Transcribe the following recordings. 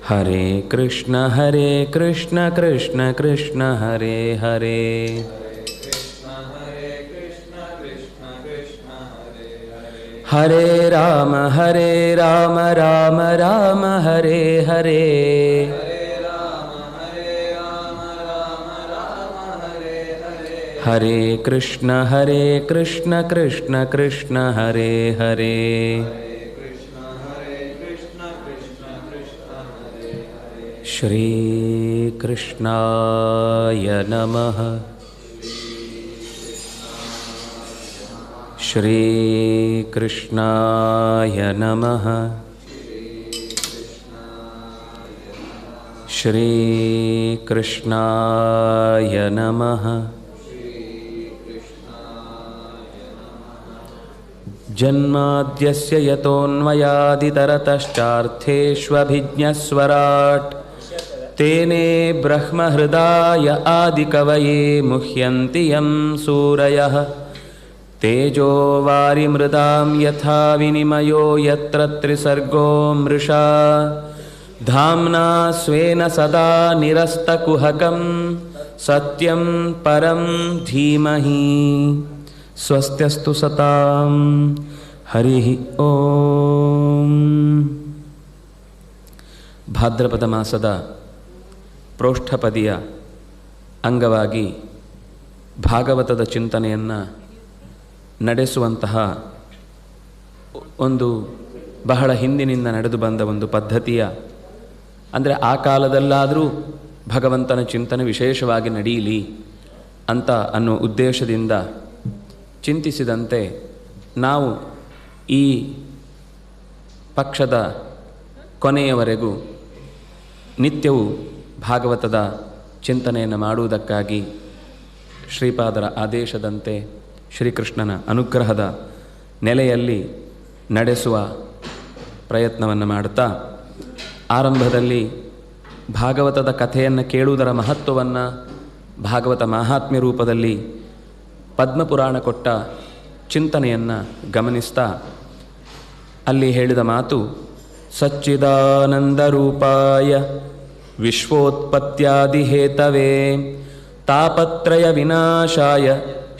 ಹರೇ ಕೃಷ್ಣ ಕೃಷ್ಣ ಕೃಷ್ಣ ಹರೇ ಹರೇ ಹರೇ ರಾಮ ರಾಮ ರಾಮ ಹರೇ ಹರೇ ಹರೇ ಕೃಷ್ಣ ಕೃಷ್ಣ ಕೃಷ್ಣ ಹರೇ ಹರೇ ಶ್ರೀ ಕೃಷ್ಣಾಯ ನಮಃ. ಶ್ರೀ ಕೃಷ್ಣಾಯ ನಮಃ. ಶ್ರೀ ಕೃಷ್ಣಾಯ ನಮಃ. ಜನ್ಮಾದ್ಯಸ್ಯ ಯತೋನ್ಮಯಾದಿತರತಶ್ಚಾರ್ಥೇಷ್ವಭಿಜ್ಞಸ್ವರಾಟ್ ತೇನೇ ಬ್ರಹ್ಮಹೃದಾಯ ಆದಿಕವಯೇ ಮುಹ್ಯಂತಿ ಯಂ ಸೂರಯಃ ತೇಜೋ ವಾರಿಮೃದಾಂ ಯಥಾ ವಿನಿಮಯೋ ಯತ್ರ ತ್ರಿಸರ್ಗೋ ಮೃಷಾ ಧಾಮ್ನಾ ಸ್ವೇನ ಸದಾ ನಿರಸ್ತಕುಹಕಂ ಸತ್ಯಂ ಪರಂ ಧೀಮಹಿ. ಸ್ವಸ್ತ್ಯಸ್ತು ಸತಾಂ. ಹರಿ ಓಂ. ಭಾದ್ರಪದ ಮಾಸದ ಪ್ರೋಷ್ಠಪದಿಯ ಅಂಗವಾಗಿ ಭಾಗವತದ ಚಿಂತನೆಯನ್ನು ನಡೆಸುವಂತಹ ಒಂದು ಬಹಳ ಹಿಂದಿನಿಂದ ನಡೆದು ಬಂದ ಒಂದು ಪದ್ಧತಿಯ, ಅಂದರೆ ಆ ಕಾಲದಲ್ಲಾದರೂ ಭಗವಂತನ ಚಿಂತನೆ ವಿಶೇಷವಾಗಿ ನಡೆಯಲಿ ಅಂತ ಅನ್ನೋ ಉದ್ದೇಶದಿಂದ ಚಿಂತಿಸಿದಂತೆ ನಾವು ಈ ಪಕ್ಷದ ಕೊನೆಯವರೆಗೂ ನಿತ್ಯವೂ ಭಾಗವತದ ಚಿಂತನೆಯನ್ನು ಮಾಡುವುದಕ್ಕಾಗಿ ಶ್ರೀಪಾದರ ಆದೇಶದಂತೆ ಶ್ರೀಕೃಷ್ಣನ ಅನುಗ್ರಹದ ನೆಲೆಯಲ್ಲಿ ನಡೆಸುವ ಪ್ರಯತ್ನವನ್ನು ಮಾಡುತ್ತಾ, ಆರಂಭದಲ್ಲಿ ಭಾಗವತದ ಕಥೆಯನ್ನು ಕೇಳುವುದರ ಮಹತ್ವವನ್ನು ಭಾಗವತ ಮಾಹಾತ್ಮ್ಯ ರೂಪದಲ್ಲಿ ಪದ್ಮಪುರಾಣ ಕೊಟ್ಟ ಚಿಂತನೆಯನ್ನು ಗಮನಿಸ್ತಾ ಅಲ್ಲಿ ಹೇಳಿದ ಮಾತು, ಸಚ್ಚಿದಾನಂದರೂಪಾಯ ವಿಶ್ವೋತ್ಪತ್ತ್ಯಾದಿಹೇತವೇ ತಾಪತ್ರಯ ವಿನಾಶಾಯ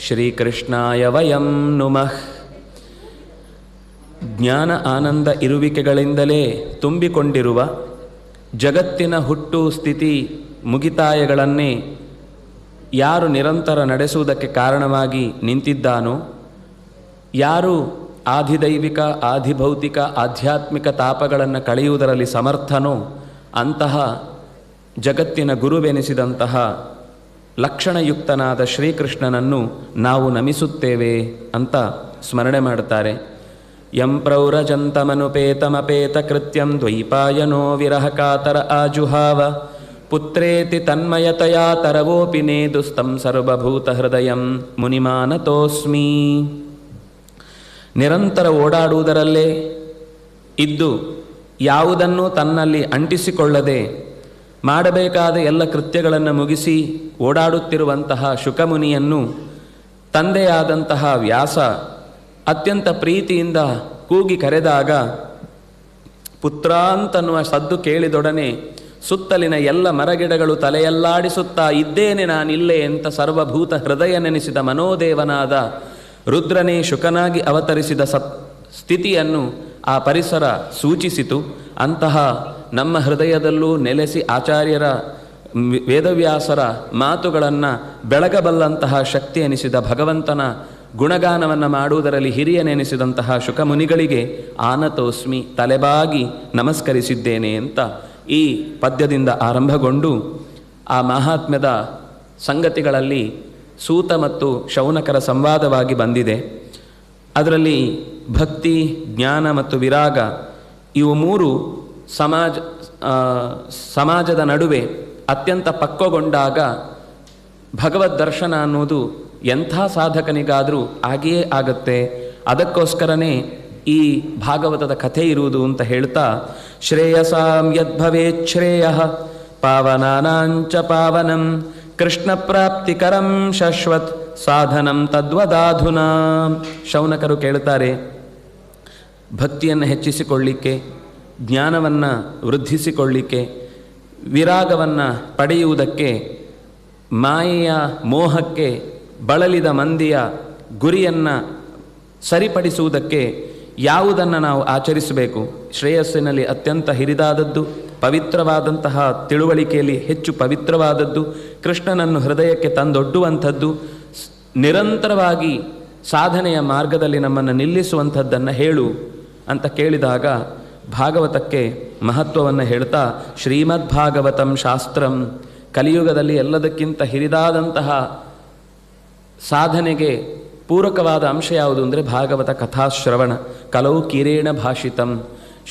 ಶ್ರೀಕೃಷ್ಣಾಯ ವಯಂ ನುಮಃ. ಜ್ಞಾನ ಆನಂದ ಇರುವಿಕೆಗಳಿಂದಲೇ ತುಂಬಿಕೊಂಡಿರುವ ಜಗತ್ತಿನ ಹುಟ್ಟು ಸ್ಥಿತಿ ಮುಗಿತಾಯಗಳನ್ನೇ ಯಾರು ನಿರಂತರ ನಡೆಸುವುದಕ್ಕೆ ಕಾರಣವಾಗಿ ನಿಂತಿದ್ದಾನೋ, ಯಾರು ಆಧಿದೈವಿಕ ಆಧಿಭೌತಿಕ ಆಧ್ಯಾತ್ಮಿಕ ತಾಪಗಳನ್ನು ಕಳೆಯುವುದರಲ್ಲಿ ಸಮರ್ಥನೋ ಅಂತಹ ಜಗತ್ತಿನ ಗುರುವೆನಿಸಿದಂತಹ ಲಕ್ಷಣಯುಕ್ತನಾದ ಶ್ರೀಕೃಷ್ಣನನ್ನು ನಾವು ನಮಿಸುತ್ತೇವೆ ಅಂತ ಸ್ಮರಣೆ ಮಾಡುತ್ತಾರೆ. ಯಂ ಪ್ರೌರಜಂತಮನುಪೇತಮಪೇತ ಕೃತ್ಯಂ ದ್ವೈಪಾಯನೋ ವಿರಹ ಕಾತರ ಆಜುಹಾವ ಪುತ್ರೇತಿ ತನ್ಮಯತಯಾ ತರವೋಪಿ ನೇದುಸ್ತಂ ಸರ್ವಭೂತ ಹೃದಯಂ ಮುನಿಮಾನತೋಸ್ಮಿ. ನಿರಂತರ ಓಡಾಡುವುದರಲ್ಲೇ ಇದ್ದು ಯಾವುದನ್ನೂ ತನ್ನಲ್ಲಿ ಅಂಟಿಸಿಕೊಳ್ಳದೆ ಮಾಡಬೇಕಾದ ಎಲ್ಲ ಕೃತ್ಯಗಳನ್ನು ಮುಗಿಸಿ ಓಡಾಡುತ್ತಿರುವಂತಹ ಶುಕಮುನಿಯನ್ನು ತಂದೆಯಾದಂತಹ ವ್ಯಾಸ ಅತ್ಯಂತ ಪ್ರೀತಿಯಿಂದ ಕೂಗಿ ಕರೆದಾಗ ಪುತ್ರ ಅಂತನ್ನುವ ಸದ್ದು ಕೇಳಿದೊಡನೆ ಸುತ್ತಲಿನ ಎಲ್ಲ ಮರಗಿಡಗಳು ತಲೆಯಲ್ಲಾಡಿಸುತ್ತಾ ಇದ್ದೇನೆ ನಾನಿಲ್ಲೇ ಅಂತ ಸರ್ವಭೂತ ಹೃದಯ ನೆನೆಸಿದ ಮನೋದೇವನಾದ ರುದ್ರನೇ ಶುಕನಾಗಿ ಅವತರಿಸಿದ ಸ್ಥಿತಿಯನ್ನು ಆ ಪರಿಸರ ಸೂಚಿಸಿತು. ಅಂತಹ ನಮ್ಮ ಹೃದಯದಲ್ಲೂ ನೆಲೆಸಿ ಆಚಾರ್ಯರ ವೇದವ್ಯಾಸರ ಮಾತುಗಳನ್ನು ಬೆಳಗಬಲ್ಲಂತಹ ಶಕ್ತಿ ಎನಿಸಿದ ಭಗವಂತನ ಗುಣಗಾನವನ್ನು ಮಾಡುವುದರಲ್ಲಿ ಹಿರಿಯನೆನಿಸಿದಂತಹ ಶುಕಮುನಿಗಳಿಗೆ ಆನತೋಸ್ಮಿ, ತಲೆಬಾಗಿ ನಮಸ್ಕರಿಸಿದ್ದೇನೆ ಅಂತ ಈ ಪದ್ಯದಿಂದ ಆರಂಭಗೊಂಡು ಆ ಮಹಾತ್ಮ್ಯದ ಸಂಗತಿಗಳಲ್ಲಿ ಸೂತ ಮತ್ತು ಶೌನಕರ ಸಂವಾದವಾಗಿ ಬಂದಿದೆ. ಅದರಲ್ಲಿ ಭಕ್ತಿ, ಜ್ಞಾನ ಮತ್ತು ವಿರಾಗ ಇವು ಮೂರು ಸಮಾಜದ ನಡುವೆ ಅತ್ಯಂತ ಪಕ್ವಗೊಂಡಾಗ ಭಗವದ್ ದರ್ಶನ ಅನ್ನೋದು ಎಂಥ ಸಾಧಕನಿಗಾದರೂ ಆಗಿಯೇ ಆಗತ್ತೆ. ಅದಕ್ಕೋಸ್ಕರನೇ ಈ ಭಾಗವತದ ಕಥೆ ಇರುವುದು ಅಂತ ಹೇಳ್ತಾ, ಶ್ರೇಯಸಾಂ ಯದ್ಭವೇತ್ ಶ್ರೇಯಃ ಪಾವನಾನಾಂಚ ಪಾವನಂ ಕೃಷ್ಣ ಪ್ರಾಪ್ತಿಕರಂ ಶಶ್ವತ್ ಸಾಧನಂ ತದ್ವದಾಧುನಾ. ಶೌನಕರು ಕೇಳ್ತಾರೆ, ಭಕ್ತಿಯನ್ನು ಹೆಚ್ಚಿಸಿಕೊಳ್ಳಿಕ್ಕೆ, ಜ್ಞಾನವನ್ನು ವೃದ್ಧಿಸಿಕೊಳ್ಳಿಕ್ಕೆ, ವಿರಾಗವನ್ನು ಪಡೆಯುವುದಕ್ಕೆ, ಮಾಯೆಯ ಮೋಹಕ್ಕೆ ಬಳಲಿದ ಮಂದಿಯ ಗುರಿಯನ್ನು ಸರಿಪಡಿಸುವುದಕ್ಕೆ ಯಾವುದನ್ನು ನಾವು ಆಚರಿಸಬೇಕು? ಶ್ರೇಯಸ್ಸಿನಲ್ಲಿ ಅತ್ಯಂತ ಹಿರಿದಾದದ್ದು, ಪವಿತ್ರವಾದಂತಹ ತಿಳುವಳಿಕೆಯಲ್ಲಿ ಹೆಚ್ಚು ಪವಿತ್ರವಾದದ್ದು, ಕೃಷ್ಣನನ್ನು ಹೃದಯಕ್ಕೆ ತಂದೊಡ್ಡುವಂಥದ್ದು, ನಿರಂತರವಾಗಿ ಸಾಧನೆಯ ಮಾರ್ಗದಲ್ಲಿ ನಮ್ಮನ್ನು ನಿಲ್ಲಿಸುವಂಥದ್ದನ್ನು ಹೇಳು ಅಂತ ಕೇಳಿದಾಗ ಭಾಗವತಕ್ಕೆ ಮಹತ್ವವನ್ನು ಹೇಳ್ತಾ, ಶ್ರೀಮದ್ಭಾಗವತಂ ಶಾಸ್ತ್ರಂ, ಕಲಿಯುಗದಲ್ಲಿ ಎಲ್ಲದಕ್ಕಿಂತ ಹಿರಿದಾದಂತಹ ಸಾಧನೆಗೆ ಪೂರಕವಾದ ಅಂಶ ಯಾವುದು ಅಂದರೆ ಭಾಗವತ ಕಥಾಶ್ರವಣ. ಕಲವು ಕಿರೇಣ ಭಾಷಿತಂ,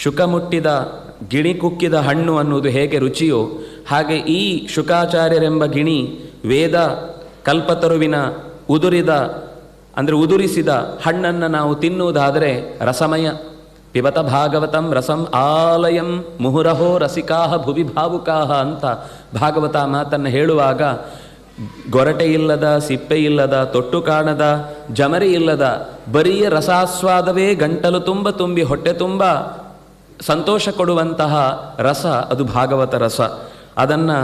ಶುಕ ಮುಟ್ಟಿದ ಗಿಣಿ ಕುಕ್ಕಿದ ಹಣ್ಣು ಅನ್ನುವುದು ಹೇಗೆ ರುಚಿಯೋ ಹಾಗೆ ಈ ಶುಕಾಚಾರ್ಯರೆಂಬ ಗಿಣಿ ವೇದ ಕಲ್ಪತರುವಿನ ಉದುರಿಸಿದ ಹಣ್ಣನ್ನು ನಾವು ತಿನ್ನುವುದಾದರೆ ರಸಮಯ. ಪಿಬತ ಭಾಗವತಂ ರಸಂ ಆಲಯಂ ಮುಹುರಹೋ ರಸಿಕಾಹ ಭುವಿ ಭಾವುಕಾಹ ಅಂತ ಭಾಗವತ ಮಾತನ್ನು ಹೇಳುವಾಗ ಗೊರಟೆ ಇಲ್ಲದ, ಸಿಪ್ಪೆ ಇಲ್ಲದ, ತೊಟ್ಟು ಕಾಣದ, ಜಮರಿ ಇಲ್ಲದ ಬರಿಯ ರಸಾಸ್ವಾದವೇ ಗಂಟಲು ತುಂಬಿ ಹೊಟ್ಟೆ ತುಂಬ ಸಂತೋಷ ಕೊಡುವಂತಹ ರಸ ಅದು ಭಾಗವತ ರಸ. ಅದನ್ನು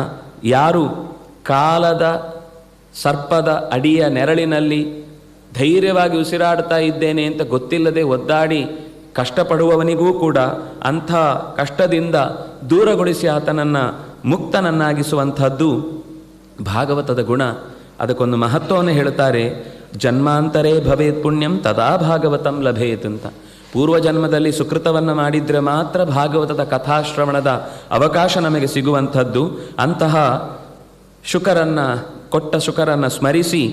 ಯಾರು ಕಾಲದ ಸರ್ಪದ ಅಡಿಯ ನೆರಳಿನಲ್ಲಿ ಧೈರ್ಯವಾಗಿ ಉಸಿರಾಡ್ತಾ ಇದ್ದೇನೆ ಅಂತ ಗೊತ್ತಿಲ್ಲದೆ ಒದ್ದಾಡಿ ಕಷ್ಟಪಡುವವನಿಗೂ ಕೂಡ ಅಂಥ ಕಷ್ಟದಿಂದ ದೂರಗೊಳಿಸಿ ಆತನನ್ನು ಮುಕ್ತನನ್ನಾಗಿಸುವಂಥದ್ದು ಭಾಗವತದ ಗುಣ. ಅದಕ್ಕೊಂದು ಮಹತ್ವವನ್ನು ಹೇಳ್ತಾರೆ, ಜನ್ಮಾಂತರೇ ಭವೇತ್ ಪುಣ್ಯಂ ತದಾ ಭಾಗವತಂ ಲಭೇತ್ ಅಂತ. ಪೂರ್ವಜನ್ಮದಲ್ಲಿ ಸುಕೃತವನ್ನು ಮಾಡಿದರೆ ಮಾತ್ರ ಭಾಗವತದ ಕಥಾಶ್ರವಣದ ಅವಕಾಶ ನಮಗೆ ಸಿಗುವಂಥದ್ದು. ಅಂತಹ ಶುಕರನ್ನು ಸ್ಮರಿಸಿ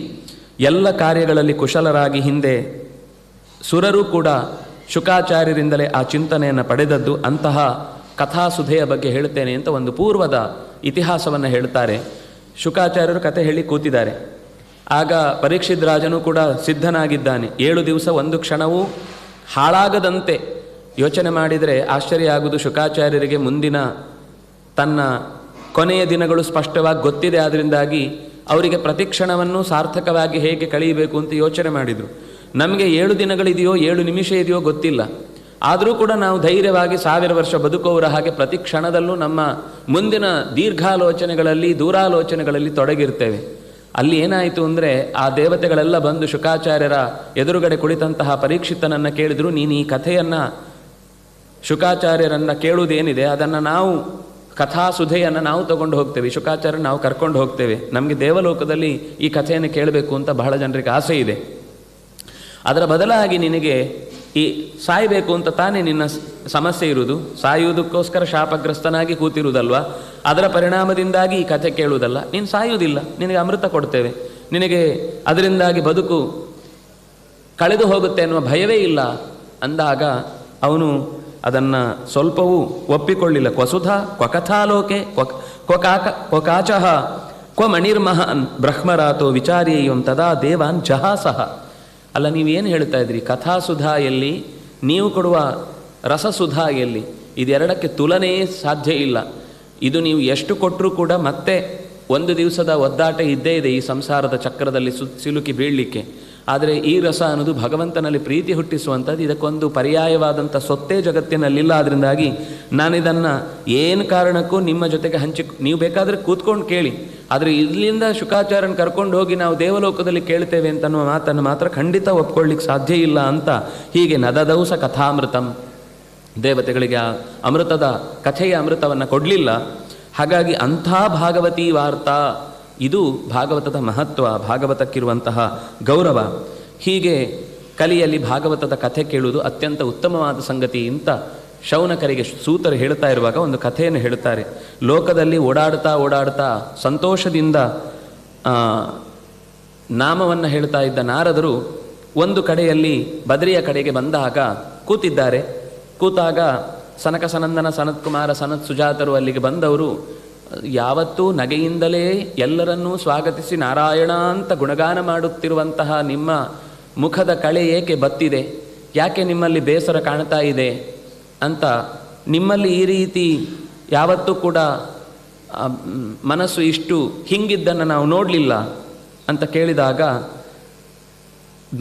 ಎಲ್ಲ ಕಾರ್ಯಗಳಲ್ಲಿ ಕುಶಲರಾಗಿ ಹಿಂದೆ ಸುರರು ಕೂಡ ಶುಕಾಚಾರ್ಯರಿಂದಲೇ ಆ ಚಿಂತನೆಯನ್ನು ಪಡೆದದ್ದು. ಅಂತಹ ಕಥಾಸುಧೆಯ ಬಗ್ಗೆ ಹೇಳ್ತೇನೆ ಅಂತ ಒಂದು ಪೂರ್ವದ ಇತಿಹಾಸವನ್ನು ಹೇಳ್ತಾರೆ. ಶುಕಾಚಾರ್ಯರು ಕಥೆ ಹೇಳಿ ಕೂತಿದ್ದಾರೆ. ಆಗ ಪರೀಕ್ಷಿತ್ ರಾಜನು ಕೂಡ ಸಿದ್ಧನಾಗಿದ್ದಾನೆ. 7 ದಿವಸ ಒಂದು ಕ್ಷಣವೂ ಹಾಳಾಗದಂತೆ ಯೋಚನೆ ಮಾಡಿದರೆ ಆಶ್ಚರ್ಯ ಆಗುವುದು. ಶುಕಾಚಾರ್ಯರಿಗೆ ಮುಂದಿನ ತನ್ನ ಕೊನೆಯ ದಿನಗಳು ಸ್ಪಷ್ಟವಾಗಿ ಗೊತ್ತಿದೆ. ಆದ್ದರಿಂದಾಗಿ ಅವರಿಗೆ ಪ್ರತಿಕ್ಷಣವನ್ನು ಸಾರ್ಥಕವಾಗಿ ಹೇಗೆ ಕಳೆಯಬೇಕು ಅಂತ ಯೋಚನೆ ಮಾಡಿದರು. ನಮಗೆ 7 ದಿನಗಳಿದೆಯೋ 7 ನಿಮಿಷ ಇದೆಯೋ ಗೊತ್ತಿಲ್ಲ. ಆದರೂ ಕೂಡ ನಾವು ಧೈರ್ಯವಾಗಿ 1000 ವರ್ಷ ಬದುಕೋರ ಹಾಗೆ ಪ್ರತಿ ಕ್ಷಣದಲ್ಲೂ ನಮ್ಮ ಮುಂದಿನ ದೀರ್ಘಾಲೋಚನೆಗಳಲ್ಲಿ ದೂರಾಲೋಚನೆಗಳಲ್ಲಿ ತೊಡಗಿರ್ತೇವೆ. ಅಲ್ಲಿ ಏನಾಯಿತು ಅಂದರೆ ಆ ದೇವತೆಗಳೆಲ್ಲ ಬಂದು ಶುಕಾಚಾರ್ಯರ ಎದುರುಗಡೆ ಕುಳಿತಂತಹ ಪರೀಕ್ಷಿತನನ್ನು ಕೇಳಿದರು, ನೀನು ಈ ಕಥೆಯನ್ನು ಶುಕಾಚಾರ್ಯರನ್ನು ಕೇಳುವುದೇನಿದೆ ಅದನ್ನು ನಾವು ಕಥಾಸುಧೆಯನ್ನು ನಾವು ತಗೊಂಡು ಹೋಗ್ತೇವೆ, ಶುಕಾಚಾರ್ಯ ನಾವು ಕರ್ಕೊಂಡು ಹೋಗ್ತೇವೆ. ನಮಗೆ ದೇವಲೋಕದಲ್ಲಿ ಈ ಕಥೆಯನ್ನು ಕೇಳಬೇಕು ಅಂತ ಬಹಳ ಜನರಿಗೆ ಆಸೆ ಇದೆ. ಅದರ ಬದಲಾಗಿ ನಿನಗೆ ಈ ಸಾಯಬೇಕು ಅಂತ ತಾನೇ ನಿನ್ನ ಸಮಸ್ಯೆ ಇರುವುದು. ಸಾಯುವುದಕ್ಕೋಸ್ಕರ ಶಾಪಗ್ರಸ್ತನಾಗಿ ಕೂತಿರುವುದಲ್ವ, ಅದರ ಪರಿಣಾಮದಿಂದಾಗಿ ಈ ಕಥೆ ಕೇಳುವುದಲ್ಲ. ನೀನು ಸಾಯುವುದಿಲ್ಲ, ನಿನಗೆ ಅಮೃತ ಕೊಡ್ತೇವೆ, ನಿನಗೆ ಅದರಿಂದಾಗಿ ಬದುಕು ಕಳೆದು ಹೋಗುತ್ತೆ ಅನ್ನುವ ಭಯವೇ ಇಲ್ಲ ಅಂದಾಗ ಅವನು ಅದನ್ನು ಸ್ವಲ್ಪವೂ ಒಪ್ಪಿಕೊಳ್ಳಿಲ್ಲ. ಕ್ವಸುಧ ಕ್ವಕಥಾಲೋಕೆ ಕ್ವಕಾಚಃ ಕ್ವ ಮಣಿರ್ಮಹನ್ ಬ್ರಹ್ಮರಾತೋ ವಿಚಾರ್ಯೇಯಂ ತದಾ ದೇವಾನ್ ಜಹಾಸಹ. ಅಲ್ಲ, ನೀವೇನು ಹೇಳ್ತಾ ಇದ್ರಿ? ಕಥಾಸುಧಾ ಎಲ್ಲಿ, ನೀವು ಕೊಡುವ ರಸಸುಧಾ ಎಲ್ಲಿ? ಇದೆರಡಕ್ಕೆ ತುಲನೆಯೇ ಸಾಧ್ಯ ಇಲ್ಲ. ಇದು ನೀವು ಎಷ್ಟು ಕೊಟ್ಟರೂ ಕೂಡ ಮತ್ತೆ ಒಂದು ದಿವಸದ ಒದ್ದಾಟ ಇದ್ದೇ ಇದೆ ಈ ಸಂಸಾರದ ಚಕ್ರದಲ್ಲಿ ಸಿಲುಕಿ ಬೀಳಲಿಕ್ಕೆ. ಆದರೆ ಈ ರಸ ಅನ್ನೋದು ಭಗವಂತನಲ್ಲಿ ಪ್ರೀತಿ ಹುಟ್ಟಿಸುವಂಥದ್ದು. ಇದಕ್ಕೊಂದು ಪರ್ಯಾಯವಾದಂಥ ಸೊತ್ತೇ ಜಗತ್ತಿನಲ್ಲಿಲ್ಲ. ಅದರಿಂದಾಗಿ ನಾನಿದನ್ನು ಏನು ಕಾರಣಕ್ಕೂ ನಿಮ್ಮ ಜೊತೆಗೆ ನೀವು ಬೇಕಾದರೆ ಕೂತ್ಕೊಂಡು ಕೇಳಿ, ಆದರೆ ಇಲ್ಲಿಂದ ಶುಕಾಚಾರ್ಯನ ಕರ್ಕೊಂಡು ಹೋಗಿ ನಾವು ದೇವಲೋಕದಲ್ಲಿ ಕೇಳ್ತೇವೆ ಅಂತನ್ನುವ ಮಾತನ್ನು ಮಾತ್ರ ಖಂಡಿತ ಒಪ್ಕೊಳ್ಳಿಕ್ಕೆ ಸಾಧ್ಯ ಇಲ್ಲ ಅಂತ ಹೀಗೆ ನದದೌಸ ಕಥಾಮೃತಂ, ದೇವತೆಗಳಿಗೆ ಆ ಅಮೃತದ ಕಥೆಯ ಅಮೃತವನ್ನು ಕೊಡಲಿಲ್ಲ. ಹಾಗಾಗಿ ಅಂಥ ಭಾಗವತೀ ವಾರ್ತಾ, ಇದು ಭಾಗವತದ ಮಹತ್ವ, ಭಾಗವತಕ್ಕಿರುವಂತಹ ಗೌರವ. ಹೀಗೆ ಕಲಿಯಲ್ಲಿ ಭಾಗವತದ ಕಥೆ ಕೇಳುವುದು ಅತ್ಯಂತ ಉತ್ತಮವಾದ ಸಂಗತಿ ಅಂತ ಶೌನಕರಿಗೆ ಸೂತರು ಹೇಳ್ತಾ ಇರುವಾಗ ಒಂದು ಕಥೆಯನ್ನು ಹೇಳ್ತಾರೆ. ಲೋಕದಲ್ಲಿ ಓಡಾಡ್ತಾ ಸಂತೋಷದಿಂದ ನಾಮವನ್ನು ಹೇಳ್ತಾ ಇದ್ದ ನಾರದರು ಒಂದು ಕಡೆಯಲ್ಲಿ ಬದರಿಯ ಕಡೆಗೆ ಬಂದಾಗ ಕೂತಾಗ ಸನಕ ಸನಂದನ ಸನತ್ಕುಮಾರ ಸನತ್ ಸುಜಾತರು ಅಲ್ಲಿಗೆ ಬಂದವರು ಯಾವತ್ತೂ ನಗೆಯಿಂದಲೇ ಎಲ್ಲರನ್ನೂ ಸ್ವಾಗತಿಸಿ ನಾರಾಯಣ ಅಂತ ಗುಣಗಾನ ಮಾಡುತ್ತಿರುವಂತಹ ನಿಮ್ಮ ಮುಖದ ಕಳೆ ಏಕೆ ಬತ್ತಿದೆ, ಯಾಕೆ ನಿಮ್ಮಲ್ಲಿ ಬೇಸರ ಕಾಣ್ತಾ ಇದೆ ಅಂತ, ನಿಮ್ಮಲ್ಲಿ ಈ ರೀತಿ ಯಾವತ್ತೂ ಕೂಡ ಮನಸ್ಸು ಇಷ್ಟು ಹಿಂಗಿದ್ದನ್ನು ನಾವು ನೋಡಲಿಲ್ಲ ಅಂತ ಕೇಳಿದಾಗ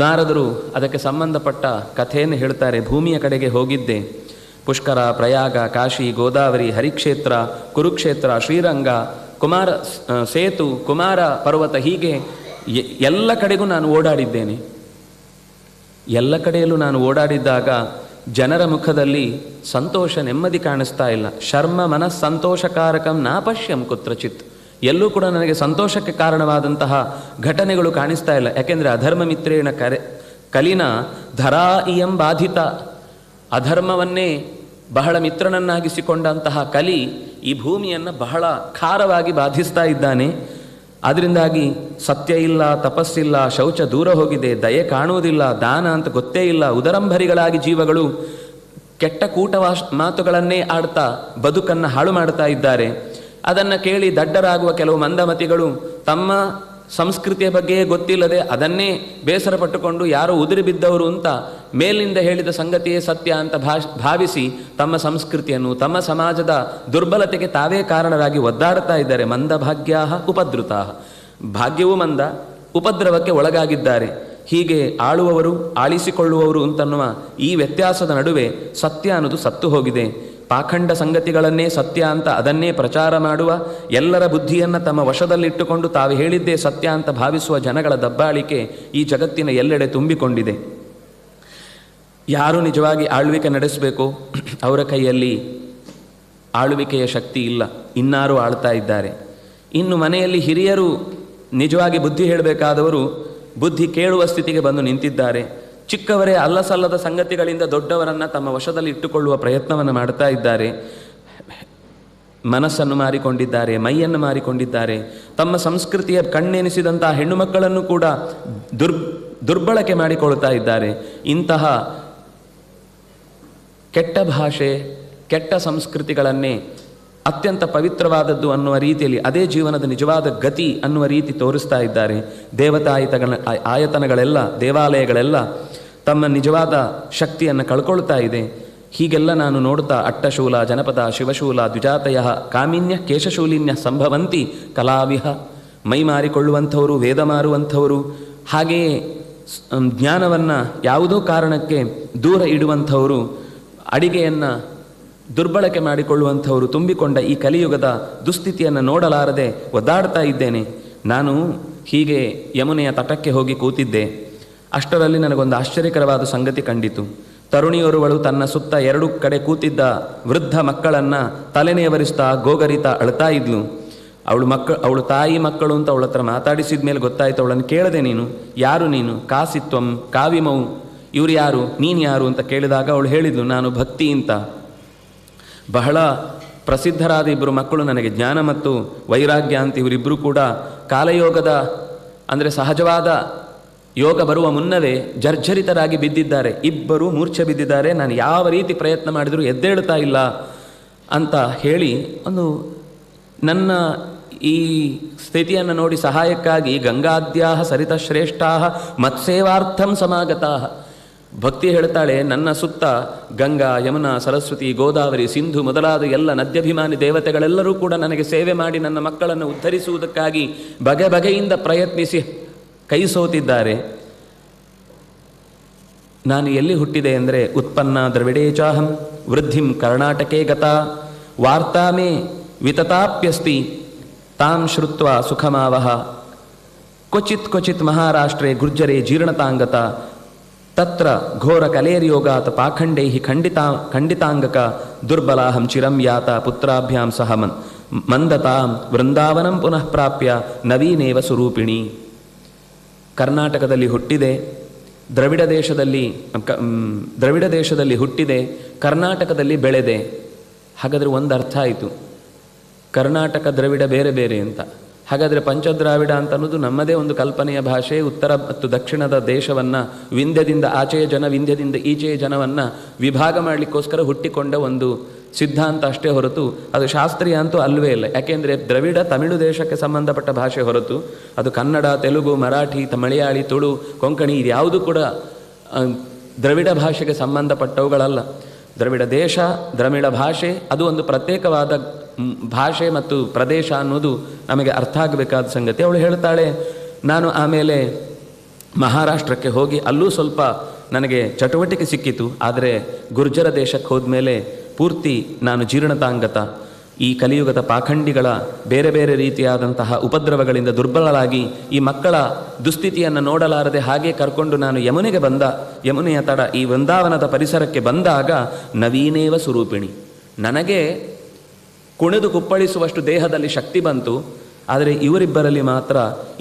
ನಾರದರು ಅದಕ್ಕೆ ಸಂಬಂಧಪಟ್ಟ ಕಥೆಯನ್ನು ಹೇಳ್ತಾರೆ. ಭೂಮಿಯ ಕಡೆಗೆ ಹೋಗಿದ್ದೆ, ಪುಷ್ಕರ, ಪ್ರಯಾಗ, ಕಾಶಿ, ಗೋದಾವರಿ, ಹರಿಕ್ಷೇತ್ರ, ಕುರುಕ್ಷೇತ್ರ, ಶ್ರೀರಂಗ, ಕುಮಾರ ಸೇತು, ಕುಮಾರ ಪರ್ವತ, ಹೀಗೆ ಎಲ್ಲ ಕಡೆಗೂ ನಾನು ಓಡಾಡಿದ್ದೇನೆ. ಎಲ್ಲ ಕಡೆಯಲ್ಲೂ ನಾನು ಓಡಾಡಿದ್ದಾಗ ಜನರ ಮುಖದಲ್ಲಿ ಸಂತೋಷ, ನೆಮ್ಮದಿ ಕಾಣಿಸ್ತಾ ಇಲ್ಲ. ಶರ್ಮ ಮನಸ್ಸಂತೋಷಕಾರಕಂ ನಾಪಶ್ಯಂ ಕುತ್ರಚಿತ್. ಎಲ್ಲೂ ಕೂಡ ನನಗೆ ಸಂತೋಷಕ್ಕೆ ಕಾರಣವಾದಂತಹ ಘಟನೆಗಳು ಕಾಣಿಸ್ತಾ ಇಲ್ಲ. ಯಾಕೆಂದರೆ ಅಧರ್ಮ ಮಿತ್ರೇಣ ಕಲಿನ ಧರಾ ಇಯಂ ಬಾಧಿತ. ಅಧರ್ಮವನ್ನೇ ಬಹಳ ಮಿತ್ರನನ್ನಾಗಿಸಿಕೊಂಡಂತಹ ಕಲಿ ಈ ಭೂಮಿಯನ್ನು ಬಹಳ ಖಾರವಾಗಿ ಬಾಧಿಸ್ತಾ ಇದ್ದಾನೆ. ಅದರಿಂದಾಗಿ ಸತ್ಯ ಇಲ್ಲ, ತಪಸ್ಸಿಲ್ಲ, ಶೌಚ ದೂರ ಹೋಗಿದೆ, ದಯೆ ಕಾಣುವುದಿಲ್ಲ, ದಾನ ಅಂತ ಗೊತ್ತೇ ಇಲ್ಲ. ಉದರಂಭರಿಗಳಾಗಿ ಜೀವಗಳು ಕೆಟ್ಟ ಮಾತುಗಳನ್ನೇ ಆಡ್ತಾ ಬದುಕನ್ನು ಹಾಳು ಮಾಡ್ತಾ ಇದ್ದಾರೆ. ಅದನ್ನು ಕೇಳಿ ದಡ್ಡರಾಗುವ ಕೆಲವು ಮಂದಮತಿಗಳು ತಮ್ಮ ಸಂಸ್ಕೃತಿಯ ಬಗ್ಗೆ ಗೊತ್ತಿಲ್ಲದೆ ಅದನ್ನೇ ಬೇಸರ ಪಟ್ಟುಕೊಂಡು ಯಾರೋ ಉದುರಿ ಬಿದ್ದವರು ಅಂತ ಮೇಲಿನಿಂದ ಹೇಳಿದ ಸಂಗತಿಯೇ ಸತ್ಯ ಅಂತ ಭಾವಿಸಿ ತಮ್ಮ ಸಂಸ್ಕೃತಿಯನ್ನು, ತಮ್ಮ ಸಮಾಜದ ದುರ್ಬಲತೆಗೆ ತಾವೇ ಕಾರಣರಾಗಿ ಒದ್ದಾಡ್ತಾ ಇದ್ದಾರೆ. ಮಂದ ಭಾಗ್ಯಾ ಉಪದ್ರುತಾ. ಭಾಗ್ಯವೂ ಮಂದ, ಉಪದ್ರವಕ್ಕೆ ಒಳಗಾಗಿದ್ದಾರೆ. ಹೀಗೆ ಆಳುವವರು, ಆಳಿಸಿಕೊಳ್ಳುವವರು ಅಂತನ್ನುವ ಈ ವ್ಯತ್ಯಾಸದ ನಡುವೆ ಸತ್ಯ ಅನ್ನೋದು ಸತ್ತು ಹೋಗಿದೆ. ಪಾಖಂಡ ಸಂಗತಿಗಳನ್ನೇ ಸತ್ಯ ಅಂತ ಅದನ್ನೇ ಪ್ರಚಾರ ಮಾಡುವ, ಎಲ್ಲರ ಬುದ್ಧಿಯನ್ನು ತಮ್ಮ ವಶದಲ್ಲಿಟ್ಟುಕೊಂಡು ತಾವು ಹೇಳಿದ್ದೇ ಸತ್ಯ ಅಂತ ಭಾವಿಸುವ ಜನಗಳ ದಬ್ಬಾಳಿಕೆ ಈ ಜಗತ್ತಿನ ಎಲ್ಲೆಡೆ ತುಂಬಿಕೊಂಡಿದೆ. ಯಾರು ನಿಜವಾಗಿ ಆಳ್ವಿಕೆ ನಡೆಸಬೇಕು, ಅವರ ಕೈಯಲ್ಲಿ ಆಳ್ವಿಕೆಯ ಶಕ್ತಿ ಇಲ್ಲ, ಇನ್ನಾರು ಆಳ್ತಾ ಇದ್ದಾರೆ. ಇನ್ನು ಮನೆಯಲ್ಲಿ ಹಿರಿಯರು ನಿಜವಾಗಿ ಬುದ್ಧಿ ಹೇಳಬೇಕಾದವರು ಬುದ್ಧಿ ಕೇಳುವ ಸ್ಥಿತಿಗೆ ಬಂದು ನಿಂತಿದ್ದಾರೆ. ಚಿಕ್ಕವರೇ ಅಲ್ಲಸಲ್ಲದ ಸಂಗತಿಗಳಿಂದ ದೊಡ್ಡವರನ್ನು ತಮ್ಮ ವಶದಲ್ಲಿ ಇಟ್ಟುಕೊಳ್ಳುವ ಪ್ರಯತ್ನವನ್ನು ಮಾಡ್ತಾ ಇದ್ದಾರೆ. ಮನಸ್ಸನ್ನು ಮಾರಿಕೊಂಡಿದ್ದಾರೆ, ಮೈಯನ್ನು ಮಾರಿಕೊಂಡಿದ್ದಾರೆ. ತಮ್ಮ ಸಂಸ್ಕೃತಿಯ ಕಣ್ಣೆನಿಸಿದಂಥ ಹೆಣ್ಣು ಮಕ್ಕಳನ್ನು ಕೂಡ ದುರ್ಬಳಕೆ ಮಾಡಿಕೊಳ್ತಾ ಇದ್ದಾರೆ. ಇಂತಹ ಕೆಟ್ಟ ಭಾಷೆ, ಕೆಟ್ಟ ಸಂಸ್ಕೃತಿಗಳನ್ನೇ ಅತ್ಯಂತ ಪವಿತ್ರವಾದದ್ದು ಅನ್ನುವ ರೀತಿಯಲ್ಲಿ, ಅದೇ ಜೀವನದ ನಿಜವಾದ ಗತಿ ಅನ್ನುವ ರೀತಿ ತೋರಿಸ್ತಾ ಇದ್ದಾರೆ. ಆಯತನಗಳೆಲ್ಲ, ದೇವಾಲಯಗಳೆಲ್ಲ ತಮ್ಮ ನಿಜವಾದ ಶಕ್ತಿಯನ್ನು ಕಳ್ಕೊಳ್ತಾ ಇದೆ. ಹೀಗೆಲ್ಲ ನಾನು ನೋಡ್ತಾ ಅಟ್ಟಶೂಲ, ಜನಪದ, ಶಿವಶೂಲ, ದ್ವಿಜಾತಯ, ಕಾಮಿನ್ಯ, ಕೇಶಶೂಲಿನ್ಯ ಸಂಭವಂತಿ ಕಲಾವಿಹ. ಮೈ ಮಾರಿಕೊಳ್ಳುವಂಥವರು, ವೇದ ಮಾರುವಂಥವರು, ಹಾಗೆಯೇ ಜ್ಞಾನವನ್ನು ಯಾವುದೋ ಕಾರಣಕ್ಕೆ ದೂರ ಇಡುವಂಥವರು, ಅಡಿಗೆಯನ್ನು ದುರ್ಬಳಕೆ ಮಾಡಿಕೊಳ್ಳುವಂಥವರು ತುಂಬಿಕೊಂಡ ಈ ಕಲಿಯುಗದ ದುಸ್ಥಿತಿಯನ್ನು ನೋಡಲಾರದೆ ಒದ್ದಾಡ್ತಾ ಇದ್ದೇನೆ. ನಾನು ಹೀಗೆ ಯಮುನೆಯ ತಟಕ್ಕೆ ಹೋಗಿ ಕೂತಿದ್ದೆ. ಅಷ್ಟರಲ್ಲಿ ನನಗೊಂದು ಆಶ್ಚರ್ಯಕರವಾದ ಸಂಗತಿ ಕಂಡಿತು. ತರುಣಿಯೋರ್ವಳು ತನ್ನ ಸುತ್ತ ಎರಡು ಕಡೆ ಕೂತಿದ್ದ ವೃದ್ಧ ಮಕ್ಕಳನ್ನು ತಲೆನೇವರಿಸ್ತಾ ಗೋಗರಿತಾ ಅಳ್ತಾ ಇದ್ಲು. ಅವಳು ತಾಯಿ ಮಕ್ಕಳು ಅಂತ ಅವಳ ಹತ್ರ ಮಾತಾಡಿಸಿದ ಮೇಲೆ ಗೊತ್ತಾಯಿತು. ಅವಳನ್ನು ಕೇಳದೆ, ನೀನು ಯಾರು? ನೀನು ಕಾಸಿತ್ವಂ ಕಾವಿಮೌ, ಇವ್ರು ಯಾರು, ನೀನು ಯಾರು ಅಂತ ಕೇಳಿದಾಗ ಅವಳು ಹೇಳಿದ್ಲು, ನಾನು ಭಕ್ತಿ ಅಂತ. ಬಹಳ ಪ್ರಸಿದ್ಧರಾದ ಇಬ್ಬರು ಮಕ್ಕಳು ನನಗೆ, ಜ್ಞಾನ ಮತ್ತು ವೈರಾಗ್ಯ ಅಂತ. ಇವರಿಬ್ಬರು ಕೂಡ ಕಾಲಯೋಗದ ಅಂದರೆ ಸಹಜವಾದ ಯೋಗ ಬರುವ ಮುನ್ನವೇ ಜರ್ಜರಿತರಾಗಿ ಬಿದ್ದಿದ್ದಾರೆ. ಇಬ್ಬರು ಮೂರ್ಛೆ ಬಿದ್ದಿದ್ದಾರೆ. ನಾನು ಯಾವ ರೀತಿ ಪ್ರಯತ್ನ ಮಾಡಿದರೂ ಎದ್ದೇಳ್ತಾ ಇಲ್ಲ ಅಂತ ಹೇಳಿ ನನ್ನ ಈ ಸ್ಥಿತಿಯನ್ನು ನೋಡಿ ಸಹಾಯಕ್ಕಾಗಿ ಗಂಗಾದ್ಯಾ ಸರಿತಶ್ರೇಷ್ಠಾ ಮತ್ಸೇವಾರ್ಥಂ ಸಮಾಗತಾ. ಭಕ್ತಿ ಹೇಳ್ತಾಳೆ, ನನ್ನ ಸುತ್ತ ಗಂಗಾ, ಯಮುನಾ, ಸರಸ್ವತಿ, ಗೋದಾವರಿ, ಸಿಂಧು ಮೊದಲಾದ ಎಲ್ಲ ನದ್ಯಾಭಿಮಾನಿ ದೇವತೆಗಳೆಲ್ಲರೂ ಕೂಡ ನನಗೆ ಸೇವೆ ಮಾಡಿ ನನ್ನ ಮಕ್ಕಳನ್ನು ಉದ್ಧರಿಸುವುದಕ್ಕಾಗಿ ಬಗೆ ಬಗೆಯಿಂದ ಪ್ರಯತ್ನಿಸಿ ಕೈ ಸೋತಿದ್ದಾರೆ. ನಾನು ಎಲ್ಲಿ ಹುಟ್ಟಿದೆ ಅಂದರೆ, ಉತ್ಪನ್ನ ದ್ರವಿಡೇಚಾಹಂ ವೃದ್ಧಿಂ ಕರ್ನಾಟಕೆ ಗತಾ ವಾರ್ತಾ ಮೇ ವಿತತಾಪ್ಯಸ್ತಿ ತಾಂ ಶ್ರುತ್ವ ಸುಖಮಾವಹ ಕ್ವಚಿತ್ ಕ್ವಚಿತ್ ಮಹಾರಾಷ್ಟ್ರೇ ಗುರ್ಜರೇ ಜೀರ್ಣತಾಂಗತ ತತ್ರ ಘೋರ ಕಲೇರ್ಯೋಗಾತ್ ಪಾಖಂಡೈ ಖಂಡಿತಾಂಗಕ ದುರ್ಬಲಾಹಂ ಚಿರಂ ಯಾತ ಪುತ್ರಾಭ್ಯಾಂ ಸಹ ಮಂದತಾಂ ವೃಂದಾವನಂ ಪುನಃ ಪ್ರಾಪ್ಯ ನವೀನೇವ ಸ್ವರೂಪಿಣಿ. ಕರ್ನಾಟಕದಲ್ಲಿ ಹುಟ್ಟಿದೆ, ದ್ರವಿಡ ದೇಶದಲ್ಲಿ ಹುಟ್ಟಿದೆ, ಕರ್ನಾಟಕದಲ್ಲಿ ಬೆಳೆದೆ. ಹಾಗಾದರೆ ಒಂದು ಅರ್ಥ ಆಯಿತು, ಕರ್ನಾಟಕ ದ್ರವಿಡ ಬೇರೆ ಬೇರೆ ಅಂತ. ಹಾಗಾದರೆ ಪಂಚದ್ರಾವಿಡ ಅಂತ ಅನ್ನೋದು ನಮ್ಮದೇ ಒಂದು ಕಲ್ಪನೆಯ ಭಾಷೆ. ಉತ್ತರ ಮತ್ತು ದಕ್ಷಿಣದ ದೇಶವನ್ನು ವಿಂಧ್ಯದಿಂದ ಆಚೆಯ ಜನ, ವಿಂಧ್ಯದಿಂದ ಈಚೆಯ ಜನವನ್ನು ವಿಭಾಗ ಮಾಡಲಿಕ್ಕೋಸ್ಕರ ಹುಟ್ಟಿಕೊಂಡ ಒಂದು ಸಿದ್ಧಾಂತ ಅಷ್ಟೇ ಹೊರತು ಅದು ಶಾಸ್ತ್ರೀಯ ಅಂತೂ ಅಲ್ಲವೇ ಇಲ್ಲ. ಯಾಕೆಂದರೆ ದ್ರವಿಡ ತಮಿಳು ದೇಶಕ್ಕೆ ಸಂಬಂಧಪಟ್ಟ ಭಾಷೆ ಹೊರತು ಅದು ಕನ್ನಡ, ತೆಲುಗು, ಮರಾಠಿ, ಮಲಯಾಳಿ, ತುಳು, ಕೊಂಕಣಿ ಇದ್ಯಾವುದು ಕೂಡ ದ್ರವಿಡ ಭಾಷೆಗೆ ಸಂಬಂಧಪಟ್ಟವುಗಳಲ್ಲ. ದ್ರವಿಡ ದೇಶ, ದ್ರವಿಡ ಭಾಷೆ ಅದು ಒಂದು ಪ್ರತ್ಯೇಕವಾದ ಭಾಷೆ ಮತ್ತು ಪ್ರದೇಶ ಅನ್ನೋದು ನಮಗೆ ಅರ್ಥ ಆಗಬೇಕಾದ ಸಂಗತಿ. ಅವಳು ಹೇಳ್ತಾಳೆ, ನಾನು ಆಮೇಲೆ ಮಹಾರಾಷ್ಟ್ರಕ್ಕೆ ಹೋಗಿ ಅಲ್ಲೂ ಸ್ವಲ್ಪ ನನಗೆ ಚಟುವಟಿಕೆ ಸಿಕ್ಕಿತು. ಆದರೆ ಗುರ್ಜರ ದೇಶಕ್ಕೆ ಹೋದ್ಮೇಲೆ ಪೂರ್ತಿ ನಾನು ಜೀರ್ಣತಾಂಗತ, ಈ ಕಲಿಯುಗದ ಪಾಖಂಡಿಗಳ ಬೇರೆ ಬೇರೆ ರೀತಿಯಾದಂತಹ ಉಪದ್ರವಗಳಿಂದ ದುರ್ಬಲರಾಗಿ ಈ ಮಕ್ಕಳ ದುಸ್ಥಿತಿಯನ್ನು ನೋಡಲಾರದೆ ಹಾಗೆ ಕರ್ಕೊಂಡು ನಾನು ಯಮುನೆಗೆ ಬಂದ. ಯಮುನೆಯ ತಡ ಈ ವೃಂದಾವನದ ಪರಿಸರಕ್ಕೆ ಬಂದಾಗ ನವೀನೇವ ಸ್ವರೂಪಿಣಿ, ನನಗೆ ಕುಣಿದು ಕುಪ್ಪಳಿಸುವಷ್ಟು ದೇಹದಲ್ಲಿ ಶಕ್ತಿ ಬಂತು. ಆದರೆ ಇವರಿಬ್ಬರಲ್ಲಿ ಮಾತ್ರ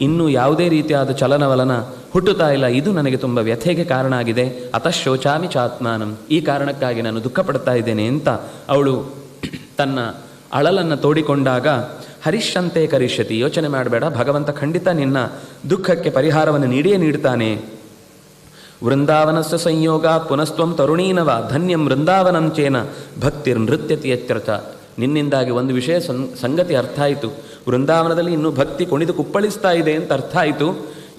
ಇನ್ನೂ ಯಾವುದೇ ರೀತಿಯಾದ ಚಲನವಲನ ಹುಟ್ಟುತ್ತಾ ಇಲ್ಲ. ಇದು ನನಗೆ ತುಂಬ ವ್ಯಥೆಗೆ ಕಾರಣ ಆಗಿದೆ. ಅತಃ ಶೋಚಾಮಿ ಚಾತ್ಮಾನಂ, ಈ ಕಾರಣಕ್ಕಾಗಿ ನಾನು ದುಃಖ ಪಡ್ತಾ ಇದ್ದೇನೆ ಅಂತ ಅವಳು ತನ್ನ ಅಳಲನ್ನು ತೋಡಿಕೊಂಡಾಗ, ಹರಿಷ್ಯಂತೆ ಕರಿಷ್ಯತಿ, ಯೋಚನೆ ಮಾಡಬೇಡ, ಭಗವಂತ ಖಂಡಿತ ನಿನ್ನ ದುಃಖಕ್ಕೆ ಪರಿಹಾರವನ್ನು ನೀಡಿಯೇ ನೀಡ್ತಾನೆ. ವೃಂದಾವನಸ್ಯ ಸಂಯೋಗಾತ್ ಪುನಸ್ತ್ವಂ ತರುಣೀನವ ಧನ್ಯಂ ವೃಂದಾವನಂ ಚೇನ ಭಕ್ತಿರ್ ನೃತ್ಯತಿ ಎತ್ಯರ್ಥ. ನಿನ್ನಿಂದಾಗಿ ಒಂದು ವಿಷಯ ಸಂಗತಿ ಅರ್ಥ ಆಯಿತು, ವೃಂದಾವನದಲ್ಲಿ ಇನ್ನೂ ಭಕ್ತಿ ಕುಣಿದು ಕುಪ್ಪಳಿಸ್ತಾ ಇದೆ ಅಂತ ಅರ್ಥ ಆಯಿತು.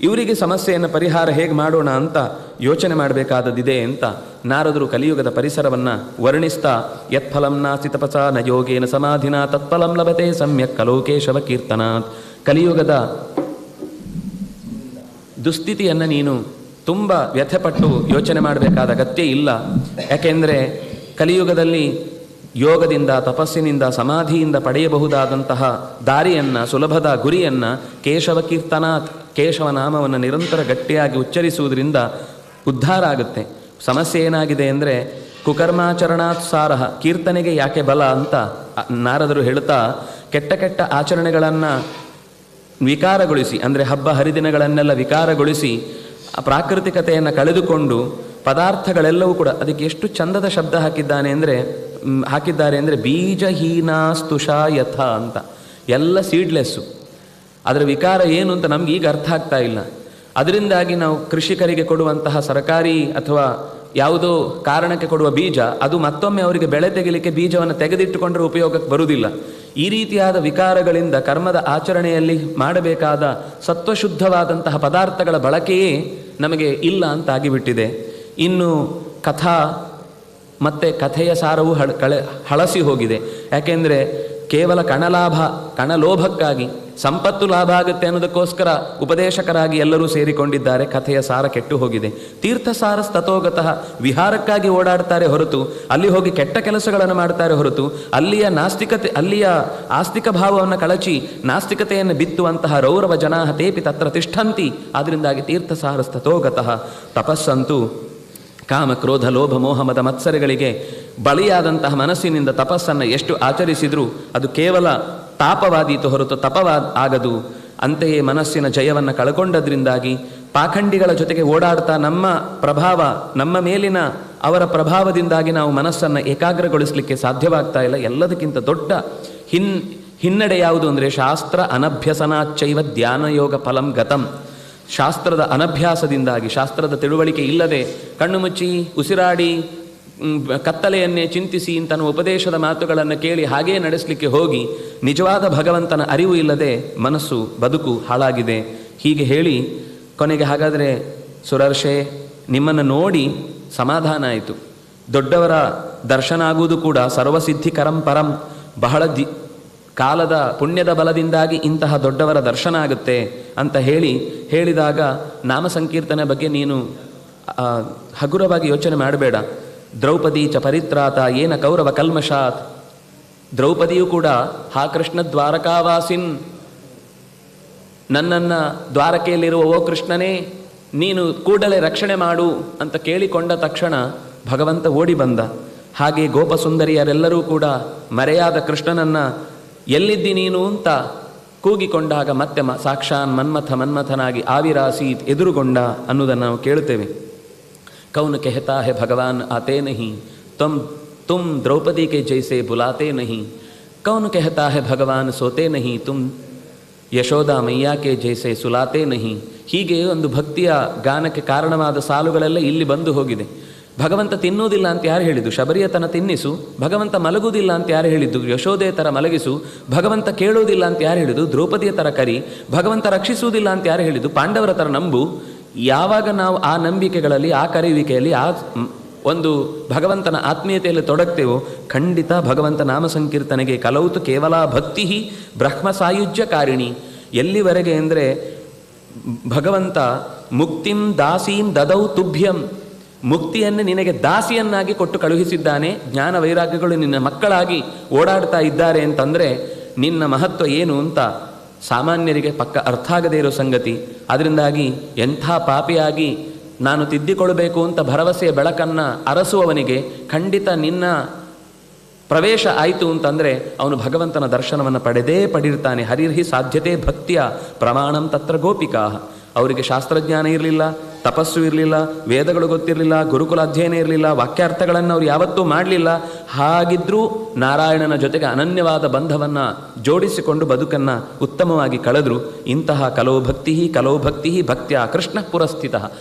ಇವರಿಗೆ ಸಮಸ್ಯೆಯನ್ನು ಪರಿಹಾರ ಹೇಗೆ ಮಾಡೋಣ ಅಂತ ಯೋಚನೆ ಮಾಡಬೇಕಾದದ್ದಿದೆ ಅಂತ ನಾರದರು ಕಲಿಯುಗದ ಪರಿಸರವನ್ನು ವರ್ಣಿಸ್ತಾ, ಯತ್ಫಲಂ ನಾಸ್ತಿ ತಪಸಾ ನ ಯೋಗೇನ ಸಮಾಧಿನ ತತ್ಫಲಂ ಲಭತೆ ಸಮ್ಯಕ್ ಕಲೋಕೇಶವ ಕೀರ್ತನಾತ್. ಕಲಿಯುಗದ ದುಸ್ಥಿತಿಯನ್ನು ನೀನು ತುಂಬ ವ್ಯಥೆಪಟ್ಟು ಯೋಚನೆ ಮಾಡಬೇಕಾದ ಅಗತ್ಯ ಇಲ್ಲ. ಯಾಕೆಂದರೆ ಕಲಿಯುಗದಲ್ಲಿ ಯೋಗದಿಂದ, ತಪಸ್ಸಿನಿಂದ, ಸಮಾಧಿಯಿಂದ ಪಡೆಯಬಹುದಾದಂತಹ ದಾರಿಯನ್ನು, ಸುಲಭದ ಗುರಿಯನ್ನು ಕೇಶವ ಕೀರ್ತನಾತ್, ಕೇಶವ ನಾಮವನ್ನು ನಿರಂತರ ಗಟ್ಟಿಯಾಗಿ ಉಚ್ಚರಿಸುವುದರಿಂದ ಉದ್ಧಾರ ಆಗುತ್ತೆ. ಸಮಸ್ಯೆ ಏನಾಗಿದೆ ಅಂದರೆ ಕುಕರ್ಮಾಚರಣಾತ್ ಸಾರಹ, ಕೀರ್ತನೆಗೆ ಯಾಕೆ ಬಲ ಅಂತ ನಾರದರು ಹೇಳ್ತಾ, ಕೆಟ್ಟ ಕೆಟ್ಟ ಆಚರಣೆಗಳನ್ನು ವಿಕಾರಗೊಳಿಸಿ, ಅಂದರೆ ಹಬ್ಬ ಹರಿದಿನಗಳನ್ನೆಲ್ಲ ವಿಕಾರಗೊಳಿಸಿ ಪ್ರಾಕೃತಿಕತೆಯನ್ನು ಕಳೆದುಕೊಂಡು ಪದಾರ್ಥಗಳೆಲ್ಲವೂ ಕೂಡ ಅದಕ್ಕೆ ಎಷ್ಟು ಚಂದದ ಶಬ್ದ ಹಾಕಿದ್ದಾರೆ ಅಂದರೆ ಬೀಜಹೀನಾಸ್ತುಷಾ ಯಥ ಅಂತ, ಎಲ್ಲ ಸೀಡ್ಲೆಸ್ಸು. ಅದರ ವಿಕಾರ ಏನು ಅಂತ ನಮ್ಗೆ ಈಗ ಅರ್ಥ ಆಗ್ತಾ ಇಲ್ಲ. ಅದರಿಂದಾಗಿ ನಾವು ಕೃಷಿಕರಿಗೆ ಕೊಡುವಂತಹ ಸರ್ಕಾರಿ ಅಥವಾ ಯಾವುದೋ ಕಾರಣಕ್ಕೆ ಕೊಡುವ ಬೀಜ, ಅದು ಮತ್ತೊಮ್ಮೆ ಅವರಿಗೆ ಬೆಳೆ ತೆಗಿಲಿಕ್ಕೆ ಬೀಜವನ್ನು ತೆಗೆದಿಟ್ಟುಕೊಂಡ್ರೆ ಉಪಯೋಗಕ್ಕೆ ಬರುವುದಿಲ್ಲ. ಈ ರೀತಿಯಾದ ವಿಕಾರಗಳಿಂದ ಕರ್ಮದ ಆಚರಣೆಯಲ್ಲಿ ಮಾಡಬೇಕಾದ ಸತ್ವಶುದ್ಧವಾದಂತಹ ಪದಾರ್ಥಗಳ ಬಳಕೆಯೇ ನಮಗೆ ಇಲ್ಲ ಅಂತ ಆಗಿಬಿಟ್ಟಿದೆ. ಇನ್ನು ಕಥಾ ಮತ್ತು ಕಥೆಯ ಸಾರವು ಹಳಸಿ ಹೋಗಿದೆ. ಯಾಕೆಂದರೆ ಕೇವಲ ಕಣಲೋಭಕ್ಕಾಗಿ ಸಂಪತ್ತು ಲಾಭ ಆಗುತ್ತೆ ಅನ್ನೋದಕ್ಕೋಸ್ಕರ ಉಪದೇಶಕರಾಗಿ ಎಲ್ಲರೂ ಸೇರಿಕೊಂಡಿದ್ದಾರೆ. ಕಥೆಯ ಸಾರ ಕೆಟ್ಟು ಹೋಗಿದೆ. ತೀರ್ಥಸಾರ ಸ್ತತೋಗತಃ, ವಿಹಾರಕ್ಕಾಗಿ ಓಡಾಡ್ತಾರೆ ಹೊರತು ಅಲ್ಲಿ ಹೋಗಿ ಕೆಟ್ಟ ಕೆಲಸಗಳನ್ನು ಮಾಡ್ತಾರೆ ಹೊರತು ಅಲ್ಲಿಯ ಆಸ್ತಿಕ ಭಾವವನ್ನು ಕಳಚಿ ನಾಸ್ತಿಕತೆಯನ್ನು ಬಿತ್ತುವಂತಹ ರೌರವ ಜನಾಃ ತೇಪಿ ತತ್ರ ತಿಷ್ಠಂತಿ. ಆದ್ದರಿಂದಾಗಿ ತೀರ್ಥಸಾರ ಸ್ತತೋಗತಃ. ತಪಸ್ಸಂತೂ ಕಾಮ ಕ್ರೋಧ ಲೋಭ ಮೋಹ ಮದ ಮತ್ಸರಗಳಿಗೆ ಬಳಿಯಾದಂತಹ ಮನಸ್ಸಿನಿಂದ ತಪಸ್ಸನ್ನು ಎಷ್ಟು ಆಚರಿಸಿದರೂ ಅದು ಕೇವಲ ತಾಪವಾದೀತು ಹೊರತು ಆಗದು. ಅಂತೆಯೇ ಮನಸ್ಸಿನ ಜಯವನ್ನು ಕಳ್ಕೊಂಡದ್ರಿಂದಾಗಿ ಪಾಖಂಡಿಗಳ ಜೊತೆಗೆ ಓಡಾಡ್ತಾ ನಮ್ಮ ಮೇಲಿನ ಅವರ ಪ್ರಭಾವದಿಂದಾಗಿ ನಾವು ಮನಸ್ಸನ್ನು ಏಕಾಗ್ರಗೊಳಿಸಲಿಕ್ಕೆ ಸಾಧ್ಯವಾಗ್ತಾ ಇಲ್ಲ. ಎಲ್ಲದಕ್ಕಿಂತ ದೊಡ್ಡ ಹಿನ್ನಡೆ ಯಾವುದು ಅಂದರೆ ಶಾಸ್ತ್ರ ಅನಭ್ಯಸನಾಚ್ಚೈವ ಧ್ಯಾನಯೋಗ ಫಲಂ ಗತಂ. ಶಾಸ್ತ್ರದ ಅನಭ್ಯಾಸದಿಂದಾಗಿ, ಶಾಸ್ತ್ರದ ತಿಳುವಳಿಕೆ ಇಲ್ಲದೆ ಕಣ್ಣು ಮುಚ್ಚಿ ಉಸಿರಾಡಿ ಕತ್ತಲೆಯನ್ನೇ ಚಿಂತಿಸಿ ಇಂತನ ಉಪದೇಶದ ಮಾತುಗಳನ್ನು ಕೇಳಿ ಹಾಗೇ ನಡೆಸಲಿಕ್ಕೆ ಹೋಗಿ ನಿಜವಾದ ಭಗವಂತನ ಅರಿವು ಇಲ್ಲದೆ ಮನಸ್ಸು ಬದುಕು ಹಾಳಾಗಿದೆ. ಹೀಗೆ ಹೇಳಿ ಕೊನೆಗೆ, ಹಾಗಾದರೆ ಸುರರ್ಷೆ, ನಿಮ್ಮನ್ನು ನೋಡಿ ಸಮಾಧಾನ ಆಯಿತು. ದೊಡ್ಡವರ ದರ್ಶನ ಆಗುವುದು ಕೂಡ ಸರ್ವಸಿದ್ಧಿಕರಂ ಪರಂ. ಬಹಳ ಕಾಲದ ಪುಣ್ಯದ ಬಲದಿಂದಾಗಿ ಇಂತಹ ದೊಡ್ಡವರ ದರ್ಶನ ಆಗುತ್ತೆ ಅಂತ ಹೇಳಿದಾಗ, ನಾಮ ಸಂಕೀರ್ತನೆ ಬಗ್ಗೆ ನೀನು ಹಗುರವಾಗಿ ಯೋಚನೆ ಮಾಡಬೇಡ. ದ್ರೌಪದಿ ಚ ಪರಿತ್ರಾತ ಏನ ಕೌರವ ಕಲ್ಮಷಾತ್. ದ್ರೌಪದಿಯು ಕೂಡ, ಹಾ ಕೃಷ್ಣ ದ್ವಾರಕಾವಾಸಿನ್, ನನ್ನನ್ನು ದ್ವಾರಕೆಯಲ್ಲಿರುವ ಓ ಕೃಷ್ಣನೇ ನೀನು ಕೂಡಲೇ ರಕ್ಷಣೆ ಮಾಡು ಅಂತ ಕೇಳಿಕೊಂಡ ತಕ್ಷಣ ಭಗವಂತ ಓಡಿ ಬಂದ. ಹಾಗೆ ಗೋಪಸುಂದರಿಯರೆಲ್ಲರೂ ಕೂಡ ಮರೆಯಾದ ಕೃಷ್ಣನನ್ನು ಎಲ್ಲಿದ್ದಿ ನೀನು ಅಂತ ಕೂಗಿಕೊಂಡಾಗ ಮತ್ತೆ ಸಾಕ್ಷಾನ್ ಮನ್ಮಥನಾಗಿ ಆವಿರಾಸೀತ್ ಎದುರುಗೊಂಡ ಅನ್ನೋದನ್ನು ನಾವು ಕೇಳುತ್ತೇವೆ. ಕೌನ್ ಕೆಹತಾ ಹೇ ಭಗವಾನ್ ಆತೆ ನಹಿ, ತುಮ್ ದ್ರೌಪದಿ ಕೆ ಜೈಸೆ ಬುಲಾತೆ ನಹಿ. ಕೌನ್ ಕೆಹತಾ ಹೇ ಭಗವಾನ್ ಸೋತೆ ನಹಿ, ತುಮ್ ಯಶೋದಾ ಮೈಯಾ ಕೆ ಜೈಸೆ ಸುಲಾತೆ ನಹಿ. ಹೀಗೆ ಒಂದು ಭಕ್ತಿಯ ಗಾನಕ್ಕೆ ಕಾರಣವಾದ ಸಾಲುಗಳೆಲ್ಲ ಇಲ್ಲಿ ಬಂದು ಹೋಗಿದೆ. ಭಗವಂತ ತಿನ್ನುವುದಿಲ್ಲ ಅಂತ ಯಾರು ಹೇಳಿದ್ದು? ಶಬರಿಯತನ ತಿನ್ನಿಸು. ಭಗವಂತ ಮಲಗುವುದಿಲ್ಲ ಅಂತ ಯಾರು ಹೇಳಿದ್ದು? ಯಶೋದೆ ಥರ ಮಲಗಿಸು. ಭಗವಂತ ಕೇಳುವುದಿಲ್ಲ ಅಂತ ಯಾರು ಹೇಳಿದ್ದು? ದ್ರೌಪದಿಯ ಥರ ಕರಿ. ಭಗವಂತ ರಕ್ಷಿಸುವುದಿಲ್ಲ ಅಂತ ಯಾರು ಹೇಳಿದ್ದು? ಪಾಂಡವರ ಥರ ನಂಬು. ಯಾವಾಗ ನಾವು ಆ ನಂಬಿಕೆಗಳಲ್ಲಿ, ಆ ಕರೆಯುವಿಕೆಯಲ್ಲಿ, ಆ ಒಂದು ಭಗವಂತನ ಆತ್ಮೀಯತೆಯಲ್ಲಿ ತೊಡಗ್ತೇವೋ ಖಂಡಿತ ಭಗವಂತ ನಾಮ ಸಂಕೀರ್ತನೆಗೆ ಕಲೌತು ಕೇವಲ ಭಕ್ತಿ ಬ್ರಹ್ಮ ಸಾಯುಜ್ಯಕಾರಿಣಿ. ಎಲ್ಲಿವರೆಗೆ ಅಂದರೆ ಭಗವಂತ ಮುಕ್ತಿಂ ದಾಸೀಂ ದದೌ ತುಭ್ಯಂ, ಮುಕ್ತಿಯನ್ನು ನಿನಗೆ ದಾಸಿಯನ್ನಾಗಿ ಕೊಟ್ಟು ಕಳುಹಿಸಿದ್ದಾನೆ. ಜ್ಞಾನ ವೈರಾಗ್ಯಗಳು ನಿನ್ನ ಮಕ್ಕಳಾಗಿ ಓಡಾಡ್ತಾ ಇದ್ದಾರೆ ಅಂತಂದರೆ ನಿನ್ನ ಮಹತ್ವ ಏನು ಅಂತ ಸಾಮಾನ್ಯರಿಗೆ ಪಕ್ಕ ಅರ್ಥ ಆಗದೇ ಇರೋ ಸಂಗತಿ. ಅದರಿಂದಾಗಿ ಎಂಥ ಪಾಪಿಯಾಗಿ ನಾನು ತಿದ್ದಿಕೊಳ್ಳಬೇಕು ಅಂತ ಭರವಸೆಯ ಬೆಳಕನ್ನು ಅರಸುವವನಿಗೆ ಖಂಡಿತ ನಿನ್ನ ಪ್ರವೇಶ ಆಯಿತು ಅಂತಂದರೆ ಅವನು ಭಗವಂತನ ದರ್ಶನವನ್ನು ಪಡೆದಿರ್ತಾನೆ. ಹರಿರ್ಹಿ ಸಾಧ್ಯತೆ ಭಕ್ತಿಯ ಪ್ರಮಾಣಂ ತತ್ರ ಗೋಪಿಕಾ. ಅವರಿಗೆ ಶಾಸ್ತ್ರಜ್ಞಾನ ಇರಲಿಲ್ಲ, ತಪಸ್ಸು ಇರಲಿಲ್ಲ, ವೇದಗಳು ಗೊತ್ತಿರಲಿಲ್ಲ, ಗುರುಕುಲ ಅಧ್ಯಯನ ಇರಲಿಲ್ಲ, ವಾಕ್ಯಾರ್ಥಗಳನ್ನು ಅವರು ಯಾವತ್ತೂ ಮಾಡಲಿಲ್ಲ. ಹಾಗಿದ್ರೂ ನಾರಾಯಣನ ಜೊತೆಗೆ ಅನನ್ಯವಾದ ಬಂಧವನ್ನು ಜೋಡಿಸಿಕೊಂಡು ಬದುಕನ್ನು ಉತ್ತಮವಾಗಿ ಕಳೆದರು. ಇಂತಹ ಕಲೋ ಭಕ್ತಿ ಭಕ್ತ್ಯ ಕೃಷ್ಣ ಪುರಸ್ಥಿತ.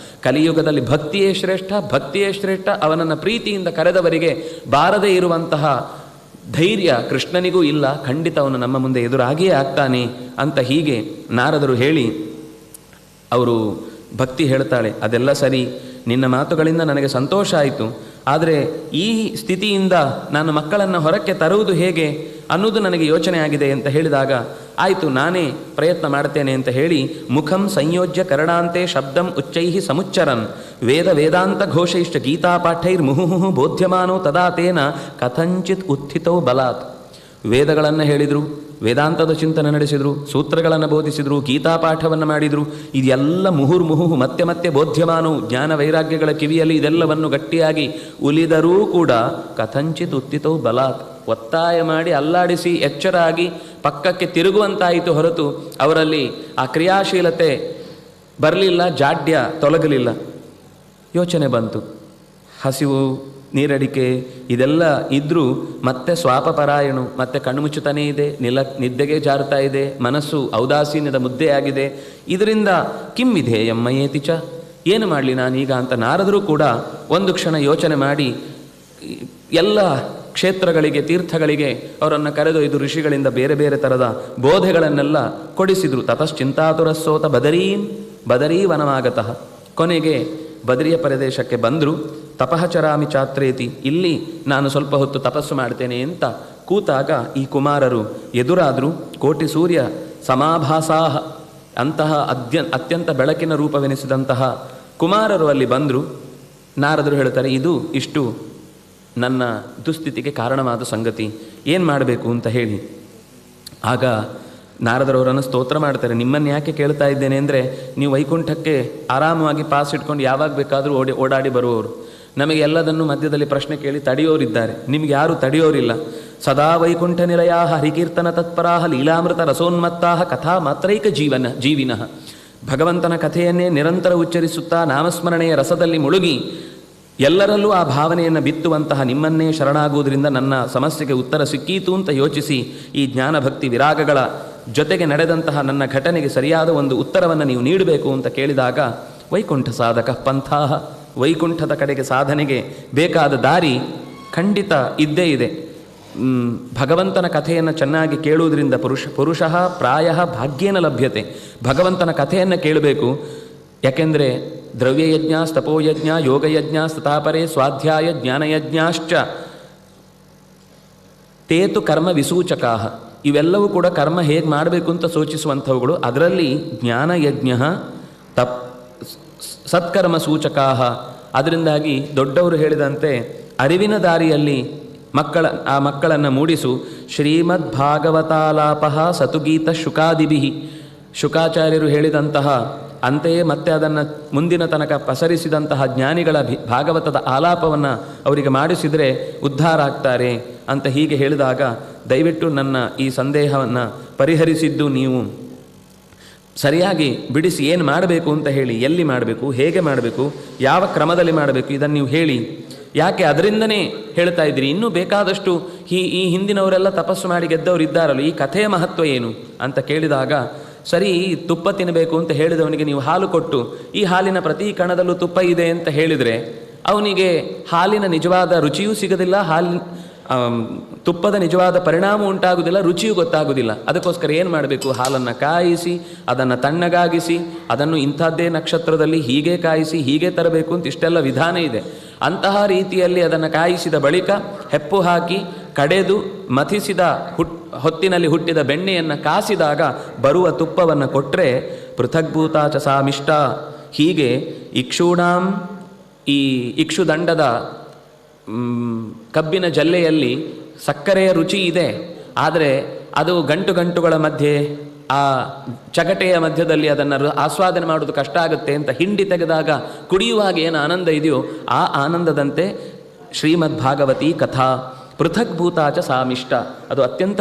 ಕಲಿಯುಗದಲ್ಲಿ ಭಕ್ತಿಯೇ ಶ್ರೇಷ್ಠ. ಅವನನ್ನು ಪ್ರೀತಿಯಿಂದ ಕರೆದವರಿಗೆ ಬಾರದೇ ಇರುವಂತಹ ಧೈರ್ಯ ಕೃಷ್ಣನಿಗೂ ಇಲ್ಲ. ಖಂಡಿತ ಅವನು ನಮ್ಮ ಮುಂದೆ ಎದುರಾಗಿಯೇ ಆಗ್ತಾನೆ ಅಂತ ಹೀಗೆ ನಾರದರು ಹೇಳಿ ಅವರು ಭಕ್ತಿ ಹೇಳ್ತಾಳೆ, ಅದೆಲ್ಲ ಸರಿ, ನಿನ್ನ ಮಾತುಗಳಿಂದ ನನಗೆ ಸಂತೋಷ ಆಯಿತು. ಆದರೆ ಈ ಸ್ಥಿತಿಯಿಂದ ನಾನು ಮಕ್ಕಳನ್ನು ಹೊರಕ್ಕೆ ತರುವುದು ಹೇಗೆ ಅನ್ನೋದು ನನಗೆ ಯೋಚನೆ ಆಗಿದೆ ಅಂತ ಹೇಳಿದಾಗ, ಆಯಿತು ನಾನೇ ಪ್ರಯತ್ನ ಮಾಡ್ತೇನೆ ಅಂತ ಹೇಳಿ ಮುಖಂ ಸಂಯೋಜ್ಯ ಕರಣಾಂತೆ ಶಬ್ದಂ ಉಚ್ಚೈಹಿ ಸಮುಚ್ಚರನ್ ವೇದಾಂತ ಘೋಷೈಶ್ಚ ಗೀತಾಪಾಠೈರ್ ಮುಹುಹು ಬೋಧ್ಯಮಾನೋ ತದಾ ತೇನ ಕಥಂಚಿತ್ ಉತ್ಥಿತೋ ಬಲಾತ್. ವೇದಗಳನ್ನು ಹೇಳಿದರು, ವೇದಾಂತದ ಚಿಂತನೆ ನಡೆಸಿದರು, ಸೂತ್ರಗಳನ್ನು ಬೋಧಿಸಿದರು, ಗೀತಾಪಾಠವನ್ನು ಮಾಡಿದರು. ಇದೆಲ್ಲ ಮುಹುರ್ಮುಹು ಮತ್ತೆ ಬೋಧ್ಯಮಾನವು ಜ್ಞಾನ ವೈರಾಗ್ಯಗಳ ಕಿವಿಯಲ್ಲಿ ಇದೆಲ್ಲವನ್ನು ಗಟ್ಟಿಯಾಗಿ ಉಲಿದರೂ ಕೂಡ ಕಥಂಚಿತ್ ಉತ್ತಿತೋ ಬಲಾತ್, ಒತ್ತಾಯ ಮಾಡಿ ಅಲ್ಲಾಡಿಸಿ ಎಚ್ಚರಾಗಿ ಪಕ್ಕಕ್ಕೆ ತಿರುಗುವಂತಾಯಿತು ಹೊರತು ಅವರಲ್ಲಿ ಆ ಕ್ರಿಯಾಶೀಲತೆ ಬರಲಿಲ್ಲ, ಜಾಡ್ಯ ತೊಲಗಲಿಲ್ಲ. ಯೋಚನೆ ಬಂತು, ಹಸಿವು, ನೀರಡಿಕೆ ಇದೆಲ್ಲ ಇದ್ದರೂ ಮತ್ತೆ ಸ್ವಾಪಪರಾಯಣು, ಮತ್ತೆ ಕಣ್ಮುಚ್ಚುತ್ತಾನೇ ಇದೆ, ನಿದ್ದೆಗೆ ಜಾರುತ್ತಾ ಇದೆ, ಮನಸ್ಸು ಔದಾಸೀನ್ಯದ ಮುದ್ದೆಯಾಗಿದೆ. ಇದರಿಂದ ಕಿಂ ವಿಧೇಯಂ ಮಯೇತಿ ಚ, ಏನು ಮಾಡಲಿ ನಾನೀಗ ಅಂತ ನಾರದರೂ ಕೂಡ ಒಂದು ಕ್ಷಣ ಯೋಚನೆ ಮಾಡಿ ಎಲ್ಲ ಕ್ಷೇತ್ರಗಳಿಗೆ, ತೀರ್ಥಗಳಿಗೆ ಅವರನ್ನು ಕರೆದೊಯ್ದು ಋಷಿಗಳಿಂದ ಬೇರೆ ಬೇರೆ ಥರದ ಬೋಧೆಗಳನ್ನೆಲ್ಲ ಕೊಡಿಸಿದರು. ತತಶ್ಚಿಂತಾತುರಸ್ಸೋತ ಬದರೀ ವನಮಾಗತಃ. ಕೊನೆಗೆ ಬದರಿಯ ಪ್ರದೇಶಕ್ಕೆ ಬಂದರು. ತಪಃಚರಾಮಿ ಚಾತ್ರೇತಿ, ಇಲ್ಲಿ ನಾನು ಸ್ವಲ್ಪ ಹೊತ್ತು ತಪಸ್ಸು ಮಾಡ್ತೇನೆ ಅಂತ ಕೂತಾಗ ಈ ಕುಮಾರರು ಎದುರಾದರು. ಕೋಟಿ ಸೂರ್ಯ ಸಮಾಭಾಸಾಹ ಅಂತಹ ಅತ್ಯಂತ ಬೆಳಕಿನ ರೂಪವೆನಿಸಿದಂತಹ ಕುಮಾರರು ಅಲ್ಲಿ ಬಂದರು. ನಾರದರು ಹೇಳ್ತಾರೆ, ಇಷ್ಟು ನನ್ನ ದುಸ್ಥಿತಿಗೆ ಕಾರಣವಾದ ಸಂಗತಿ, ಏನು ಮಾಡಬೇಕು ಅಂತ ಹೇಳಿ. ಆಗ ನಾರದರವರನ್ನು ಸ್ತೋತ್ರ ಮಾಡ್ತಾರೆ. ನಿಮ್ಮನ್ನು ಯಾಕೆ ಕೇಳ್ತಾ ಇದ್ದೇನೆ ಅಂದರೆ, ನೀವು ವೈಕುಂಠಕ್ಕೆ ಆರಾಮವಾಗಿ ಪಾಸ್ ಇಟ್ಕೊಂಡು ಯಾವಾಗ ಬೇಕಾದರೂ ಓಡಾಡಿ ಬರುವವರು. ನಮಗೆ ಎಲ್ಲದನ್ನು ಮಧ್ಯದಲ್ಲಿ ಪ್ರಶ್ನೆ ಕೇಳಿ ತಡೆಯೋರಿದ್ದಾರೆ, ನಿಮಗೆ ಯಾರೂ ತಡೆಯೋರಿಲ್ಲ. ಸದಾ ವೈಕುಂಠ ನಿಲಯಾ ಹರಿಕೀರ್ತನ ತತ್ಪರಾ ಲೀಲಾಮೃತ ರಸೋನ್ಮತ್ತಾ ಕಥಾ ಮಾತ್ರೈಕ ಜೀವಿನಃ. ಭಗವಂತನ ಕಥೆಯನ್ನೇ ನಿರಂತರ ಉಚ್ಚರಿಸುತ್ತಾ ನಾಮಸ್ಮರಣೆಯ ರಸದಲ್ಲಿ ಮುಳುಗಿ ಎಲ್ಲರಲ್ಲೂ ಆ ಭಾವನೆಯನ್ನು ಬಿತ್ತುವಂತಹ ನಿಮ್ಮನ್ನೇ ಶರಣಾಗುವುದರಿಂದ ನನ್ನ ಸಮಸ್ಯೆಗೆ ಉತ್ತರ ಸಿಕ್ಕೀತು ಅಂತ ಯೋಚಿಸಿ ಈ ಜ್ಞಾನಭಕ್ತಿ ವಿರಾಗಗಳ ಜೊತೆಗೆ ನಡೆದಂತಹ ನನ್ನ ಘಟನೆಗೆ ಸರಿಯಾದ ಒಂದು ಉತ್ತರವನ್ನು ನೀವು ನೀಡಬೇಕು ಅಂತ ಕೇಳಿದಾಗ, ವೈಕುಂಠ ಸಾಧಕ ಪಂಥಾಹ, ವೈಕುಂಠದ ಕಡೆಗೆ ಸಾಧನೆಗೆ ಬೇಕಾದ ದಾರಿ ಖಂಡಿತ ಇದ್ದೇ ಇದೆ. ಭಗವಂತನ ಕಥೆಯನ್ನು ಚೆನ್ನಾಗಿ ಕೇಳುವುದರಿಂದ ಪುರುಷ ಪ್ರಾಯ ಭಾಗ್ಯೇನ ಲಭ್ಯತೆ. ಭಗವಂತನ ಕಥೆಯನ್ನು ಕೇಳಬೇಕು. ಯಾಕೆಂದರೆ ದ್ರವ್ಯಯಜ್ಞ, ತಪೋಯಜ್ಞ, ಯೋಗಯಜ್ಞ, ತಥಾಪರೇ ಸ್ವಾಧ್ಯಾಯ ಜ್ಞಾನಯಜ್ಞಾಶ್ಚ ತೇತು ಕರ್ಮ ವಿಸೂಚಕಾಹ. ಇವೆಲ್ಲವೂ ಕೂಡ ಕರ್ಮ ಹೇಗೆ ಮಾಡಬೇಕು ಅಂತ ಸೂಚಿಸುವಂಥವುಗಳು. ಅದರಲ್ಲಿ ಜ್ಞಾನಯಜ್ಞ ಸತ್ಕರ್ಮ ಸೂಚಕಾಹ. ಅದರಿಂದಾಗಿ ದೊಡ್ಡವರು ಹೇಳಿದಂತೆ ಅರಿವಿನ ದಾರಿಯಲ್ಲಿ ಮಕ್ಕಳನ್ನು ಮೂಡಿಸು. ಶ್ರೀಮದ್ ಭಾಗವತಾಲಾಪಃ ಸತುಗೀತ ಶುಕಾದಿಭಿ. ಶುಕಾಚಾರ್ಯರು ಹೇಳಿದಂತಹ ಅಂತೆಯೇ ಮತ್ತೆ ಅದನ್ನು ಮುಂದಿನ ತನಕ ಪಸರಿಸಿದಂತಹ ಜ್ಞಾನಿಗಳ ಭಾಗವತದ ಆಲಾಪವನ್ನು ಅವರಿಗೆ ಮಾಡಿಸಿದರೆ ಉದ್ಧಾರ ಆಗ್ತಾರೆ ಅಂತ ಹೀಗೆ ಹೇಳಿದಾಗ, ದಯವಿಟ್ಟು ನನ್ನ ಈ ಸಂದೇಹವನ್ನು ಪರಿಹರಿಸಿದ್ದು ನೀವು ಸರಿಯಾಗಿ ಬಿಡಿಸಿ ಏನು ಮಾಡಬೇಕು ಅಂತ ಹೇಳಿ, ಎಲ್ಲಿ ಮಾಡಬೇಕು, ಹೇಗೆ ಮಾಡಬೇಕು, ಯಾವ ಕ್ರಮದಲ್ಲಿ ಮಾಡಬೇಕು, ಇದನ್ನು ನೀವು ಹೇಳಿ. ಯಾಕೆ ಅದರಿಂದನೇ ಹೇಳ್ತಾ ಇದ್ದೀರಿ? ಇನ್ನೂ ಬೇಕಾದಷ್ಟು ಈ ಹಿಂದಿನವರೆಲ್ಲ ತಪಸ್ಸು ಮಾಡಿ ಗೆದ್ದವರು ಇದ್ದಾರಲ್ಲ, ಈ ಕಥೆಯ ಮಹತ್ವ ಏನು ಅಂತ ಕೇಳಿದಾಗ, ಸರಿ ತುಪ್ಪ ತಿನ್ನಬೇಕು ಅಂತ ಹೇಳಿದವನಿಗೆ ನೀವು ಹಾಲು ಕೊಟ್ಟು ಈ ಹಾಲಿನ ಪ್ರತಿ ಕಣದಲ್ಲೂ ತುಪ್ಪ ಇದೆ ಅಂತ ಹೇಳಿದರೆ ಅವನಿಗೆ ಹಾಲಿನ ನಿಜವಾದ ರುಚಿಯೂ ಸಿಗೋದಿಲ್ಲ, ತುಪ್ಪದ ನಿಜವಾದ ಪರಿಣಾಮ ಉಂಟಾಗುವುದಿಲ್ಲ, ರುಚಿಯೂ ಗೊತ್ತಾಗುವುದಿಲ್ಲ. ಅದಕ್ಕೋಸ್ಕರ ಏನು ಮಾಡಬೇಕು? ಹಾಲನ್ನು ಕಾಯಿಸಿ ಅದನ್ನು ತಣ್ಣಗಾಗಿಸಿ ಅದನ್ನು ಇಂಥದ್ದೇ ನಕ್ಷತ್ರದಲ್ಲಿ ಹೀಗೆ ಕಾಯಿಸಿ ಹೀಗೆ ತರಬೇಕು ಅಂತ ಇಷ್ಟೆಲ್ಲ ವಿಧಾನ ಇದೆ. ಅಂತಹ ರೀತಿಯಲ್ಲಿ ಅದನ್ನು ಕಾಯಿಸಿದ ಬಳಿಕ ಹೆಪ್ಪು ಹಾಕಿ ಕಡೆದು ಮಥಿಸಿದ ಹೊತ್ತಿನಲ್ಲಿ ಹುಟ್ಟಿದ ಬೆಣ್ಣೆಯನ್ನು ಕಾಸಿದಾಗ ಬರುವ ತುಪ್ಪವನ್ನು ಕೊಟ್ಟರೆ ಪೃಥಗ್ಭೂತ ಚ ಸಾ ಮಿಷ್ಟ. ಹೀಗೆ ಇಕ್ಷೂಣಾಂ ಈ ಇಕ್ಷುದಂಡದ ಕಬ್ಬಿನ ಜಲ್ಲೆಯಲ್ಲಿ ಸಕ್ಕರೆಯ ರುಚಿ ಇದೆ, ಆದರೆ ಅದು ಗಂಟುಗಳ ಮಧ್ಯೆ ಆ ಚಗಟೆಯ ಮಧ್ಯದಲ್ಲಿ ಅದನ್ನು ಆಸ್ವಾದನೆ ಮಾಡೋದು ಕಷ್ಟ ಆಗುತ್ತೆ ಅಂತ ಹಿಂಡಿ ತೆಗೆದಾಗ ಕುಡಿಯುವಾಗ ಏನು ಆನಂದ ಇದೆಯೋ ಆ ಆನಂದದಂತೆ ಶ್ರೀಮದ್ ಭಾಗವತಿ ಕಥಾ ಪೃಥಗ್ಭೂತಾಚ ಸಾ ಮಿಷ್ಟ. ಅದು ಅತ್ಯಂತ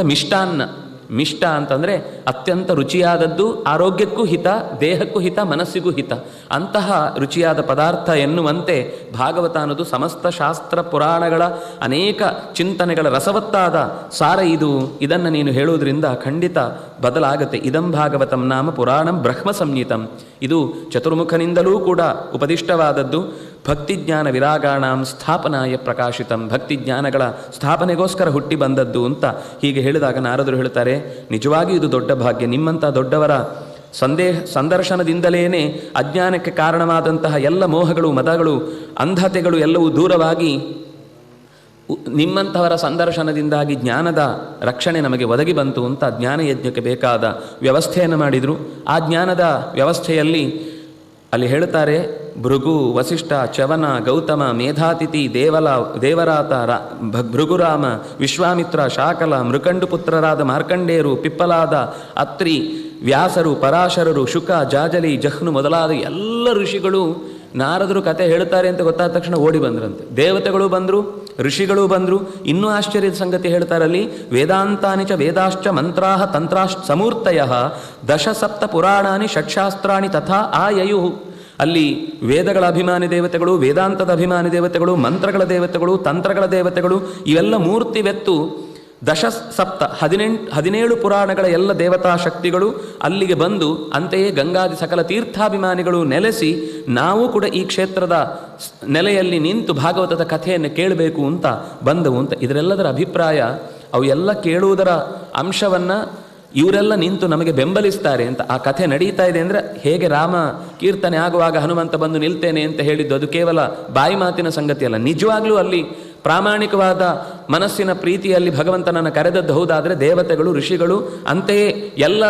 ಮಿಷ್ಟ ಅಂತಂದರೆ ಅತ್ಯಂತ ರುಚಿಯಾದದ್ದು, ಆರೋಗ್ಯಕ್ಕೂ ಹಿತ, ದೇಹಕ್ಕೂ ಹಿತ, ಮನಸ್ಸಿಗೂ ಹಿತ. ಅಂತಹ ರುಚಿಯಾದ ಪದಾರ್ಥ ಎನ್ನುವಂತೆ ಭಾಗವತ ಅನ್ನೋದು ಸಮಸ್ತ ಶಾಸ್ತ್ರ ಪುರಾಣಗಳ ಅನೇಕ ಚಿಂತನೆಗಳ ರಸವತ್ತಾದ ಸಾರ ಇದು. ಇದನ್ನು ನೀನು ಹೇಳುವುದರಿಂದ ಖಂಡಿತ ಬದಲಾಗುತ್ತೆ. ಇದಂ ಭಾಗವತಂ ನಾಮ ಪುರಾಣಂ ಬ್ರಹ್ಮ ಸಂಹಿತಂ. ಇದು ಚತುರ್ಮುಖನಿಂದಲೂ ಕೂಡ ಉಪದಿಷ್ಟವಾದದ್ದು. ಭಕ್ತಿಜ್ಞಾನ ವಿರಾಗಾಣಾಂ ಸ್ಥಾಪನಾಯ ಪ್ರಕಾಶಿತಂ. ಭಕ್ತಿಜ್ಞಾನಗಳ ಸ್ಥಾಪನೆಗೋಸ್ಕರ ಹುಟ್ಟಿ ಬಂದದ್ದು ಅಂತ ಹೀಗೆ ಹೇಳಿದಾಗ ನಾರದರು ಹೇಳ್ತಾರೆ, ನಿಜವಾಗಿ ಇದು ದೊಡ್ಡ ಭಾಗ್ಯ. ನಿಮ್ಮಂಥ ದೊಡ್ಡವರ ಸಂದರ್ಶನದಿಂದಲೇ ಅಜ್ಞಾನಕ್ಕೆ ಕಾರಣವಾದಂತಹ ಎಲ್ಲ ಮೋಹಗಳು, ಮದಗಳು, ಅಂಧತೆಗಳು ಎಲ್ಲವೂ ದೂರವಾಗಿ ನಿಮ್ಮಂಥವರ ಸಂದರ್ಶನದಿಂದಾಗಿ ಜ್ಞಾನದ ರಕ್ಷಣೆ ನಮಗೆ ಒದಗಿ ಬಂತು ಅಂತ ಜ್ಞಾನಯಜ್ಞಕ್ಕೆ ಬೇಕಾದ ವ್ಯವಸ್ಥೆಯನ್ನು ಮಾಡಿದರು. ಆ ಜ್ಞಾನದ ವ್ಯವಸ್ಥೆಯಲ್ಲಿ ಅಲ್ಲಿ ಹೇಳುತ್ತಾರೆ, ಭೃಗು, ವಸಿಷ್ಠ, ಚವನ, ಗೌತಮ, ಮೇಧಾತಿಥಿ, ದೇವರಾತ, ಭೃಗುರಾಮ, ವಿಶ್ವಾಮಿತ್ರ, ಶಾಕಲ, ಮೃಕಂಡು ಪುತ್ರರಾದ ಮಾರ್ಕಂಡೇಯರು, ಪಿಪ್ಪಲಾದ, ಅತ್ರಿ, ವ್ಯಾಸರು, ಪರಾಶರರು, ಶುಕ, ಜಾಜಲಿ, ಜಹ್ನು ಮೊದಲಾದ ಎಲ್ಲ ಋಷಿಗಳು ನಾರದರು ಕತೆ ಹೇಳ್ತಾರೆ ಅಂತ ಗೊತ್ತಾದ ತಕ್ಷಣ ಓಡಿ ಬಂದ್ರಂತೆ. ದೇವತೆಗಳು ಬಂದರು, ಋಷಿಗಳು ಬಂದರು. ಇನ್ನೂ ಆಶ್ಚರ್ಯದ ಸಂಗತಿ ಹೇಳ್ತಾರಲ್ಲಿ, ವೇದಾಂತಾನಿ ಚ ವೇದಾಶ್ಚ ಮಂತ್ರಾಹ ತಂತ್ರಾಶ್ಚ ಸಮೂರ್ತಯ ದಶಸಪ್ತ ಪುರಾಣಾನಿ ಷಟ್ಶಾಸ್ತ್ರಾಣಿ ತಥಾ ಆಯಯು. ಅಲ್ಲಿ ವೇದಗಳ ಅಭಿಮಾನಿ ದೇವತೆಗಳು, ವೇದಾಂತದ ಅಭಿಮಾನಿ ದೇವತೆಗಳು, ಮಂತ್ರಗಳ ದೇವತೆಗಳು, ತಂತ್ರಗಳ ದೇವತೆಗಳು ಇವೆಲ್ಲ ಮೂರ್ತಿವೆತ್ತು ದಶಸಪ್ತ 17 ಪುರಾಣಗಳ ಎಲ್ಲ ದೇವತಾ ಶಕ್ತಿಗಳು ಅಲ್ಲಿಗೆ ಬಂದು, ಅಂತೆಯೇ ಗಂಗಾದಿ ಸಕಲ ತೀರ್ಥಾಭಿಮಾನಿಗಳು ನೆಲೆಸಿ ನಾವು ಕೂಡ ಈ ಕ್ಷೇತ್ರದ ನೆಲೆಯಲ್ಲಿ ನಿಂತು ಭಾಗವತದ ಕಥೆಯನ್ನು ಕೇಳಬೇಕು ಅಂತ ಬಂದವು ಅಂತ. ಇದರೆಲ್ಲದರ ಅಭಿಪ್ರಾಯ, ಅವು ಎಲ್ಲ ಕೇಳುವುದರ ಅಂಶವನ್ನು ಇವರೆಲ್ಲ ನಿಂತು ನಮಗೆ ಬೆಂಬಲಿಸ್ತಾರೆ ಅಂತ. ಆ ಕಥೆ ನಡೀತಾ ಇದೆ ಅಂದರೆ ಹೇಗೆ ರಾಮ ಕೀರ್ತನೆ ಆಗುವಾಗ ಹನುಮಂತ ಬಂದು ನಿಲ್ತೇನೆ ಅಂತ ಹೇಳಿದ್ದು ಅದು ಕೇವಲ ಬಾಯಿ ಮಾತಿನ ಸಂಗತಿಯಲ್ಲ. ನಿಜವಾಗ್ಲೂ ಅಲ್ಲಿ ಪ್ರಾಮಾಣಿಕವಾದ ಮನಸ್ಸಿನ ಪ್ರೀತಿಯಲ್ಲಿ ಭಗವಂತನನ್ನು ಕರೆದದ್ದು ಹೌದಾದರೆ ದೇವತೆಗಳು, ಋಷಿಗಳು, ಅಂತೆಯೇ ಎಲ್ಲ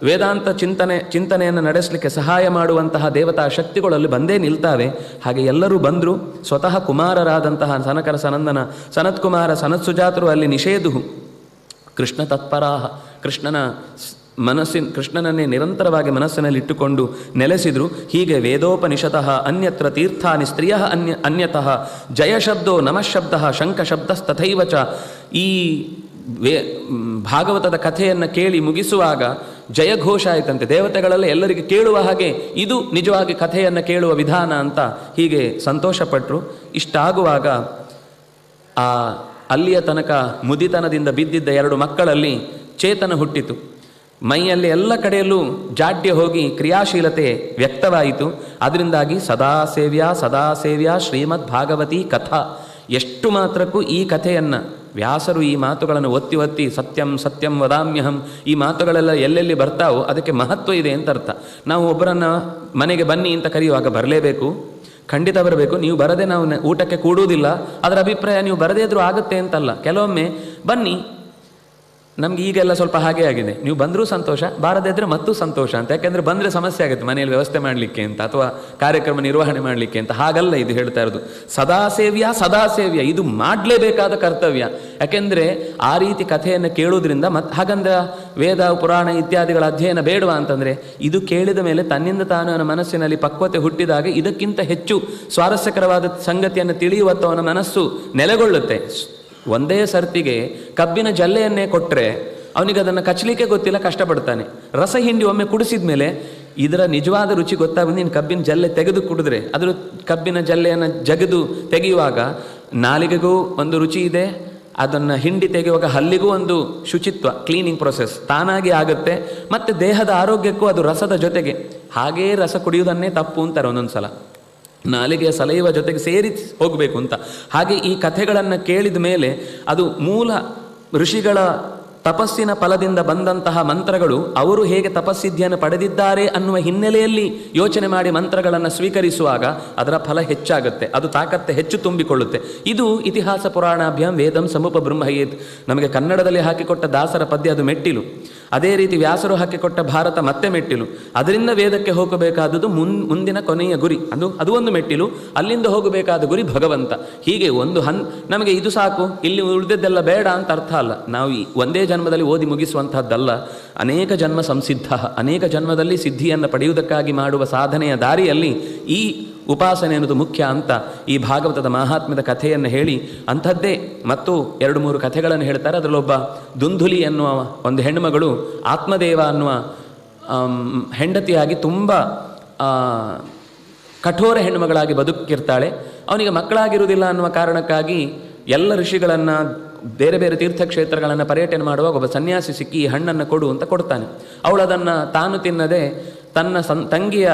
ವೇದಾಂತ ಚಿಂತನೆಯನ್ನು ನಡೆಸಲಿಕ್ಕೆ ಸಹಾಯ ಮಾಡುವಂತಹ ದೇವತಾ ಶಕ್ತಿಗಳು ಅಲ್ಲಿ ಬಂದೇ ನಿಲ್ತಾವೆ. ಹಾಗೆ ಎಲ್ಲರೂ ಬಂದರು. ಸ್ವತಃ ಕುಮಾರರಾದಂತಹ ಸನಕರ ಸನಂದನ ಸನತ್ಕುಮಾರ ಸನತ್ಸುಜಾತರು ಅಲ್ಲಿ ನಿಷೇಧು ಕೃಷ್ಣ ತತ್ಪರಾಹ, ಕೃಷ್ಣನನ್ನೇ ನಿರಂತರವಾಗಿ ಮನಸ್ಸಿನಲ್ಲಿ ಇಟ್ಟುಕೊಂಡು ನೆಲೆಸಿದರು. ಹೀಗೆ ವೇದೋಪನಿಷತಃ ಅನ್ಯತ್ರ ತೀರ್ಥಾನಿ ಸ್ತ್ರೀಯ ಅನ್ಯತಃ ಜಯಶಬ್ದೋ ನಮಃಶಬ್ದ ಶಂಖಶಬ್ದಸ್ತಥೈವ ಚ. ಈ ಭಾಗವತದ ಕಥೆಯನ್ನು ಕೇಳಿ ಮುಗಿಸುವಾಗ ಜಯಘೋಷ ಆಯಿತಂತೆ. ದೇವತೆಗಳೆಲ್ಲ ಎಲ್ಲರಿಗೆ ಕೇಳುವ ಹಾಗೆ ಇದು ನಿಜವಾಗಿ ಕಥೆಯನ್ನು ಕೇಳುವ ವಿಧಾನ ಅಂತ ಹೀಗೆ ಸಂತೋಷಪಟ್ಟರು. ಇಷ್ಟಾಗುವಾಗ ಅಲ್ಲಿಯ ತನಕ ಮುದಿತನದಿಂದ ಬಿದ್ದಿದ್ದ 2 ಮಕ್ಕಳಲ್ಲಿ ಚೇತನ ಹುಟ್ಟಿತು. ಮೈಯಲ್ಲಿ ಎಲ್ಲ ಕಡೆಯಲ್ಲೂ ಜಾಡ್ಯ ಹೋಗಿ ಕ್ರಿಯಾಶೀಲತೆ ವ್ಯಕ್ತವಾಯಿತು. ಅದರಿಂದಾಗಿ ಸದಾಸೇವ್ಯ ಶ್ರೀಮದ್ ಭಾಗವತಿ ಕಥಾ. ಎಷ್ಟು ಮಾತ್ರಕ್ಕೂ ಈ ಕಥೆಯನ್ನು ವ್ಯಾಸರು ಈ ಮಾತುಗಳನ್ನು ಒತ್ತಿ ಸತ್ಯಂ ಸತ್ಯಂ ವದಾಮ್ಯಹಂ ಈ ಮಾತುಗಳೆಲ್ಲ ಎಲ್ಲೆಲ್ಲಿ ಬರ್ತಾವೋ ಅದಕ್ಕೆ ಮಹತ್ವ ಇದೆ ಅಂತ ಅರ್ಥ. ನಾವು ಒಬ್ಬರನ್ನು ಮನೆಗೆ ಬನ್ನಿ ಅಂತ ಕರೆಯುವಾಗ ಬರಲೇಬೇಕು, ಖಂಡಿತ ಬರಬೇಕು. ನೀವು ಬರದೆ ನಾವು ಊಟಕ್ಕೆ ಕೂಡುವುದಿಲ್ಲ. ಅದರ ಅಭಿಪ್ರಾಯ ನೀವು ಬರದೇ ಇದ್ರೂ ಆಗುತ್ತೆ ಅಂತಲ್ಲ. ಕೆಲವೊಮ್ಮೆ ಬನ್ನಿ, ನಮ್ಗೆ ಈಗೆಲ್ಲ ಸ್ವಲ್ಪ ಹಾಗೆ ಆಗಿದೆ, ನೀವು ಬಂದರೂ ಸಂತೋಷ, ಬಾರದೇ ಇದ್ದರೆ ಮತ್ತೂ ಸಂತೋಷ ಅಂತ. ಯಾಕೆಂದರೆ ಬಂದರೆ ಸಮಸ್ಯೆ ಆಗುತ್ತೆ ಮನೆಯಲ್ಲಿ ವ್ಯವಸ್ಥೆ ಮಾಡಲಿಕ್ಕೆ ಅಂತ, ಅಥವಾ ಕಾರ್ಯಕ್ರಮ ನಿರ್ವಹಣೆ ಮಾಡಲಿಕ್ಕೆ ಅಂತ. ಹಾಗಲ್ಲ ಇದು ಹೇಳ್ತಾ ಇರೋದು. ಸದಾಸೇವ್ಯ ಇದು ಮಾಡಲೇಬೇಕಾದ ಕರ್ತವ್ಯ. ಯಾಕೆಂದರೆ ಆ ರೀತಿ ಕಥೆಯನ್ನು ಕೇಳುವುದರಿಂದ ಹಾಗಂದ್ರೆ ವೇದ ಪುರಾಣ ಇತ್ಯಾದಿಗಳ ಅಧ್ಯಯನ ಬೇಡವಾ ಅಂತಂದರೆ, ಇದು ಕೇಳಿದ ಮೇಲೆ ತನ್ನಿಂದ ತಾನು ಅವನ ಮನಸ್ಸಿನಲ್ಲಿ ಪಕ್ವತೆ ಹುಟ್ಟಿದಾಗ ಇದಕ್ಕಿಂತ ಹೆಚ್ಚು ಸ್ವಾರಸ್ಯಕರವಾದ ಸಂಗತಿಯನ್ನು ತಿಳಿಯುವತ್ತ ಅವನ ಮನಸ್ಸು ನೆಲೆಗೊಳ್ಳುತ್ತೆ. ಒಂದೇ ಸರ್ತಿಗೆ ಕಬ್ಬಿನ ಜಲ್ಲೆಯನ್ನೇ ಕೊಟ್ಟರೆ ಅವನಿಗೆ ಅದನ್ನು ಕಚ್ಚಲಿಕ್ಕೆ ಗೊತ್ತಿಲ್ಲ, ಕಷ್ಟಪಡ್ತಾನೆ. ರಸ ಹಿಂಡಿ ಒಮ್ಮೆ ಕುಡಿಸಿದ ಮೇಲೆ ಇದರ ನಿಜವಾದ ರುಚಿ ಗೊತ್ತಾಗ ನೀನು ಕಬ್ಬಿನ ಜಲ್ಲೆ ತೆಗೆದು ಕುಡಿದ್ರೆ, ಅದರ ಕಬ್ಬಿನ ಜಲ್ಲೆಯನ್ನು ಜಗದು ತೆಗೆಯುವಾಗ ನಾಲಿಗೆಗೂ ಒಂದು ರುಚಿ ಇದೆ, ಅದನ್ನು ಹಿಂಡಿ ತೆಗೆಯುವಾಗ ಹಲ್ಲಿಗೂ ಒಂದು ಶುಚಿತ್ವ, ಕ್ಲೀನಿಂಗ್ ಪ್ರೊಸೆಸ್ ತಾನಾಗಿ ಆಗುತ್ತೆ. ಮತ್ತು ದೇಹದ ಆರೋಗ್ಯಕ್ಕೂ ಅದು ರಸದ ಜೊತೆಗೆ. ಹಾಗೇ ರಸ ಕುಡಿಯುವುದನ್ನೇ ತಪ್ಪು ಅಂತಾರೆ ಒಂದೊಂದು ಸಲ, ನಾಲಿಗೆಯ ಸಲೈವ ಜೊತೆಗೆ ಸೇರಿ ಹೋಗಬೇಕು ಅಂತ. ಹಾಗೆ ಈ ಕಥೆಗಳನ್ನು ಕೇಳಿದ ಮೇಲೆ ಅದು ಮೂಲ ಋಷಿಗಳ ತಪಸ್ಸಿನ ಫಲದಿಂದ ಬಂದಂತಹ ಮಂತ್ರಗಳು, ಅವರು ಹೇಗೆ ತಪಸ್ಸಿದ್ಧಿಯನ್ನು ಪಡೆದಿದ್ದಾರೆ ಅನ್ನುವ ಹಿನ್ನೆಲೆಯಲ್ಲಿ ಯೋಚನೆ ಮಾಡಿ ಮಂತ್ರಗಳನ್ನು ಸ್ವೀಕರಿಸುವಾಗ ಅದರ ಫಲ ಹೆಚ್ಚಾಗುತ್ತೆ, ಅದು ತಾಕತ್ತೆ ಹೆಚ್ಚು ತುಂಬಿಕೊಳ್ಳುತ್ತೆ. ಇದು ಇತಿಹಾಸ ಪುರಾಣಾಭ್ಯಾಂ ವೇದಂ ಸಮೂಪ ಬ್ರಹ್ಮಯೇತ್. ನಮಗೆ ಕನ್ನಡದಲ್ಲಿ ಹಾಕಿಕೊಟ್ಟ ದಾಸರ ಪದ್ಯ ಅದು ಮೆಟ್ಟಿಲು. ಅದೇ ರೀತಿ ವ್ಯಾಸರು ಹಾಕಿಕೊಟ್ಟ ಭಾರತ ಮತ್ತೆ ಮೆಟ್ಟಿಲು. ಅದರಿಂದ ವೇದಕ್ಕೆ ಹೋಗಬೇಕಾದದ್ದು ಮುಂದಿನ ಕೊನೆಯ ಗುರಿ, ಅದು ಒಂದು ಮೆಟ್ಟಿಲು. ಅಲ್ಲಿಂದ ಹೋಗಬೇಕಾದ ಗುರಿ ಭಗವಂತ. ಹೀಗೆ ನಮಗೆ ಇದು ಸಾಕು, ಇಲ್ಲಿ ಉಳಿದದ್ದೆಲ್ಲ ಬೇಡ ಅಂತ ಅರ್ಥ ಅಲ್ಲ. ನಾವು ಒಂದೇ ಜನ್ಮದಲ್ಲಿ ಓದಿ ಮುಗಿಸುವಂತಹದ್ದಲ್ಲ. ಅನೇಕ ಜನ್ಮ ಸಂಸಿದ್ಧ, ಅನೇಕ ಜನ್ಮದಲ್ಲಿ ಸಿದ್ಧಿಯನ್ನು ಪಡೆಯುವುದಕ್ಕಾಗಿ ಮಾಡುವ ಸಾಧನೆಯ ದಾರಿಯಲ್ಲಿ ಈ ಉಪಾಸನೆ ಅನ್ನೋದು ಮುಖ್ಯ ಅಂತ ಈ ಭಾಗವತದ ಮಹಾತ್ಮ್ಯದ ಕಥೆಯನ್ನು ಹೇಳಿ ಅಂಥದ್ದೇ ಮತ್ತು 2-3 ಕಥೆಗಳನ್ನು ಹೇಳ್ತಾರೆ. ಅದರಲ್ಲೊಬ್ಬ ದುಂದುಲಿ ಎನ್ನುವ ಒಂದು ಹೆಣ್ಣುಮಗಳು ಆತ್ಮದೇವ ಅನ್ನುವ ಹೆಂಡತಿಯಾಗಿ ತುಂಬ ಕಠೋರ ಹೆಣ್ಣುಮಗಳಾಗಿ ಬದುಕಿರ್ತಾಳೆ. ಅವನಿಗೆ ಮಕ್ಕಳಾಗಿರುವುದಿಲ್ಲ ಅನ್ನುವ ಕಾರಣಕ್ಕಾಗಿ ಎಲ್ಲ ಋಷಿಗಳನ್ನು, ಬೇರೆ ಬೇರೆ ತೀರ್ಥಕ್ಷೇತ್ರಗಳನ್ನು ಪರ್ಯಟನೆ ಮಾಡುವಾಗ ಒಬ್ಬ ಸನ್ಯಾಸಿ ಸಿಕ್ಕಿ ಈ ಹಣ್ಣನ್ನು ಕೊಡು ಅಂತ ಕೊಡ್ತಾನೆ. ಅವಳದನ್ನು ತಾನು ತಿನ್ನದೆ ತನ್ನ ತಂಗಿಯ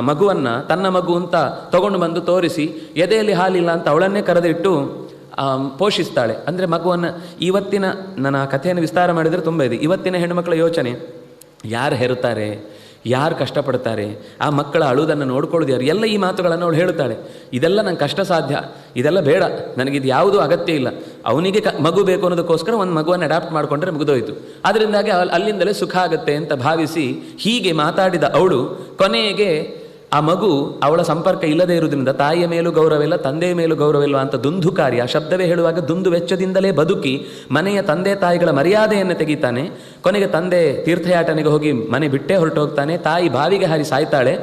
ಮಗುವನ್ನು ತನ್ನ ಮಗು ಅಂತ ತಗೊಂಡು ಬಂದು ತೋರಿಸಿ ಎದೆಯಲ್ಲಿ ಹಾಲಿಲ್ಲ ಅಂತ ಅವಳನ್ನೇ ಕರೆದಿಟ್ಟು ಪೋಷಿಸ್ತಾಳೆ. ಅಂದರೆ ಮಗುವನ್ನು ನಾನು ಆ ಕಥೆಯನ್ನು ವಿಸ್ತಾರ ಮಾಡಿದರೆ ತುಂಬ ಇದೆ. ಇವತ್ತಿನ ಹೆಣ್ಣುಮಕ್ಕಳ ಯೋಚನೆ, ಯಾರು ಹೆರುತ್ತಾರೆ, ಯಾರು ಕಷ್ಟಪಡ್ತಾರೆ, ಆ ಮಕ್ಕಳ ಅಳುವುದನ್ನು ನೋಡ್ಕೊಳ್ಳೋದು ಯಾರು, ಎಲ್ಲ ಈ ಮಾತುಗಳನ್ನು ಅವಳು ಹೇಳುತ್ತಾಳೆ. ಇದೆಲ್ಲ ನಂಗೆ ಕಷ್ಟ ಸಾಧ್ಯ, ಇದೆಲ್ಲ ಬೇಡ, ನನಗಿದು ಯಾವುದೂ ಅಗತ್ಯ ಇಲ್ಲ. ಅವನಿಗೆ ಮಗು ಬೇಕು ಅನ್ನೋದಕ್ಕೋಸ್ಕರ ಒಂದು ಮಗುವನ್ನು ಅಡ್ಯಾಪ್ಟ್ ಮಾಡಿಕೊಂಡ್ರೆ ಮುಗಿದೋಯ್ತು. ಅದರಿಂದಾಗಿ ಅಲ್ಲಿಂದಲೇ ಸುಖ ಆಗುತ್ತೆ ಅಂತ ಭಾವಿಸಿ ಹೀಗೆ ಮಾತಾಡಿದ ಅವಳು ಕೊನೆಗೆ ಆ ಮಗು ಅವಳ ಸಂಪರ್ಕ ಇಲ್ಲದೆ ಇರುವುದರಿಂದ ತಾಯಿಯ ಮೇಲೂ ಗೌರವವಿಲ್ಲ, ತಂದೆಯ ಮೇಲೂ ಗೌರವವಿಲ್ಲ ಅಂತ ದುಂದುಕಾರಿ, ಆ ಶಬ್ದವೇ ಹೇಳುವಾಗ ದುಂದು ವೆಚ್ಚದಿಂದಲೇ ಬದುಕಿ ಮನೆಯ ತಂದೆ ತಾಯಿಗಳ ಮರ್ಯಾದೆಯನ್ನು ತೆಗಿತಾನೆ. ಕೊನೆಗೆ ತಂದೆ ತೀರ್ಥಯಾಟನೆಗೆ ಹೋಗಿ ಮನೆ ಬಿಟ್ಟೇ ಹೊರಟು ಹೋಗ್ತಾನೆ. ತಾಯಿ ಬಾವಿಗೆ ಹಾರಿ ಸಾಯ್ತಾಳೆ.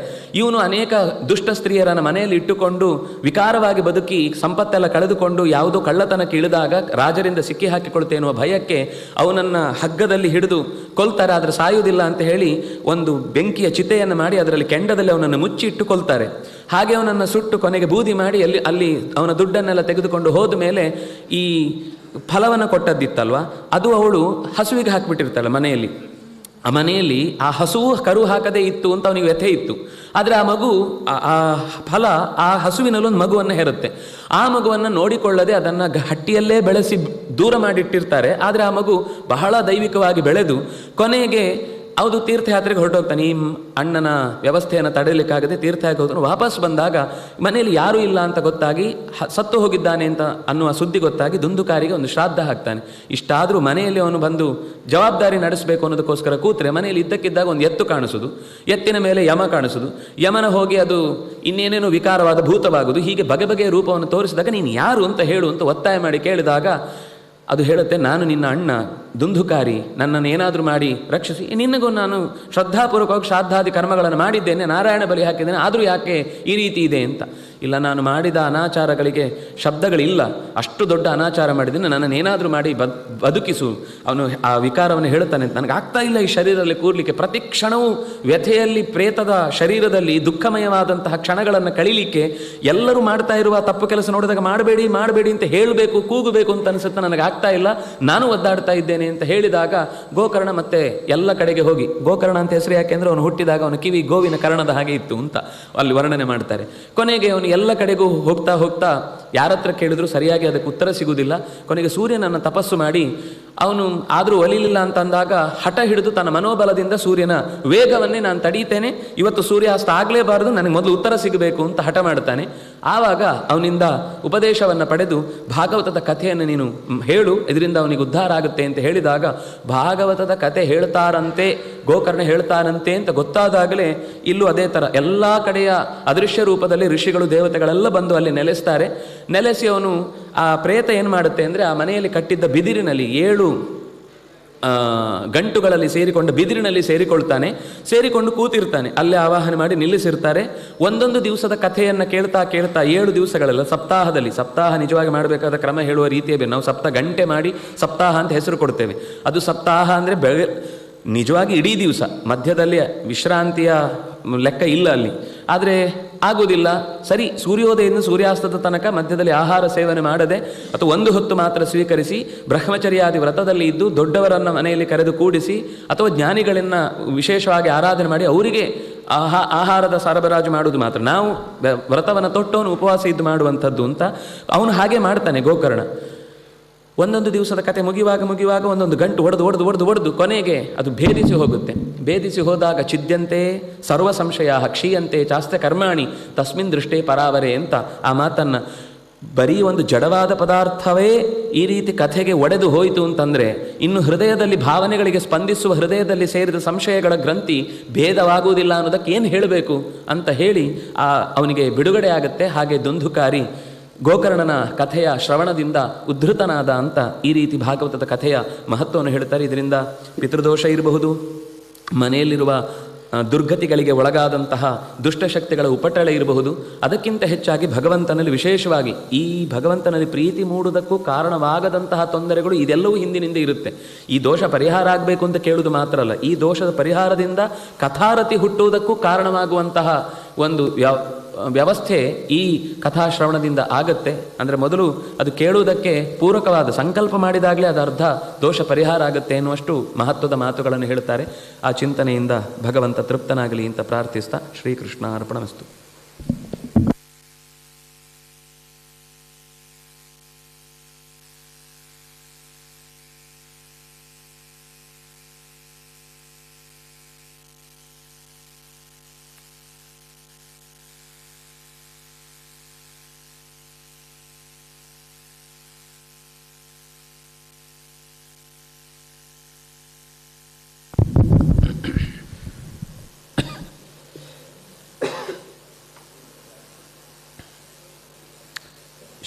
ಇವನು ಅನೇಕ ದುಷ್ಟ ಸ್ತ್ರೀಯರನ್ನು ಮನೆಯಲ್ಲಿ ಇಟ್ಟುಕೊಂಡು ವಿಕಾರವಾಗಿ ಬದುಕಿ ಸಂಪತ್ತೆಲ್ಲ ಕಳೆದುಕೊಂಡು ಯಾವುದೋ ಕಳ್ಳತನಕ್ಕೆ ಇಳಿದಾಗ ರಾಜರಿಂದ ಸಿಕ್ಕಿ ಹಾಕಿಕೊಳ್ತೆ ಎನ್ನುವ ಭಯಕ್ಕೆ ಅವನನ್ನು ಹಗ್ಗದಲ್ಲಿ ಹಿಡಿದು ಕೊಲ್ತಾರೆ. ಆದರೆ ಸಾಯುವುದಿಲ್ಲ ಅಂತ ಹೇಳಿ ಒಂದು ಬೆಂಕಿಯ ಚಿತೆಯನ್ನು ಮಾಡಿ ಅದರಲ್ಲಿ ಕೆಂಡದಲ್ಲಿ ಅವನನ್ನು ಮುಚ್ಚಿ ಇಟ್ಟು ಕೊಲ್ತಾರೆ. ಹಾಗೆ ಅವನನ್ನು ಸುಟ್ಟು ಕೊನೆಗೆ ಬೂದಿ ಮಾಡಿ ಅಲ್ಲಿ ಅವನ ದುಡ್ಡನ್ನೆಲ್ಲ ತೆಗೆದುಕೊಂಡು ಹೋದ ಮೇಲೆ ಈ ಫಲವನ್ನು ಕೊಟ್ಟದ್ದಿತ್ತಲ್ವ, ಅದು ಅವಳು ಹಸುವಿಗೆ ಹಾಕಿಬಿಟ್ಟಿರ್ತಾಳೆ ಮನೆಯಲ್ಲಿ. ಆ ಮನೆಯಲ್ಲಿ ಆ ಹಸುವು ಕರು ಹಾಕದೇ ಇತ್ತು ಅಂತ ಅವನಿಗೆ ವ್ಯಥೆ ಇತ್ತು. ಆದರೆ ಆ ಮಗು, ಆ ಫಲ ಆ ಹಸುವಿನಲ್ಲಿ ಒಂದು ಮಗುವನ್ನು ಹೆರುತ್ತೆ. ಆ ಮಗುವನ್ನು ನೋಡಿಕೊಳ್ಳದೆ ಅದನ್ನು ಹಟ್ಟಿಯಲ್ಲೇ ಬೆಳೆಸಿ ದೂರ ಮಾಡಿಟ್ಟಿರ್ತಾರೆ. ಆದರೆ ಆ ಮಗು ಬಹಳ ದೈವಿಕವಾಗಿ ಬೆಳೆದು ಕೊನೆಗೆ ಅದು ತೀರ್ಥಯಾತ್ರೆಗೆ ಹೊರಟೋಗ್ತಾನೆ. ಈ ಅಣ್ಣನ ವ್ಯವಸ್ಥೆಯನ್ನು ತಡೆಯಲಿಕ್ಕಾಗದೆ ತೀರ್ಥಯಾತ್ರೆ ಹೋಗ್ತಾನೆ. ವಾಪಸ್ ಬಂದಾಗ ಮನೆಯಲ್ಲಿ ಯಾರೂ ಇಲ್ಲ ಅಂತ ಗೊತ್ತಾಗಿ ಸತ್ತು ಹೋಗಿದ್ದಾನೆ ಅಂತ ಅನ್ನುವ ಸುದ್ದಿ ಗೊತ್ತಾಗಿ ದುಂದುಕಾರಿಗೆ ಒಂದು ಶ್ರಾದ್ದ ಹಾಕ್ತಾನೆ. ಇಷ್ಟಾದರೂ ಮನೆಯಲ್ಲಿ ಅವನು ಬಂದು ಜವಾಬ್ದಾರಿ ನಡೆಸಬೇಕು ಅನ್ನೋದಕ್ಕೋಸ್ಕರ ಕೂತ್ರೆ ಮನೆಯಲ್ಲಿ ಇದ್ದಕ್ಕಿದ್ದಾಗ ಒಂದು ಎತ್ತು ಕಾಣಿಸೋದು, ಎತ್ತಿನ ಮೇಲೆ ಯಮ ಕಾಣಿಸೋದು, ಯಮನ ಹೋಗಿ ಅದು ಇನ್ನೇನೇನೋ ವಿಕಾರವಾದ ಭೂತವಾಗುವುದು. ಹೀಗೆ ಬಗೆ ಬಗೆಯ ರೂಪವನ್ನು ತೋರಿಸಿದಾಗ ನೀನು ಯಾರು ಅಂತ ಹೇಳು ಅಂತ ಒತ್ತಾಯ ಮಾಡಿ ಕೇಳಿದಾಗ ಅದು ಹೇಳುತ್ತೆ, ನಾನು ನಿನ್ನ ಅಣ್ಣ ದುಂದುಕಾರಿ, ನನ್ನನ್ನು ಏನಾದರೂ ಮಾಡಿ ರಕ್ಷಿಸಿ, ನಿನ್ನಗೂ ನಾನು ಶ್ರದ್ಧಾಪೂರ್ವಕವಾಗಿ ಶ್ರಾದ್ದಾದಿ ಕರ್ಮಗಳನ್ನು ಮಾಡಿದ್ದೇನೆ, ನಾರಾಯಣ ಬಲಿ ಹಾಕಿದ್ದೇನೆ, ಆದರೂ ಯಾಕೆ ಈ ರೀತಿ ಇದೆ ಅಂತ. ಇಲ್ಲ, ನಾನು ಮಾಡಿದ ಅನಾಚಾರಗಳಿಗೆ ಶಬ್ದಗಳಿಲ್ಲ, ಅಷ್ಟು ದೊಡ್ಡ ಅನಾಚಾರ ಮಾಡಿದ್ದೀನಿ, ನನ್ನನ್ನು ಏನಾದರೂ ಮಾಡಿ ಬದುಕಿಸು. ಅವನು ಆ ವಿಕಾರವನ್ನು ಹೇಳ್ತಾನೆ, ನನಗೆ ಆಗ್ತಾ ಇಲ್ಲ ಈ ಶರೀರದಲ್ಲಿ ಕೂರ್ಲಿಕ್ಕೆ, ಪ್ರತಿ ಕ್ಷಣವೂ ವ್ಯಥೆಯಲ್ಲಿ ಪ್ರೇತದ ಶರೀರದಲ್ಲಿ ದುಃಖಮಯವಾದಂತಹ ಕ್ಷಣಗಳನ್ನು ಕಳೀಲಿಕ್ಕೆ ಎಲ್ಲರೂ ಮಾಡ್ತಾ ಇರುವ ತಪ್ಪು ಕೆಲಸ ನೋಡಿದಾಗ ಮಾಡಬೇಡಿ ಮಾಡಬೇಡಿ ಅಂತ ಹೇಳಬೇಕು, ಕೂಗಬೇಕು ಅಂತ ಅನಿಸುತ್ತೆ, ನನಗೆ ಆಗ್ತಾ ಇಲ್ಲ, ನಾನು ಒದ್ದಾಡ್ತಾ ಇದ್ದೇನೆ ಅಂತ ಹೇಳಿದಾಗ ಗೋಕರ್ಣ ಮತ್ತೆ ಎಲ್ಲ ಕಡೆಗೆ ಹೋಗಿ, ಗೋಕರ್ಣ ಅಂತ ಹೆಸರು ಯಾಕೆಂದ್ರೆ ಅವನು ಹುಟ್ಟಿದಾಗ ಅವನ ಕಿವಿ ಗೋವಿನ ಕರ್ಣದ ಹಾಗೆ ಇತ್ತು ಅಂತ ಅಲ್ಲಿ ವರ್ಣನೆ ಮಾಡ್ತಾರೆ. ಕೊನೆಗೆ ಅವನು ಎಲ್ಲ ಕಡೆಗೂ ಹೋಗ್ತಾ ಹೋಗ್ತಾ ಯಾರ ಹತ್ರ ಕೇಳಿದ್ರು ಸರಿಯಾಗಿ ಅದಕ್ಕೆ ಉತ್ತರ ಸಿಗುವುದಿಲ್ಲ. ಕೊನೆಗೆ ಸೂರ್ಯನನ್ನು ತಪಸ್ಸು ಮಾಡಿ ಅವನು ಆದರೂ ಒಲಿಲಿಲ್ಲ ಅಂತ ಅಂದಾಗ ಹಠ ಹಿಡಿದು ತನ್ನ ಮನೋಬಲದಿಂದ ಸೂರ್ಯನ ವೇಗವನ್ನೇ ನಾನು ತಡೀತೇನೆ, ಇವತ್ತು ಸೂರ್ಯಾಸ್ತ ಆಗಲೇಬಾರದು, ನನಗೆ ಮೊದಲು ಉತ್ತರ ಸಿಗಬೇಕು ಅಂತ ಹಠ ಮಾಡ್ತಾನೆ. ಆವಾಗ ಅವನಿಂದ ಉಪದೇಶವನ್ನು ಪಡೆದು ಭಾಗವತದ ಕಥೆಯನ್ನು ನೀನು ಹೇಳು, ಇದರಿಂದ ಅವನಿಗೆ ಉದ್ಧಾರ ಆಗುತ್ತೆ ಅಂತ ಹೇಳಿದಾಗ ಭಾಗವತದ ಕಥೆ ಹೇಳ್ತಾರಂತೆ, ಗೋಕರ್ಣ ಹೇಳ್ತಾರಂತೆ ಅಂತ ಗೊತ್ತಾದಾಗಲೇ ಇಲ್ಲೂ ಅದೇ ಥರ ಎಲ್ಲ ಕಡೆಯ ಅದೃಶ್ಯ ರೂಪದಲ್ಲಿ ಋಷಿಗಳು ದೇವತೆಗಳೆಲ್ಲ ಬಂದು ಅಲ್ಲಿ ನೆಲೆಸ್ತಾರೆ. ನೆಲೆಸಿ ಅವನು ಆ ಪ್ರೇತ ಏನು ಮಾಡುತ್ತೆ ಅಂದರೆ ಆ ಮನೆಯಲ್ಲಿ ಕಟ್ಟಿದ್ದ ಬಿದಿರಿನಲ್ಲಿ 7 ಗಂಟುಗಳಲ್ಲಿ ಸೇರಿಕೊಂಡು ಬಿದಿರಿನಲ್ಲಿ ಸೇರಿಕೊಂಡು ಕೂತಿರ್ತಾನೆ. ಅಲ್ಲೇ ಆವಾಹನೆ ಮಾಡಿ ನಿಲ್ಲಿಸಿರ್ತಾರೆ. ಒಂದೊಂದು ದಿವಸದ ಕಥೆಯನ್ನು ಕೇಳ್ತಾ 7 ದಿವಸಗಳೆಲ್ಲ ಸಪ್ತಾಹ ನಿಜವಾಗಿ ಮಾಡಬೇಕಾದ ಕ್ರಮ ಹೇಳುವ ರೀತಿಯೇ ಬೇರೆ. ನಾವು ಸಪ್ತ ಗಂಟೆ ಮಾಡಿ ಸಪ್ತಾಹ ಅಂತ ಹೆಸರು ಕೊಡ್ತೇವೆ. ಅದು ಸಪ್ತಾಹ ಅಂದರೆ ನಿಜವಾಗಿ ಇಡೀ ದಿವಸ, ಮಧ್ಯದಲ್ಲಿ ವಿಶ್ರಾಂತಿಯ ಲೆಕ್ಕ ಇಲ್ಲ ಅಲ್ಲಿ. ಆದರೆ ಆಗುವುದಿಲ್ಲ. ಸರಿ, ಸೂರ್ಯೋದಯದಿಂದ ಸೂರ್ಯಾಸ್ತದ ತನಕ ಮಧ್ಯದಲ್ಲಿ ಆಹಾರ ಸೇವನೆ ಮಾಡದೆ ಅಥವಾ ಒಂದು ಹೊತ್ತು ಮಾತ್ರ ಸ್ವೀಕರಿಸಿ ಬ್ರಹ್ಮಚರ್ಯಾದಿ ವ್ರತದಲ್ಲಿ ಇದ್ದು ದೊಡ್ಡವರನ್ನು ಮನೆಯಲ್ಲಿ ಕರೆದು ಕೂಡಿಸಿ ಅಥವಾ ಜ್ಞಾನಿಗಳನ್ನು ವಿಶೇಷವಾಗಿ ಆರಾಧನೆ ಮಾಡಿ ಅವರಿಗೆ ಆಹಾರದ ಸರಬರಾಜು ಮಾಡುವುದು ಮಾತ್ರ. ನಾವು ವ್ರತವನ್ನು ತೊಟ್ಟವನು ಉಪವಾಸ ಇದ್ದು ಮಾಡುವಂಥದ್ದು ಅಂತ ಅವನು ಹಾಗೆ ಮಾಡ್ತಾನೆ ಗೋಕರ್ಣ. ಒಂದೊಂದು ದಿವಸದ ಕತೆ ಮುಗಿಯುವಾಗ ಒಂದೊಂದು ಗಂಟು ಒಡೆದು ಕೊನೆಗೆ ಅದು ಭೇದಿಸಿ ಹೋದಾಗ ಚಿದ್ಯಂತೆ ಸರ್ವ ಸಂಶಯ ಕ್ಷೀಯಂತೆ ಚಾಸ್ತ ಕರ್ಮಾಣಿ ತಸ್ಮಿನ್ ದೃಷ್ಟೇ ಪರಾವರೆ ಅಂತ ಆ ಮಾತನ್ನು ಬರೀ ಒಂದು ಜಡವಾದ ಪದಾರ್ಥವೇ ಈ ರೀತಿ ಕಥೆಗೆ ಒಡೆದು ಹೋಯಿತು ಅಂತಂದರೆ ಇನ್ನು ಹೃದಯದಲ್ಲಿ ಭಾವನೆಗಳಿಗೆ ಸ್ಪಂದಿಸುವ ಹೃದಯದಲ್ಲಿ ಸೇರಿದ ಸಂಶಯಗಳ ಗ್ರಂಥಿ ಭೇದವಾಗುವುದಿಲ್ಲ ಅನ್ನೋದಕ್ಕೆ ಏನು ಹೇಳಬೇಕು ಅಂತ ಹೇಳಿ ಅವನಿಗೆ ಬಿಡುಗಡೆ ಆಗುತ್ತೆ. ಹಾಗೆ ದುಂದುಕಾರಿ ಗೋಕರ್ಣನ ಕಥೆಯ ಶ್ರವಣದಿಂದ ಉದ್ಧೃತನಾದ ಅಂತ ಈ ರೀತಿ ಭಾಗವತದ ಕಥೆಯ ಮಹತ್ವವನ್ನು ಹೇಳ್ತಾರೆ. ಇದರಿಂದ ಪಿತೃದೋಷ ಇರಬಹುದು, ಮನೆಯಲ್ಲಿರುವ ದುರ್ಗತಿಗಳಿಗೆ ಒಳಗಾದಂತಹ ದುಷ್ಟಶಕ್ತಿಗಳ ಉಪಟಳ ಇರಬಹುದು. ಅದಕ್ಕಿಂತ ಹೆಚ್ಚಾಗಿ ಭಗವಂತನಲ್ಲಿ ವಿಶೇಷವಾಗಿ ಈ ಭಗವಂತನಲ್ಲಿ ಪ್ರೀತಿ ಮೂಡುವುದಕ್ಕೂ ಕಾರಣವಾಗದಂತಹ ತೊಂದರೆಗಳು ಇದೆಲ್ಲವೂ ಹಿಂದಿನಿಂದ ಇರುತ್ತೆ. ಈ ದೋಷ ಪರಿಹಾರ ಆಗಬೇಕು ಅಂತ ಕೇಳುವುದು ಮಾತ್ರ ಅಲ್ಲ, ಈ ದೋಷದ ಪರಿಹಾರದಿಂದ ಕಥಾರತಿ ಹುಟ್ಟುವುದಕ್ಕೂ ಕಾರಣವಾಗುವಂತಹ ಒಂದು ವ್ಯವಸ್ಥೆ ಈ ಕಥಾಶ್ರವಣದಿಂದ ಆಗತ್ತೆ. ಅಂದರೆ ಮೊದಲು ಅದು ಕೇಳುವುದಕ್ಕೆ ಪೂರಕವಾದ ಸಂಕಲ್ಪ ಮಾಡಿದಾಗಲೇ ಅದು ಅರ್ಧ ದೋಷ ಪರಿಹಾರ ಆಗುತ್ತೆ ಎನ್ನುವಷ್ಟು ಮಹತ್ವದ ಮಾತುಗಳನ್ನು ಹೇಳ್ತಾರೆ. ಆ ಚಿಂತನೆಯಿಂದ ಭಗವಂತ ತೃಪ್ತನಾಗಲಿ ಅಂತ ಪ್ರಾರ್ಥಿಸ್ತಾ ಶ್ರೀಕೃಷ್ಣ ಅರ್ಪಣಮಸ್ತು.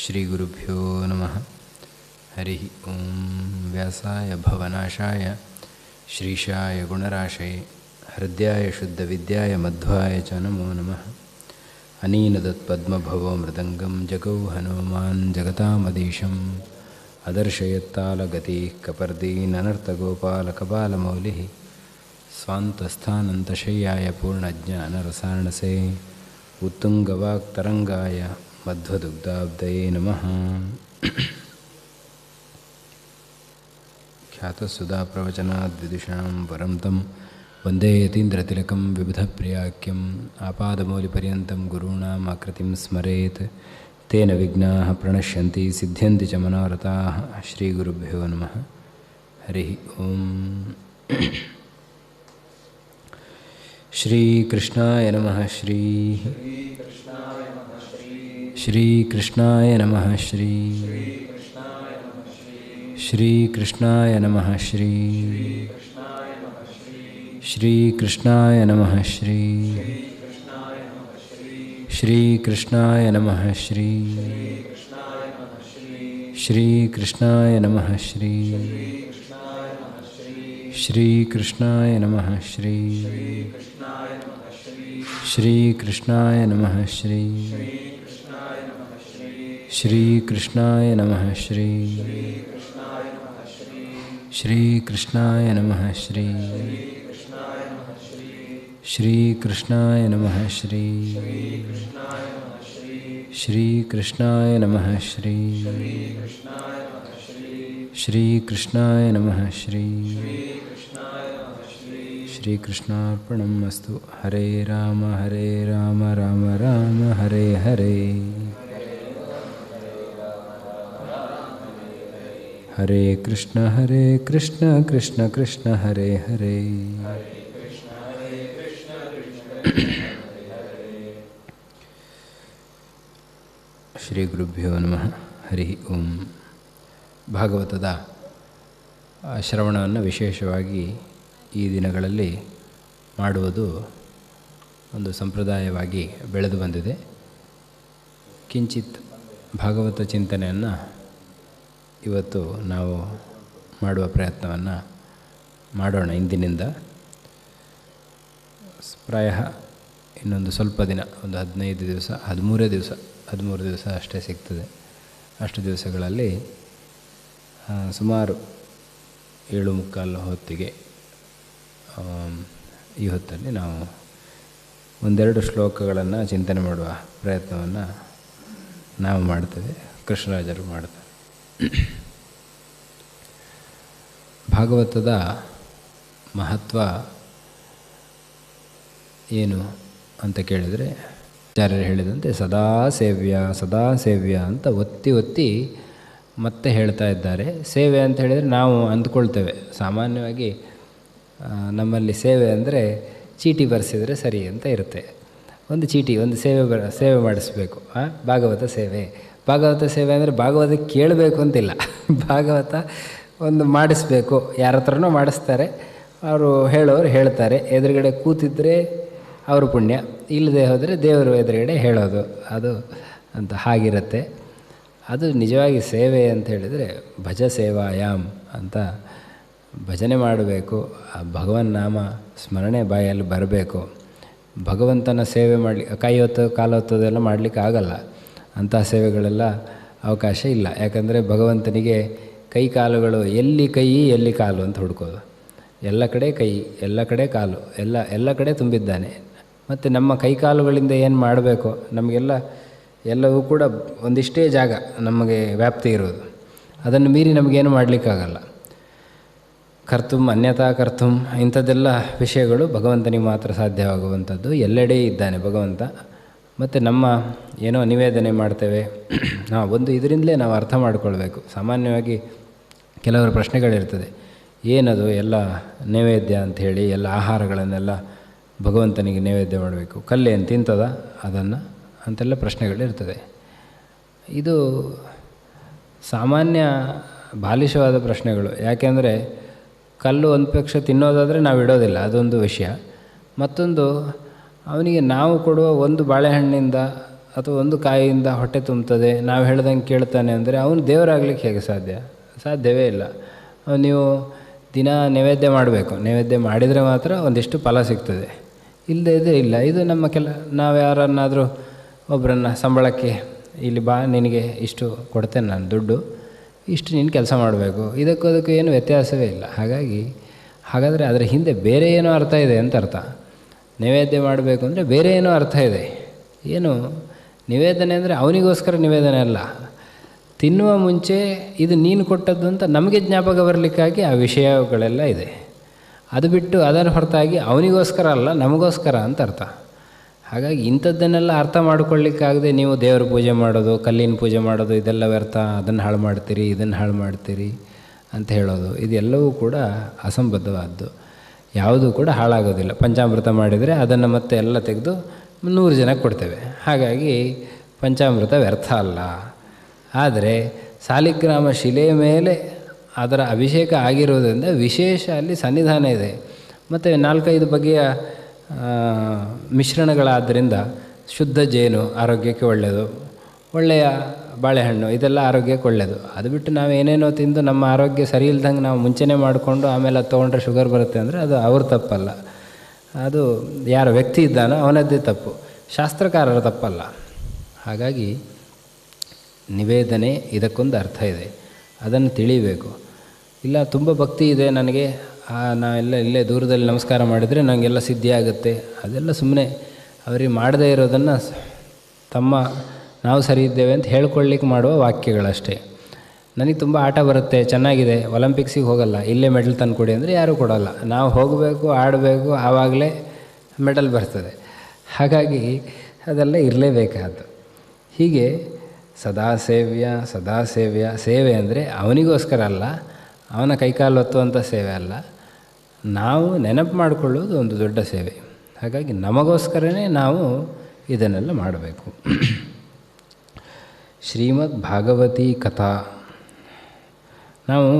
ಶ್ರೀ ಗುರುಭ್ಯೋ ನಮಃ. ಹರಿ ಓಂ. ವ್ಯಾಸಾಯ ಭವನಾಶಾಯ ಶ್ರೀಶಾಯ ಗುಣರಾಶಯೇ ಹೃದಯಾಯ ಶುದ್ಧ ವಿದ್ಯಾಯ ಮಧ್ವಾಯ ಚ ನಮೋ ನಮಃ. ಅನೀನದತ್ಪದ್ಮಭವೋ ಮೃದಂಗಂ ಜಗೌ ಹನುಮಾನ್ ಜಗತಾಮದೀಶಂ ಅದರ್ಶಯತ್ತಾಲಗತಿ ಕಪರ್ದೀನನರ್ತಗೋಪಾಲಕಪಾಲಮೌಲಿಃ ಸ್ವಾಂತಸ್ಥಾನಂತಶಯ್ಯಾಯ ಪೂರ್ಣಜ್ಞಾನರಸಾರ್ಣಸೇ ಉತ್ತುಂಗವಾಕ್ತರಂಗಾಯ ಮಧ್ವದುಗ್ಧಾಬ್ಧಯೇ ನಮಃ. ಖ್ಯಾತಸುಧಾಪ್ರವಚನಾದ್ವಿದುಷಾಂ ವರಂ ತಂ ವಂದೇ ಯತೀಂದ್ರತಿಲಕಂ ವಿಬುಧಪ್ರಿಯಾಖ್ಯಂ ಆಪಾದಮೌಲಿಪರ್ಯಂతం ಗುರುಣಾಂ ಆಕೃತಿಂ ಸ್ಮರೇತ್ ತೇನ ವಿಘ್ನಾಃ ಪ್ರಣಶ್ಯಂತಿ ಸಿದ್ಧ್ಯಂತಿ ಚ ಮನೋರಥಾಃ. ಶ್ರೀಗುರುಭ್ಯೋ ನಮಃ. ಹರಿ ಓಂ. ಶ್ರೀಕೃಷ್ಣಾಯ ನಮಃ. ಶ್ರೀಕೃಷ್ಣಾಯ ನಮಃ. ಶ್ರೀಕೃಷ್ಣಾಯ ನಮಃ. ಶ್ರೀಕೃಷ್ಣಾಯ ನಮಃ. ಶ್ರೀಕೃಷ್ಣಾಯ ನಮಃ. ಶ್ರೀಕೃಷ್ಣಾಯ ನಮಃ. ಶ್ರೀಕೃಷ್ಣಾಯ ನಮಃ. ಶ್ರೀಕೃಷ್ಣಾಯ ನಮಃ. ಶ್ರೀಕೃಷ್ಣಾಯ ನಮಃ. ಶ್ರೀಕೃಷ್ಣಾಯ ನಮಃ. ಶ್ರೀಕೃಷ್ಣಾಯ ನಮಃ. ಶ್ರೀಕೃಷ್ಣಾಯ ನಮಃ. ಶ್ರೀಕೃಷ್ಣಾಯ ನಮಃ. ಶ್ರೀಕೃಷ್ಣಾರ್ಪಣಂ ಅಸ್ತು. ಹರೇ ರಾಮ ರಾಮ ರಾಮ ಹರೇ ಹರೇ. ಹರೇ ಕೃಷ್ಣ ಕೃಷ್ಣ ಕೃಷ್ಣ ಹರೇ ಹರೇ. ಶ್ರೀ ಗುರುಭ್ಯೋ ನಮಃ. ಹರಿ ಓಂ. ಭಾಗವತದ ಶ್ರವಣವನ್ನು ವಿಶೇಷವಾಗಿ ಈ ದಿನಗಳಲ್ಲಿ ಮಾಡುವುದು ಒಂದು ಸಂಪ್ರದಾಯವಾಗಿ ಬೆಳೆದು ಬಂದಿದೆ. ಕಿಂಚಿತ್ ಭಾಗವತ ಚಿಂತನೆಯನ್ನು ಇವತ್ತು ನಾವು ಮಾಡುವ ಪ್ರಯತ್ನವನ್ನು ಮಾಡೋಣ. ಇಂದಿನಿಂದ ಪ್ರಾಯ ಇನ್ನೊಂದು ಸ್ವಲ್ಪ ದಿನ, ಒಂದು 15 ದಿವಸ, 13 ದಿವಸ ಅಷ್ಟೇ ಸಿಗ್ತದೆ. ಅಷ್ಟು ದಿವಸಗಳಲ್ಲಿ ಸುಮಾರು 7:45 ಹೊತ್ತಿಗೆ ಈ ಹೊತ್ತಲ್ಲಿ ನಾವು ಒಂದೆರಡು ಶ್ಲೋಕಗಳನ್ನು ಚಿಂತನೆ ಮಾಡುವ ಪ್ರಯತ್ನವನ್ನು ನಾವು ಮಾಡ್ತೇವೆ, ಕೃಷ್ಣರಾಜರು ಮಾಡ್ತಾರೆ. ಭಾಗವತದ ಮಹತ್ವ ಏನು ಅಂತ ಕೇಳಿದರೆ, ಆಚಾರ್ಯರು ಹೇಳಿದಂತೆ ಸದಾ ಸೇವ್ಯ ಅಂತ ಒತ್ತಿ ಮತ್ತೆ ಹೇಳ್ತಾ ಇದ್ದಾರೆ. ಸೇವೆ ಅಂತ ಹೇಳಿದರೆ ನಾವು ಅಂದ್ಕೊಳ್ತೇವೆ ಸಾಮಾನ್ಯವಾಗಿ, ನಮ್ಮಲ್ಲಿ ಸೇವೆ ಅಂದರೆ ಚೀಟಿ ಬರೆಸಿದರೆ ಸರಿ ಅಂತ ಇರುತ್ತೆ. ಒಂದು ಚೀಟಿ, ಒಂದು ಸೇವೆ ಮಾಡಿಸ್ಬೇಕು, ಭಾಗವತ ಸೇವೆ ಭಾಗವತ ಸೇವೆ ಅಂದರೆ ಭಾಗವತ ಕೇಳಬೇಕು ಅಂತಿಲ್ಲ. ಭಾಗವತ ಒಂದು ಮಾಡಿಸ್ಬೇಕು, ಯಾರ ಹತ್ರನೂ ಮಾಡಿಸ್ತಾರೆ, ಅವರು ಹೇಳೋರು ಹೇಳ್ತಾರೆ, ಎದುರುಗಡೆ ಕೂತಿದ್ರೆ ಅವ್ರ ಪುಣ್ಯ, ಇಲ್ಲದೆ ಹೋದರೆ ದೇವರು ಎದುರುಗಡೆ ಹೇಳೋದು, ಅದು ಅಂತ ಹಾಗಿರುತ್ತೆ. ಅದು ನಿಜವಾಗಿ ಸೇವೆ ಅಂತ ಹೇಳಿದರೆ ಭಜ ಸೇವಾಯಾಮ್ ಅಂತ ಭಜನೆ ಮಾಡಬೇಕು. ಆ ಭಗವನ್ ನಾಮ ಸ್ಮರಣೆ ಬಾಯಲ್ಲಿ ಬರಬೇಕು. ಭಗವಂತನ ಸೇವೆ ಮಾಡಲಿ ಕೈ ಹೊತ್ತು ಕಾಲು ಹೊತ್ತೋದೆಲ್ಲ ಮಾಡಲಿಕ್ಕೆ ಆಗಲ್ಲ. ಅಂಥ ಸೇವೆಗಳೆಲ್ಲ ಅವಕಾಶ ಇಲ್ಲ. ಯಾಕಂದರೆ ಭಗವಂತನಿಗೆ ಕೈ ಕಾಲುಗಳು ಎಲ್ಲಿ ಕೈ ಎಲ್ಲಿ ಕಾಲು ಅಂತ ಹುಡ್ಕೋದು. ಎಲ್ಲ ಕಡೆ ಕೈ, ಎಲ್ಲ ಕಡೆ ಕಾಲು, ಎಲ್ಲ ಕಡೆ ತುಂಬಿದ್ದಾನೆ. ಮತ್ತು ನಮ್ಮ ಕೈ ಕಾಲುಗಳಿಂದ ಏನು ಮಾಡಬೇಕು, ನಮಗೆಲ್ಲ ಎಲ್ಲವೂ ಕೂಡ ಒಂದಿಷ್ಟೇ ಜಾಗ ನಮಗೆ ವ್ಯಾಪ್ತಿ ಇರೋದು. ಅದನ್ನು ಮೀರಿ ನಮಗೇನು ಮಾಡಲಿಕ್ಕಾಗಲ್ಲ. ಕರ್ತುಂ ಅನ್ಯಥಾ ಕರ್ತುಂ ಇಂಥದ್ದೆಲ್ಲ ವಿಷಯಗಳು ಭಗವಂತನಿಗೆ ಮಾತ್ರ ಸಾಧ್ಯವಾಗುವಂಥದ್ದು. ಎಲ್ಲೆಡೆ ಇದ್ದಾನೆ ಭಗವಂತ. ಮತ್ತು ನಮ್ಮ ಏನೋ ನಿವೇದನೆ ಮಾಡ್ತೇವೆ, ಒಂದು ಇದರಿಂದಲೇ ನಾವು ಅರ್ಥ ಮಾಡಿಕೊಳ್ಬೇಕು. ಸಾಮಾನ್ಯವಾಗಿ ಕೆಲವರ ಪ್ರಶ್ನೆಗಳಿರ್ತದೆ, ಏನದು ಎಲ್ಲ ನೈವೇದ್ಯ ಅಂಥೇಳಿ ಎಲ್ಲ ಆಹಾರಗಳನ್ನೆಲ್ಲ ಭಗವಂತನಿಗೆ ನೈವೇದ್ಯ ಮಾಡಬೇಕು, ಕಲ್ಲೇನು ತಿಂತದ ಅದನ್ನು ಅಂತೆಲ್ಲ ಪ್ರಶ್ನೆಗಳಿರ್ತದೆ. ಇದು ಸಾಮಾನ್ಯ ಬಾಲಿಶವಾದ ಪ್ರಶ್ನೆಗಳು. ಯಾಕೆಂದರೆ ಕಲ್ಲು ಒಂದು ಪಕ್ಷ ತಿನ್ನೋದಾದರೆ ನಾವು ಇಡೋದಿಲ್ಲ, ಅದೊಂದು ವಿಷಯ. ಮತ್ತೊಂದು, ಅವನಿಗೆ ನಾವು ಕೊಡುವ ಒಂದು ಬಾಳೆಹಣ್ಣಿಂದ ಅಥವಾ ಒಂದು ಕಾಯಿಯಿಂದ ಹೊಟ್ಟೆ ತುಂಬ್ತದೆ, ನಾವು ಹೇಳ್ದಂಗೆ ಕೇಳ್ತಾನೆ ಅಂದರೆ ಅವನು ದೇವರಾಗಲಿಕ್ಕೆ ಹೇಗೆ ಸಾಧ್ಯವೇ ಇಲ್ಲ. ನೀವು ದಿನ ನೈವೇದ್ಯ ಮಾಡಬೇಕು, ನೈವೇದ್ಯ ಮಾಡಿದರೆ ಮಾತ್ರ ಒಂದಿಷ್ಟು ಫಲ ಸಿಗ್ತದೆ, ಇಲ್ಲದೇ ಇಲ್ಲ. ಇದು ನಮ್ಮ ನಾವು ಯಾರನ್ನಾದರೂ ಒಬ್ಬರನ್ನು ಸಂಬಳಕ್ಕೆ ಇಲ್ಲಿ ಬಾ, ನಿನಗೆ ಇಷ್ಟು ಕೊಡ್ತೇನೆ ನಾನು ದುಡ್ಡು, ಇಷ್ಟು ನೀನು ಕೆಲಸ ಮಾಡಬೇಕು, ಇದಕ್ಕೂ ಏನು ವ್ಯತ್ಯಾಸವೇ ಇಲ್ಲ. ಹಾಗಾದರೆ ಅದರ ಹಿಂದೆ ಬೇರೆ ಏನೋ ಅರ್ಥ ಇದೆ ಅಂತ ಅರ್ಥ. ನೈವೇದ್ಯ ಮಾಡಬೇಕು ಅಂದರೆ ಬೇರೆ ಏನೋ ಅರ್ಥ ಇದೆ. ಏನು ನಿವೇದನೆ ಅಂದರೆ ಅವನಿಗೋಸ್ಕರ ನಿವೇದನೆ ಅಲ್ಲ, ತಿನ್ನುವ ಮುಂಚೆ ಇದು ನೀನು ಕೊಟ್ಟದ್ದು ಅಂತ ನಮಗೆ ಜ್ಞಾಪಕ ಬರಲಿಕ್ಕಾಗಿ ಆ ವಿಷಯಗಳೆಲ್ಲ ಇದೆ. ಅದು ಬಿಟ್ಟು ಅದರ ಹೊರತಾಗಿ ಅವನಿಗೋಸ್ಕರ ಅಲ್ಲ, ನಮಗೋಸ್ಕರ ಅಂತ ಅರ್ಥ. ಹಾಗಾಗಿ ಇಂಥದ್ದನ್ನೆಲ್ಲ ಅರ್ಥ ಮಾಡ್ಕೊಳ್ಳಿಕ್ಕಾಗದೆ ನೀವು ದೇವರ ಪೂಜೆ ಮಾಡೋದು, ಕಲ್ಲಿನ ಪೂಜೆ ಮಾಡೋದು, ಇದೆಲ್ಲ ವ್ಯರ್ಥ, ಅದನ್ನು ಹಾಳು ಮಾಡ್ತೀರಿ, ಇದನ್ನು ಹಾಳು ಮಾಡ್ತೀರಿ ಅಂತ ಹೇಳೋದು, ಇದೆಲ್ಲವೂ ಕೂಡ ಅಸಂಬದ್ಧವಾದ್ದು. ಯಾವುದೂ ಕೂಡ ಹಾಳಾಗೋದಿಲ್ಲ. ಪಂಚಾಮೃತ ಮಾಡಿದರೆ ಅದನ್ನು ಮತ್ತೆ ಎಲ್ಲ ತೆಗೆದು 100 ಜನಕ್ಕೆ ಕೊಡ್ತೇವೆ. ಹಾಗಾಗಿ ಪಂಚಾಮೃತ ವ್ಯರ್ಥ ಅಲ್ಲ. ಆದರೆ ಸಾಲಿಗ್ರಾಮ ಶಿಲೆಯ ಮೇಲೆ ಅದರ ಅಭಿಷೇಕ ಆಗಿರೋದ್ರಿಂದ ವಿಶೇಷ ಅಲ್ಲಿ ಸನ್ನಿಧಾನ ಇದೆ. ಮತ್ತು 4-5 ಬಗೆಯ ಮಿಶ್ರಣಗಳಾದ್ದರಿಂದ ಶುದ್ಧ ಜೇನು ಆರೋಗ್ಯಕ್ಕೆ ಒಳ್ಳೆಯದು, ಒಳ್ಳೆಯ ಬಾಳೆಹಣ್ಣು ಇದೆಲ್ಲ ಆರೋಗ್ಯಕ್ಕೆ ಒಳ್ಳೆಯದು. ಅದು ಬಿಟ್ಟು ನಾವು ಏನೇನೋ ತಿಂದು ನಮ್ಮ ಆರೋಗ್ಯ ಸರಿ ಇಲ್ದಂಗೆ ನಾವು ಮುಂಚೆನೇ ಮಾಡಿಕೊಂಡು ಆಮೇಲೆ ಅದು ತೊಗೊಂಡ್ರೆ ಶುಗರ್ ಬರುತ್ತೆ ಅಂದರೆ ಅದು ಅವ್ರ ತಪ್ಪಲ್ಲ, ಅದು ಯಾರ ವ್ಯಕ್ತಿ ಇದ್ದಾನೋ ಅವನದ್ದೇ ತಪ್ಪು, ಶಾಸ್ತ್ರಕಾರರ ತಪ್ಪಲ್ಲ. ಹಾಗಾಗಿ ನಿವೇದನೆ ಇದಕ್ಕೊಂದು ಅರ್ಥ ಇದೆ, ಅದನ್ನು ತಿಳಿಬೇಕು. ಇಲ್ಲ ತುಂಬ ಭಕ್ತಿ ಇದೆ ನನಗೆ, ನಾವೆಲ್ಲ ಇಲ್ಲೇ ದೂರದಲ್ಲಿ ನಮಸ್ಕಾರ ಮಾಡಿದರೆ ನನಗೆಲ್ಲ ಸಿದ್ಧಿ ಆಗುತ್ತೆ, ಅದೆಲ್ಲ ಸುಮ್ಮನೆ ಅವರಿಗೆ ಮಾಡದೇ ಇರೋದನ್ನು ನಾವು ಸರಿ ಇದ್ದೇವೆ ಅಂತ ಹೇಳ್ಕೊಳ್ಳಿಕ್ಕೆ ಮಾಡುವ ವಾಕ್ಯಗಳಷ್ಟೇ. ನನಗೆ ತುಂಬ ಆಟ ಬರುತ್ತೆ, ಚೆನ್ನಾಗಿದೆ, ಒಲಿಂಪಿಕ್ಸಿಗೆ ಹೋಗಲ್ಲ, ಇಲ್ಲೇ ಮೆಡಲ್ ತಂದು ಕೊಡಿ ಅಂದರೆ ಯಾರೂ ಕೊಡೋಲ್ಲ. ನಾವು ಹೋಗಬೇಕು, ಆಡಬೇಕು, ಆವಾಗಲೇ ಮೆಡಲ್ ಬರ್ತದೆ. ಹಾಗಾಗಿ ಅದೆಲ್ಲ ಇರಲೇಬೇಕಾದ್ದು. ಹೀಗೆ ಸದಾ ಸೇವ್ಯ ಸೇವೆ ಅಂದರೆ ಅವನಿಗೋಸ್ಕರ ಅಲ್ಲ, ಅವನ ಕೈಕಾಲು ಹೊತ್ತುವಂಥ ಸೇವೆ ಅಲ್ಲ, ನಾವು ನೆನಪು ಮಾಡಿಕೊಳ್ಳೋದು ಒಂದು ದೊಡ್ಡ ಸೇವೆ. ಹಾಗಾಗಿ ನಮಗೋಸ್ಕರನೇ ನಾವು ಇದನ್ನೆಲ್ಲ ಮಾಡಬೇಕು. ಶ್ರೀಮದ್ ಭಾಗವತಿ ಕಥಾ, ನಾವು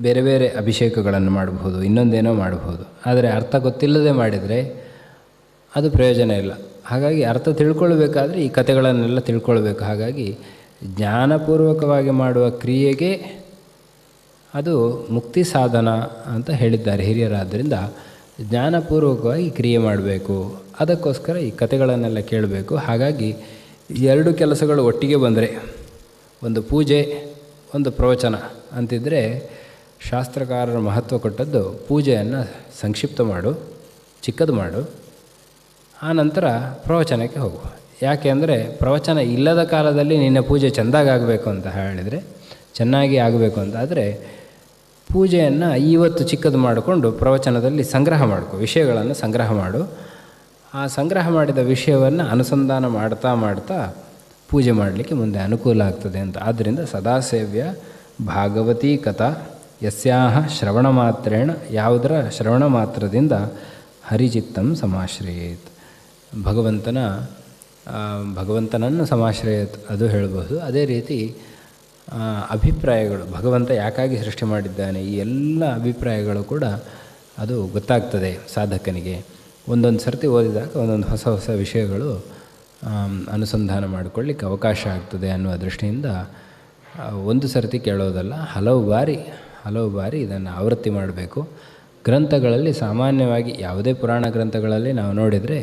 ಬೇರೆ ಬೇರೆ ಅಭಿಷೇಕಗಳನ್ನು ಮಾಡಬಹುದು, ಇನ್ನೊಂದೇನೋ ಮಾಡಬಹುದು. ಆದರೆ ಅರ್ಥ ಗೊತ್ತಿಲ್ಲದೆ ಮಾಡಿದರೆ ಅದು ಪ್ರಯೋಜನ ಇಲ್ಲ. ಹಾಗಾಗಿ ಅರ್ಥ ತಿಳ್ಕೊಳ್ಬೇಕಾದ್ರೆ ಈ ಕಥೆಗಳನ್ನೆಲ್ಲ ತಿಳ್ಕೊಳ್ಬೇಕು. ಹಾಗಾಗಿ ಜ್ಞಾನಪೂರ್ವಕವಾಗಿ ಮಾಡುವ ಕ್ರಿಯೆಗೆ ಅದು ಮುಕ್ತಿ ಸಾಧನ ಅಂತ ಹೇಳಿದ್ದಾರೆ ಹಿರಿಯರಾದ್ದರಿಂದ ಜ್ಞಾನಪೂರ್ವಕವಾಗಿ ಕ್ರಿಯೆ ಮಾಡಬೇಕು. ಅದಕ್ಕೋಸ್ಕರ ಈ ಕಥೆಗಳನ್ನೆಲ್ಲ ಕೇಳಬೇಕು. ಹಾಗಾಗಿ 2 ಕೆಲಸಗಳು ಒಟ್ಟಿಗೆ ಬಂದರೆ, ಒಂದು ಪೂಜೆ, ಒಂದು ಪ್ರವಚನ ಅಂತಿದ್ದರೆ, ಶಾಸ್ತ್ರಕಾರರ ಮಹತ್ವ ಕೊಟ್ಟದ್ದು ಪೂಜೆಯನ್ನು ಸಂಕ್ಷಿಪ್ತ ಮಾಡು, ಚಿಕ್ಕದು ಮಾಡು, ಆನಂತರ ಪ್ರವಚನಕ್ಕೆ ಹೋಗು. ಯಾಕೆ ಅಂದರೆ ಪ್ರವಚನ ಇಲ್ಲದ ಕಾಲದಲ್ಲಿ ನಿನ್ನ ಪೂಜೆ ಚೆಂದಾಗಬೇಕು ಅಂತ ಹೇಳಿದರೆ, ಚೆನ್ನಾಗಿ ಆಗಬೇಕು ಅಂತ ಆದರೆ ಪೂಜೆಯನ್ನು ಇವತ್ತು ಚಿಕ್ಕದು ಮಾಡಿಕೊಂಡು ಪ್ರವಚನದಲ್ಲಿ ಸಂಗ್ರಹ ಮಾಡ್ಕೊ, ವಿಷಯಗಳನ್ನು ಸಂಗ್ರಹ ಮಾಡು. ಆ ಸಂಗ್ರಹ ಮಾಡಿದ ವಿಷಯವನ್ನು ಅನುಸಂಧಾನ ಮಾಡ್ತಾ ಪೂಜೆ ಮಾಡಲಿಕ್ಕೆ ಮುಂದೆ ಅನುಕೂಲ ಆಗ್ತದೆ ಅಂತ. ಆದ್ದರಿಂದ ಸದಾಸೇವ್ಯ ಭಾಗವತೀ ಕಥಾ ಯಸ್ಯಾಹ ಶ್ರವಣ ಮಾತ್ರೇಣ, ಯಾವುದರ ಶ್ರವಣ ಮಾತ್ರದಿಂದ ಹರಿಚಿತ್ತಂ ಸಮಾಶ್ರಯೇತ್, ಭಗವಂತನ ಭಗವಂತನನ್ನು ಸಮಾಶ್ರಯ ಅದು ಹೇಳಬಹುದು. ಅದೇ ರೀತಿ ಅಭಿಪ್ರಾಯಗಳು, ಭಗವಂತ ಯಾಕಾಗಿ ಸೃಷ್ಟಿ ಮಾಡಿದ್ದಾನೆ, ಈ ಎಲ್ಲ ಅಭಿಪ್ರಾಯಗಳು ಕೂಡ ಅದು ಗೊತ್ತಾಗ್ತದೆ ಸಾಧಕನಿಗೆ. ಒಂದೊಂದು ಸರ್ತಿ ಓದಿದಾಗ ಒಂದೊಂದು ಹೊಸ ಹೊಸ ವಿಷಯಗಳು ಅನುಸಂಧಾನ ಮಾಡಿಕೊಳ್ಳಿಕ್ಕೆ ಅವಕಾಶ ಆಗ್ತದೆ ಅನ್ನುವ ದೃಷ್ಟಿಯಿಂದ ಒಂದು ಸರ್ತಿ ಕೇಳೋದಲ್ಲ, ಹಲವು ಬಾರಿ ಇದನ್ನು ಆವೃತ್ತಿ ಮಾಡಬೇಕು. ಗ್ರಂಥಗಳಲ್ಲಿ ಸಾಮಾನ್ಯವಾಗಿ ಯಾವುದೇ ಪುರಾಣ ಗ್ರಂಥಗಳಲ್ಲಿ ನಾವು ನೋಡಿದರೆ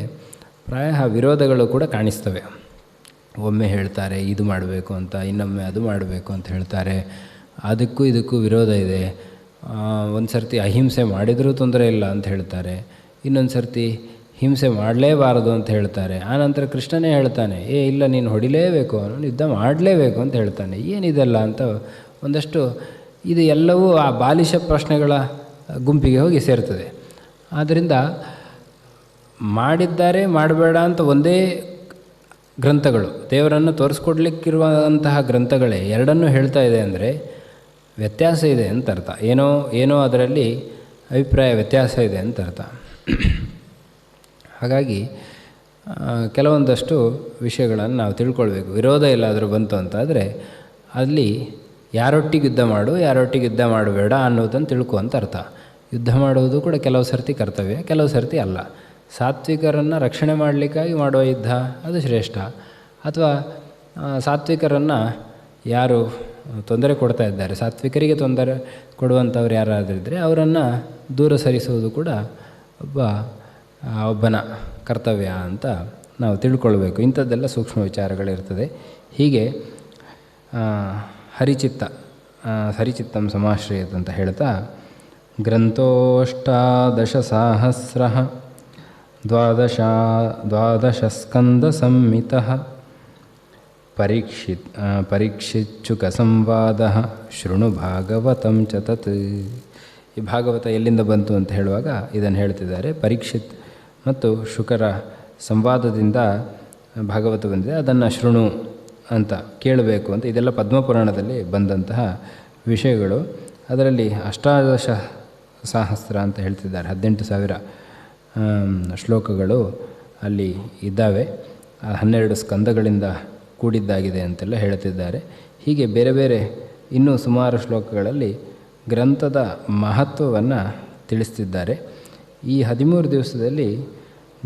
ಪ್ರಾಯ ವಿರೋಧಗಳು ಕೂಡ ಕಾಣಿಸ್ತವೆ. ಒಮ್ಮೆ ಹೇಳ್ತಾರೆ ಇದು ಮಾಡಬೇಕು ಅಂತ, ಇನ್ನೊಮ್ಮೆ ಅದು ಮಾಡಬೇಕು ಅಂತ ಹೇಳ್ತಾರೆ. ಅದಕ್ಕೂ ಇದಕ್ಕೂ ವಿರೋಧ ಇದೆ. ಒಂದು ಸರ್ತಿ ಅಹಿಂಸೆ ಮಾಡಿದರೂ ತೊಂದರೆ ಇಲ್ಲ ಅಂತ ಹೇಳ್ತಾರೆ, ಇನ್ನೊಂದು ಸರ್ತಿ ಹಿಂಸೆ ಮಾಡಲೇಬಾರದು ಅಂತ ಹೇಳ್ತಾರೆ. ಆನಂತರ ಕೃಷ್ಣನೇ ಹೇಳ್ತಾನೆ, ಇಲ್ಲ ನೀನು ಹೊಡಿಲೇಬೇಕು, ಅವನು ಯುದ್ಧ ಮಾಡಲೇಬೇಕು ಅಂತ ಹೇಳ್ತಾನೆ. ಏನಿದೆಲ್ಲ ಅಂತ ಒಂದಷ್ಟು ಇದು ಎಲ್ಲವೂ ಆ ಬಾಲಿಶ ಪ್ರಶ್ನೆಗಳ ಗುಂಪಿಗೆ ಹೋಗಿ ಸೇರ್ತದೆ. ಆದ್ದರಿಂದ ಮಾಡಿದ್ದಾರೆ ಮಾಡಬೇಡ ಅಂತ ಒಂದೇ ಗ್ರಂಥಗಳು, ದೇವರನ್ನು ತೋರಿಸ್ಕೊಡ್ಲಿಕ್ಕಿರುವಂತಹ ಗ್ರಂಥಗಳೇ ಎರಡನ್ನೂ ಹೇಳ್ತಾ ಇದೆ ಅಂದರೆ ವ್ಯತ್ಯಾಸ ಇದೆ ಅಂತ ಅರ್ಥ. ಏನೋ ಅದರಲ್ಲಿ ಅಭಿಪ್ರಾಯ ವ್ಯತ್ಯಾಸ ಇದೆ ಅಂತ ಅರ್ಥ. ಹಾಗಾಗಿ ಕೆಲವೊಂದಷ್ಟು ವಿಷಯಗಳನ್ನು ನಾವು ತಿಳ್ಕೊಳ್ಬೇಕು. ವಿರೋಧ ಎಲ್ಲಾದರೂ ಬಂತು ಅಂತಾದರೆ ಅಲ್ಲಿ ಯಾರೊಟ್ಟಿಗೆ ಯುದ್ಧ ಮಾಡು, ಯಾರೊಟ್ಟಿಗೆ ಯುದ್ಧ ಮಾಡಬೇಡ ಅನ್ನೋದನ್ನು ತಿಳ್ಕೊ ಅಂತ ಅರ್ಥ. ಯುದ್ಧ ಮಾಡುವುದು ಕೂಡ ಕೆಲವು ಸರ್ತಿ ಕರ್ತವ್ಯ, ಕೆಲವು ಸರ್ತಿ ಅಲ್ಲ. ಸಾತ್ವಿಕರನ್ನು ರಕ್ಷಣೆ ಮಾಡಲಿಕ್ಕಾಗಿ ಮಾಡುವ ಯುದ್ಧ ಅದು ಶ್ರೇಷ್ಠ. ಅಥವಾ ಸಾತ್ವಿಕರನ್ನು ಯಾರು ತೊಂದರೆ ಕೊಡ್ತಾ ಇದ್ದಾರೆ, ಸಾತ್ವಿಕರಿಗೆ ತೊಂದರೆ ಕೊಡುವಂಥವ್ರು ಯಾರಾದರಿದ್ದರೆ ಅವರನ್ನು ದೂರ ಸರಿಸುವುದು ಕೂಡ ಒಬ್ಬನ ಕರ್ತವ್ಯ ಅಂತ ನಾವು ತಿಳ್ಕೊಳ್ಬೇಕು. ಇಂಥದ್ದೆಲ್ಲ ಸೂಕ್ಷ್ಮ ವಿಚಾರಗಳಿರ್ತದೆ. ಹೀಗೆ ಹರಿಚಿತ್ತಂ ಸಮಾಶ್ರಯತ್ ಅಂತ ಹೇಳ್ತಾ ಗ್ರಂಥೋಷ್ಟಾದಶಸಾಹಸ್ರ 12 ಸ್ಕಂದ ಸಂಹಿತಃ ಪರೀಕ್ಷಿಚ್ಚುಕ ಸಂವಾದ ಶೃಣು ಭಾಗವತಂ ಚ ತತ್. ಈ ಭಾಗವತ ಎಲ್ಲಿಂದ ಬಂತು ಅಂತ ಹೇಳುವಾಗ ಇದನ್ನು ಹೇಳ್ತಿದ್ದಾರೆ. ಪರೀಕ್ಷಿತ್ ಮತ್ತು ಶುಕರ ಸಂವಾದದಿಂದ ಭಾಗವತ ಬಂದಿದೆ, ಅದನ್ನು ಶೃಣು ಅಂತ ಕೇಳಬೇಕು ಅಂತ. ಇದೆಲ್ಲ ಪದ್ಮಪುರಾಣದಲ್ಲಿ ಬಂದಂತಹ ವಿಷಯಗಳು. ಅದರಲ್ಲಿ 18 ಸಹಸ್ರ ಅಂತ ಹೇಳ್ತಿದ್ದಾರೆ, 18,000 ಶ್ಲೋಕಗಳು ಅಲ್ಲಿ ಇದ್ದಾವೆ. 12 ಸ್ಕಂದಗಳಿಂದ ಕೂಡಿದ್ದಾಗಿದೆ ಅಂತೆಲ್ಲ ಹೇಳ್ತಿದ್ದಾರೆ. ಹೀಗೆ ಬೇರೆ ಬೇರೆ ಇನ್ನೂ ಸುಮಾರು ಶ್ಲೋಕಗಳಲ್ಲಿ ಗ್ರಂಥದ ಮಹತ್ವವನ್ನು ತಿಳಿಸ್ತಿದ್ದಾರೆ. ಈ 13 ದಿವಸದಲ್ಲಿ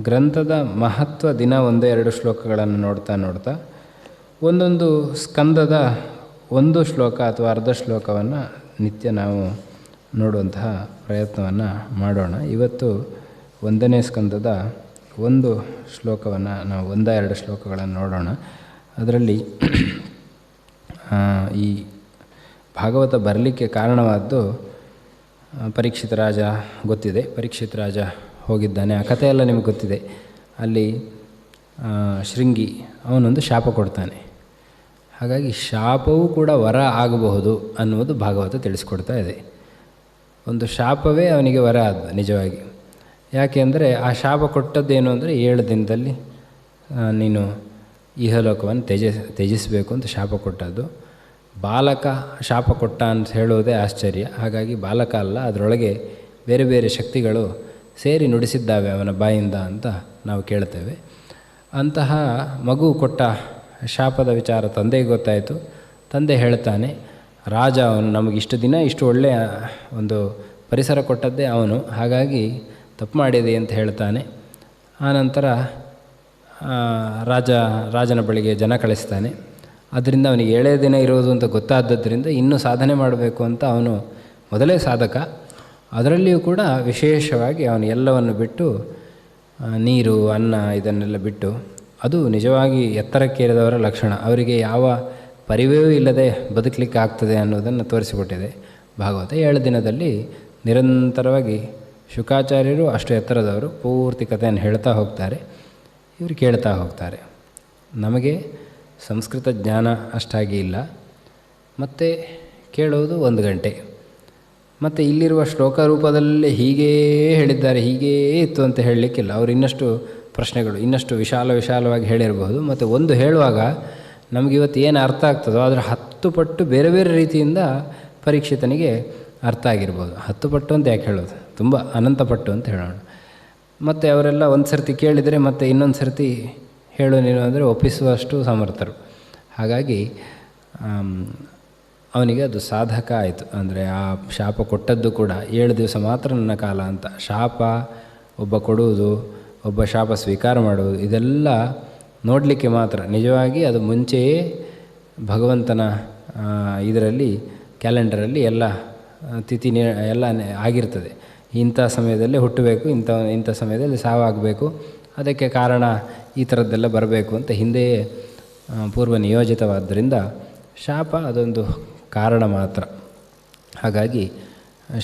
ಗ್ರಂಥದ ಮಹತ್ವ ದಿನ 1-2 ಶ್ಲೋಕಗಳನ್ನು ನೋಡ್ತಾ ಒಂದೊಂದು ಸ್ಕಂದದ ಒಂದು ಶ್ಲೋಕ ಅಥವಾ ಅರ್ಧ ಶ್ಲೋಕವನ್ನು ನಿತ್ಯ ನಾವು ನೋಡುವಂತಹ ಪ್ರಯತ್ನವನ್ನು ಮಾಡೋಣ. ಇವತ್ತು 1ನೇ ಸ್ಕಂದದ ಒಂದು ಶ್ಲೋಕವನ್ನು ನಾವು 1-2 ಶ್ಲೋಕಗಳನ್ನು ನೋಡೋಣ. ಅದರಲ್ಲಿ ಈ ಭಾಗವತ ಬರಲಿಕ್ಕೆ ಕಾರಣವಾದ್ದು ಪರೀಕ್ಷಿತ ರಾಜ ಗೊತ್ತಿದೆ. ಪರೀಕ್ಷಿತ ರಾಜ ಹೋಗಿದ್ದಾನೆ, ಆ ಕಥೆಯೆಲ್ಲ ನಿಮಗೆ ಗೊತ್ತಿದೆ. ಅಲ್ಲಿ ಶೃಂಗಿ ಅವನೊಂದು ಶಾಪ ಕೊಡ್ತಾನೆ. ಹಾಗಾಗಿ ಶಾಪವೂ ಕೂಡ ವರ ಆಗಬಹುದು ಅನ್ನುವುದು ಭಾಗವತ ತಿಳಿಸ್ಕೊಡ್ತಾ ಇದೆ. ಒಂದು ಶಾಪವೇ ಅವನಿಗೆ ವರ ಆದ ನಿಜವಾಗಿ. ಯಾಕೆ ಅಂದರೆ ಆ ಶಾಪ ಕೊಟ್ಟದ್ದೇನು ಅಂದರೆ 7 ದಿನದಲ್ಲಿ ನೀನು ಇಹಲೋಕವನ್ನು ತ್ಯಜಿಸಬೇಕು ಅಂತ ಶಾಪ ಕೊಟ್ಟದ್ದು. ಬಾಲಕ ಶಾಪ ಕೊಟ್ಟ ಅಂತ ಹೇಳೋದೇ ಆಶ್ಚರ್ಯ. ಹಾಗಾಗಿ ಬಾಲಕ ಅಲ್ಲ, ಅದರೊಳಗೆ ಬೇರೆ ಬೇರೆ ಶಕ್ತಿಗಳು ಸೇರಿ ನುಡಿಸಿದ್ದಾವೆ ಅವನ ಬಾಯಿಂದ ಅಂತ ನಾವು ಕೇಳ್ತೇವೆ. ಅಂತಹ ಮಗು ಕೊಟ್ಟ ಶಾಪದ ವಿಚಾರ ತಂದೆಗೆ ಗೊತ್ತಾಯಿತು. ತಂದೆ ಹೇಳ್ತಾನೆ, ರಾಜ ಅವನು ನಮಗಿಷ್ಟು ದಿನ ಇಷ್ಟು ಒಳ್ಳೆಯ ಒಂದು ಪರಿಸರ ಕೊಟ್ಟದ್ದೇ ಅವನು, ಹಾಗಾಗಿ ತಪ್ಪು ಮಾಡಿದೆ ಅಂತ ಹೇಳ್ತಾನೆ. ಆನಂತರ ರಾಜನ ಬಳಿಗೆ ಜನ ಕಳಿಸ್ತಾನೆ. ಅದರಿಂದ ಅವನಿಗೆ 7 ದಿನ ಇರೋದು ಅಂತ ಗೊತ್ತಾದ್ದರಿಂದ ಇನ್ನೂ ಸಾಧನೆ ಮಾಡಬೇಕು ಅಂತ ಅವನು ಮೊದಲೇ ಸಾಧಕ. ಅದರಲ್ಲಿಯೂ ಕೂಡ ವಿಶೇಷವಾಗಿ ಅವನು ಎಲ್ಲವನ್ನು ಬಿಟ್ಟು, ನೀರು ಅನ್ನ ಇದನ್ನೆಲ್ಲ ಬಿಟ್ಟು, ಅದು ನಿಜವಾಗಿ ಎತ್ತರಕ್ಕೇರಿದವರ ಲಕ್ಷಣ. ಅವರಿಗೆ ಯಾವ ಪರಿವೆಯೂ ಇಲ್ಲದೆ ಬದುಕಲಿಕ್ಕೆ ಆಗ್ತದೆ ಅನ್ನೋದನ್ನು ತೋರಿಸಿಕೊಟ್ಟಿದೆ ಭಾಗವತ. 7 ದಿನದಲ್ಲಿ ನಿರಂತರವಾಗಿ ಶುಕಾಚಾರ್ಯರು ಅಷ್ಟು ಎತ್ತರದವರು ಪೂರ್ತಿ ಕಥೆಯನ್ನು ಹೇಳ್ತಾ ಹೋಗ್ತಾರೆ, ಇವರು ಕೇಳ್ತಾ ಹೋಗ್ತಾರೆ. ನಮಗೆ ಸಂಸ್ಕೃತ ಜ್ಞಾನ ಅಷ್ಟಾಗಿ ಇಲ್ಲ, ಮತ್ತು ಕೇಳೋದು 1 ಗಂಟೆ. ಮತ್ತು ಇಲ್ಲಿರುವ ಶ್ಲೋಕ ರೂಪದಲ್ಲಿ ಹೀಗೇ ಹೇಳಿದ್ದಾರೆ, ಹೀಗೇ ಇತ್ತು ಅಂತ ಹೇಳಲಿಕ್ಕಿಲ್ಲ. ಅವರು ಇನ್ನಷ್ಟು ಪ್ರಶ್ನೆಗಳು ಇನ್ನಷ್ಟು ವಿಶಾಲವಾಗಿ ಹೇಳಿರಬಹುದು. ಮತ್ತು ಒಂದು ಹೇಳುವಾಗ ನಮಗಿವತ್ತು ಏನು ಅರ್ಥ ಆಗ್ತದೋ ಅದರ 10 ಪಟ್ಟು ಬೇರೆ ಬೇರೆ ರೀತಿಯಿಂದ ಪರೀಕ್ಷಿತನಿಗೆ ಅರ್ಥ ಆಗಿರ್ಬೋದು. 10 ಪಟ್ಟು ಅಂತ ಯಾಕೆ ಹೇಳೋದು, ತುಂಬ ಅನಂತ ಪಟ್ಟು ಅಂತ ಹೇಳೋಣ. ಮತ್ತು ಅವರೆಲ್ಲ ಒಂದು ಸರ್ತಿ ಕೇಳಿದರೆ ಮತ್ತೆ ಇನ್ನೊಂದು ಸರ್ತಿ ಹೇಳು ನೀನು ಅಂದರೆ ಒಪ್ಪಿಸುವಷ್ಟು ಸಮರ್ಥರು. ಹಾಗಾಗಿ ಅವನಿಗೆ ಅದು ಸಾಧಕ ಆಯಿತು. ಅಂದರೆ ಆ ಶಾಪ ಕೊಟ್ಟದ್ದು ಕೂಡ 7 ದಿವಸ ಮಾತ್ರ ನನ್ನ ಕಾಲ ಅಂತ. ಶಾಪ ಒಬ್ಬ ಕೊಡುವುದು, ಒಬ್ಬ ಶಾಪ ಸ್ವೀಕಾರ ಮಾಡುವುದು, ಇದೆಲ್ಲ ನೋಡಲಿಕ್ಕೆ ಮಾತ್ರ. ನಿಜವಾಗಿ ಅದು ಮುಂಚೆಯೇ ಭಗವಂತನ ಇದರಲ್ಲಿ ಕ್ಯಾಲೆಂಡರಲ್ಲಿ ಎಲ್ಲ ತಿಥಿ ಎಲ್ಲ ಆಗಿರ್ತದೆ. ಇಂಥ ಸಮಯದಲ್ಲಿ ಹುಟ್ಟಬೇಕು, ಇಂಥ ಸಮಯದಲ್ಲಿ ಸಾವಾಗಬೇಕು, ಅದಕ್ಕೆ ಕಾರಣ ಈ ಥರದ್ದೆಲ್ಲ ಬರಬೇಕು ಅಂತ ಹಿಂದೆಯೇ ಪೂರ್ವ ನಿಯೋಜಿತವಾದ್ದರಿಂದ ಶಾಪ ಅದೊಂದು ಕಾರಣ ಮಾತ್ರ. ಹಾಗಾಗಿ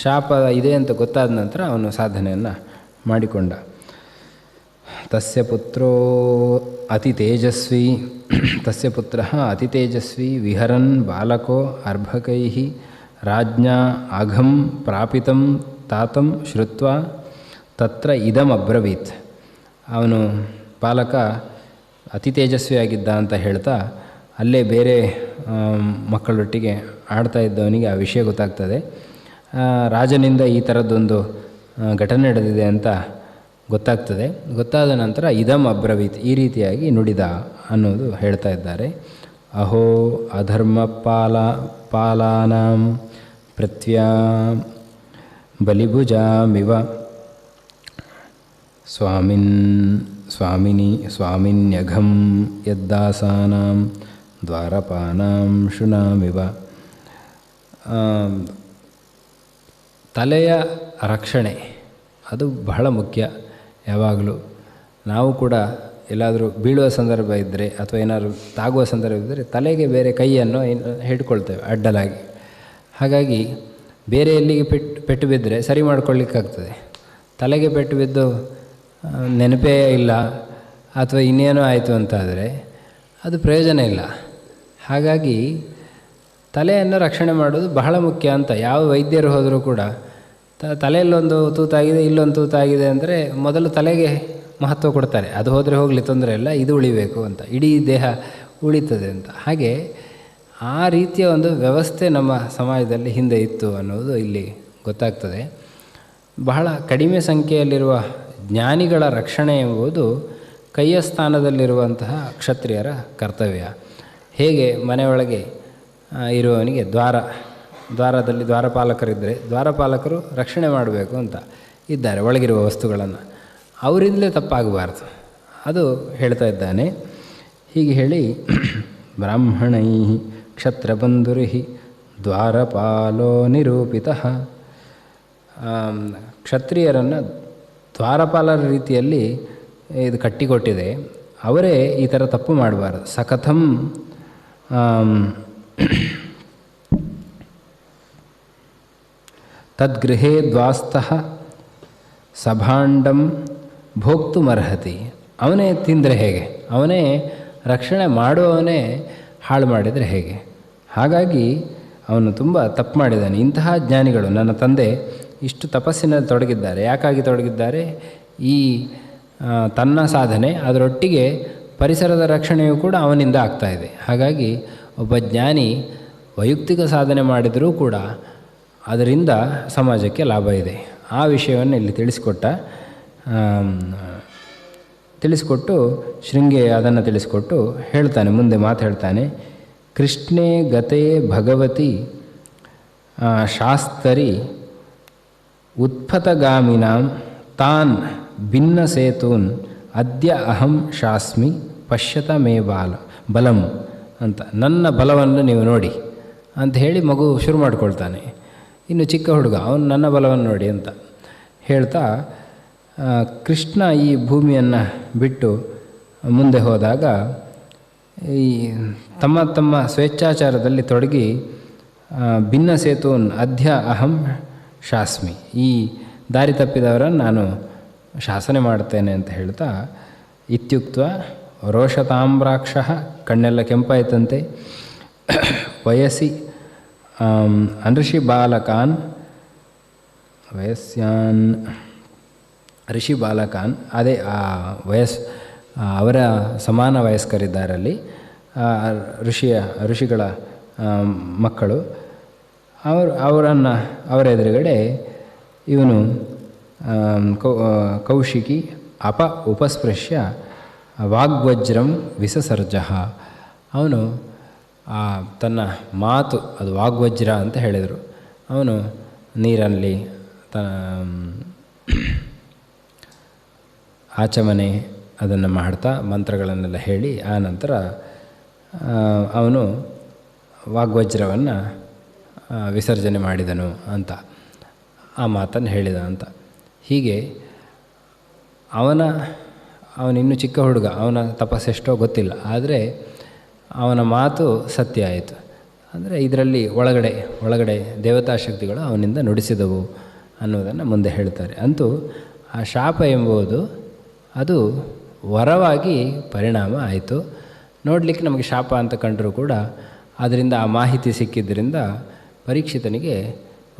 ಶಾಪ ಇದೆ ಅಂತ ಗೊತ್ತಾದ ನಂತರ ಅವನು ಸಾಧನೆಯನ್ನು ಮಾಡಿಕೊಂಡ. ತಸ್ಯ ಪುತ್ರೋ ಅತಿ ತೇಜಸ್ವಿ ತಸ್ಯ ಪುತ್ರ ಅತಿ ತೇಜಸ್ವಿ ವಿಹರನ್ ಬಾಲಕೋ ಅರ್ಭಕೈ ರಾಜ್ಞಾ ಅಘಂ ಪ್ರಾಪಿತಂ ತಾತಂ ಶ್ರುತ್ವಾ ತತ್ರ ಇದಂ ಅಬ್ರವೀತ್. ಅವನು ಬಾಲಕ ಅತಿ ತೇಜಸ್ವಿಯಾಗಿದ್ದ ಅಂತ ಹೇಳ್ತಾ ಅಲ್ಲೇ ಬೇರೆ ಮಕ್ಕಳೊಟ್ಟಿಗೆ ಆಡ್ತಾ ಇದ್ದವನಿಗೆ ಆ ವಿಷಯ ಗೊತ್ತಾಗ್ತದೆ. ರಾಜನಿಂದ ಈ ಥರದ್ದೊಂದು ಘಟನೆ ನಡೆದಿದೆ ಅಂತ ಗೊತ್ತಾಗ್ತದೆ. ಗೊತ್ತಾದ ನಂತರ ಇದಂ ಅಬ್ರವೀತ್, ಈ ರೀತಿಯಾಗಿ ನುಡಿದ ಅನ್ನೋದು ಹೇಳ್ತಾ ಇದ್ದಾರೆ. ಅಹೋ ಅಧರ್ಮ ಪಾಲಾನಾಂ ಪೃಥ್ವ್ಯಾ ಬಲಿಭುಜಾಮಿವ ಸ್ವಾಮಿನ್ಯಘಂ ಯದ್ದಾಸಾನಾಂ ದ್ವಾರಪಾನಾಂ ಶುನಾಮಿವ. ತಲೆಯ ರಕ್ಷಣೆ ಅದು ಬಹಳ ಮುಖ್ಯ. ಯಾವಾಗಲೂ ನಾವು ಕೂಡ ಎಲ್ಲಾದರೂ ಬೀಳುವ ಸಂದರ್ಭ ಇದ್ದರೆ ಅಥವಾ ಏನಾದರೂ ತಾಗುವ ಸಂದರ್ಭ ಇದ್ದರೆ ತಲೆಗೆ ಬೇರೆ ಕೈಯನ್ನು ಹಿಡ್ಕೊಳ್ತೇವೆ ಅಡ್ಡಲಾಗಿ. ಹಾಗಾಗಿ ಬೇರೆ ಎಲ್ಲಿಗೆ ಪೆಟ್ಟು ಬಿದ್ದರೆ ಸರಿ ಮಾಡ್ಕೊಳ್ಳಿಕ್ಕಾಗ್ತದೆ. ತಲೆಗೆ ಪೆಟ್ಟು ಬಿದ್ದು ನೆನಪೇ ಇಲ್ಲ ಅಥವಾ ಇನ್ನೇನೋ ಆಯಿತು ಅಂತಾದರೆ ಅದು ಪ್ರಯೋಜನ ಇಲ್ಲ. ಹಾಗಾಗಿ ತಲೆಯನ್ನು ರಕ್ಷಣೆ ಮಾಡೋದು ಬಹಳ ಮುಖ್ಯ ಅಂತ ಯಾವ ವೈದ್ಯರು ಹೋದರೂ ಕೂಡ ತಲೆಯಲ್ಲೊಂದು ತೂತಾಗಿದೆ, ಇಲ್ಲೊಂದು ತೂತಾಗಿದೆ ಅಂದರೆ ಮೊದಲು ತಲೆಗೆ ಮಹತ್ವ ಕೊಡ್ತಾರೆ. ಅದು ಹೋದರೆ ಹೋಗಲಿ, ತೊಂದರೆ ಇಲ್ಲ, ಇದು ಉಳಿಬೇಕು ಅಂತ, ಇಡೀ ದೇಹ ಉಳಿತದೆ ಅಂತ. ಹಾಗೆ ಆ ರೀತಿಯ ಒಂದು ವ್ಯವಸ್ಥೆ ನಮ್ಮ ಸಮಾಜದಲ್ಲಿ ಹಿಂದೆ ಇತ್ತು ಅನ್ನೋದು ಇಲ್ಲಿ ಗೊತ್ತಾಗ್ತದೆ. ಬಹಳ ಕಡಿಮೆ ಸಂಖ್ಯೆಯಲ್ಲಿರುವ ಜ್ಞಾನಿಗಳ ರಕ್ಷಣೆ ಎಂಬುದು ಕೈಯ ಸ್ಥಾನದಲ್ಲಿರುವಂತಹ ಕ್ಷತ್ರಿಯರ ಕರ್ತವ್ಯ. ಹೇಗೆ ಮನೆಯೊಳಗೆ ಇರುವವನಿಗೆ ದ್ವಾರದಲ್ಲಿ ದ್ವಾರಪಾಲಕರಿದ್ದರೆ ದ್ವಾರಪಾಲಕರು ರಕ್ಷಣೆ ಮಾಡಬೇಕು ಅಂತ ಇದ್ದಾರೆ ಒಳಗಿರುವ ವಸ್ತುಗಳನ್ನು, ಅವರಿಂದಲೇ ತಪ್ಪಾಗಬಾರ್ದು, ಅದು ಹೇಳ್ತಾ ಇದ್ದಾನೆ. ಹೀಗೆ ಹೇಳಿ ಬ್ರಾಹ್ಮಣೈ ಕ್ಷತ್ರಬಂಧುರಿ ದ್ವಾರಪಾಲೋ ನಿರೂಪಿತಃ. ಕ್ಷತ್ರಿಯರನ್ನು ದ್ವಾರಪಾಲರ ರೀತಿಯಲ್ಲಿ ಇದು ಕಟ್ಟಿಕೊಟ್ಟಿದೆ. ಅವರೇ ಈ ಥರ ತಪ್ಪು ಮಾಡಬಾರ್ದು. ಸಕಥಂ ತದ್ಗೃಹೇ ದ್ವಾಸ್ತಃ ಸಭಾಂಡಂ ಭೋಕ್ತುಮರ್ಹತಿ. ಅವನೇ ತಿಂದರೆ ಹೇಗೆ, ಅವನೇ ರಕ್ಷಣೆ ಮಾಡುವವನೇ ಹಾಳು ಮಾಡಿದರೆ ಹೇಗೆ? ಹಾಗಾಗಿ ಅವನು ತುಂಬ ತಪ್ಪು ಮಾಡಿದ್ದಾನೆ. ಇಂತಹ ಜ್ಞಾನಿಗಳು ನನ್ನ ತಂದೆ ಇಷ್ಟು ತಪಸ್ಸಿನಲ್ಲಿ ತೊಡಗಿದ್ದಾರೆ. ಯಾಕಾಗಿ ತೊಡಗಿದ್ದಾರೆ? ಈ ತನ್ನ ಸಾಧನೆ ಅದರೊಟ್ಟಿಗೆ ಪರಿಸರದ ರಕ್ಷಣೆಯೂ ಕೂಡ ಅವನಿಂದ ಆಗ್ತಾಯಿದೆ. ಹಾಗಾಗಿ ಒಬ್ಬ ಜ್ಞಾನಿ ವೈಯಕ್ತಿಕ ಸಾಧನೆ ಮಾಡಿದರೂ ಕೂಡ ಅದರಿಂದ ಸಮಾಜಕ್ಕೆ ಲಾಭ ಇದೆ. ಆ ವಿಷಯವನ್ನು ಇಲ್ಲಿ ತಿಳಿಸ್ಕೊಟ್ಟು ಶೃಂಗಿ ಅದನ್ನು ತಿಳಿಸ್ಕೊಟ್ಟು ಹೇಳ್ತಾನೆ, ಮುಂದೆ ಮಾತು ಹೇಳ್ತಾನೆ. ಕೃಷ್ಣೇ ಗತೆ ಭಗವತಿ ಶಾಸ್ತರಿ ಉತ್ಪತಗಾಮಿನಾಂ ತಾನ್ ಭಿನ್ನ ಸೇತೂನ್ ಅದ್ಯ ಅಹಂ ಶಾಸ್ಮಿ ಪಶ್ಯತ ಮೇ ಬಲಂ ಅಂತ. ನನ್ನ ಬಲವನ್ನು ನೀವು ನೋಡಿ ಅಂತ ಹೇಳಿ ಮಗು ಶುರು ಮಾಡಿಕೊಳ್ತಾನೆ. ಇನ್ನು ಚಿಕ್ಕ ಹುಡುಗ ಅವನು ನನ್ನ ಬಲವನ್ನು ನೋಡಿ ಅಂತ ಹೇಳ್ತಾ ಕೃಷ್ಣ ಈ ಭೂಮಿಯನ್ನು ಬಿಟ್ಟು ಮುಂದೆ ಹೋದಾಗ ಈ ತಮ್ಮ ಸ್ವೇಚ್ಛಾಚಾರದಲ್ಲಿ ತೊಡಗಿ ಭಿನ್ನ ಸೇತೂನ್ ಅದ್ಯ ಅಹಂ ಶಾಸ್ಮಿ, ಈ ದಾರಿ ತಪ್ಪಿದವರನ್ನು ನಾನು ಶಾಸನೆ ಮಾಡ್ತೇನೆ ಅಂತ ಹೇಳ್ತಾ ಇತ್ಯುಕ್ತ ರೋಷತಾಮ್ರಾಕ್ಷ, ಕಣ್ಣೆಲ್ಲ ಕೆಂಪಾಯ್ತಂತೆ, ವಯಸ್ಸಿ ಋಷಿ ಬಾಲಕಾನ್ ಋಷಿ ಬಾಲಕಾನ್, ಅದೇ ಆ ಅವರ ಸಮಾನ ವಯಸ್ಕರಿದ್ದಾರಲ್ಲಿ ಋಷಿಗಳ ಮಕ್ಕಳು, ಅವರ ಎದುರುಗಡೆ ಇವನು ಕೌಶಿಕಿ ಉಪಸ್ಪೃಶ್ಯ ವಾಗ್ವಜ್ರಂ ವಿಸಸರ್ಜ, ಅವನು ತನ್ನ ಮಾತು ಅದು ವಾಗ್ವಜ್ರ ಅಂತ ಹೇಳಿದರು. ಅವನು ನೀರಲ್ಲಿ ಆಚಮನೆ ಅದನ್ನು ಮಾಡ್ತಾ ಮಂತ್ರಗಳನ್ನೆಲ್ಲ ಹೇಳಿ ಆ ನಂತರ ಅವನು ವಾಗ್ವಜ್ರವನ್ನು ವಿಸರ್ಜನೆ ಮಾಡಿದನು ಅಂತ ಆ ಮಾತನ್ನು ಹೇಳಿದ ಅಂತ. ಹೀಗೆ ಅವನಿನ್ನೂ ಚಿಕ್ಕ ಹುಡುಗ, ಅವನ ತಪಸ್ಸೆಷ್ಟೋ ಗೊತ್ತಿಲ್ಲ, ಆದರೆ ಅವನ ಮಾತು ಸತ್ಯ ಆಯಿತು. ಅಂದರೆ ಇದರಲ್ಲಿ ಒಳಗಡೆ ದೇವತಾಶಕ್ತಿಗಳು ಅವನಿಂದ ನುಡಿಸಿದವು ಅನ್ನೋದನ್ನು ಮುಂದೆ ಹೇಳ್ತಾರೆ. ಅಂತೂ ಆ ಶಾಪ ಎಂಬುದು ಅದು ವರವಾಗಿ ಪರಿಣಾಮ ಆಯಿತು. ನೋಡಲಿಕ್ಕೆ ನಮಗೆ ಶಾಪ ಅಂತ ಕಂಡರೂ ಕೂಡ ಅದರಿಂದ ಆ ಮಾಹಿತಿ ಸಿಕ್ಕಿದ್ದರಿಂದ ಪರೀಕ್ಷಿತನಿಗೆ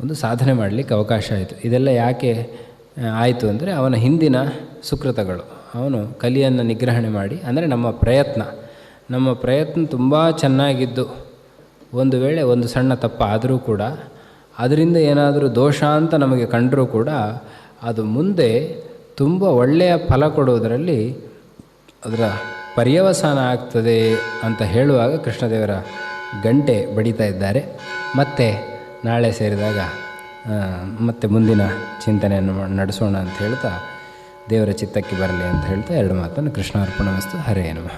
ಒಂದು ಸಾಧನೆ ಮಾಡಲಿಕ್ಕೆ ಅವಕಾಶ ಆಯಿತು. ಇದೆಲ್ಲ ಯಾಕೆ ಆಯಿತು ಅಂದರೆ ಅವನ ಹಿಂದಿನ ಸುಕೃತಗಳು. ಅವನು ಕಲಿಯನ್ನು ನಿಗ್ರಹಣೆ ಮಾಡಿ, ಅಂದರೆ ನಮ್ಮ ಪ್ರಯತ್ನ ತುಂಬ ಚೆನ್ನಾಗಿದ್ದು ಒಂದು ವೇಳೆ ಒಂದು ಸಣ್ಣ ತಪ್ಪಾದರೂ ಕೂಡ ಅದರಿಂದ ಏನಾದರೂ ದೋಷ ಅಂತ ನಮಗೆ ಕಂಡರೂ ಕೂಡ ಅದು ಮುಂದೆ ತುಂಬ ಒಳ್ಳೆಯ ಫಲ ಕೊಡುವುದರಲ್ಲಿ ಅದರ ಪರ್ಯವಸಾನ ಆಗ್ತದೆ ಅಂತ ಹೇಳುವಾಗ ಕೃಷ್ಣದೇವರ ಗಂಟೆ ಬಡಿತಾ ಇದ್ದಾರೆ. ಮತ್ತೆ ನಾಳೆ ಸೇರಿದಾಗ ಮತ್ತೆ ಮುಂದಿನ ಚಿಂತನೆಯನ್ನು ನಡೆಸೋಣ ಅಂತ ಹೇಳ್ತಾ, ದೇವರ ಚಿತ್ತಕ್ಕೆ ಬರಲಿ ಅಂತ ಹೇಳ್ತಾ ಎರಡು ಮಾತನ್ನು ಕೃಷ್ಣಾರ್ಪಣಮಸ್ತು. ಹರೇ ನಮಃ.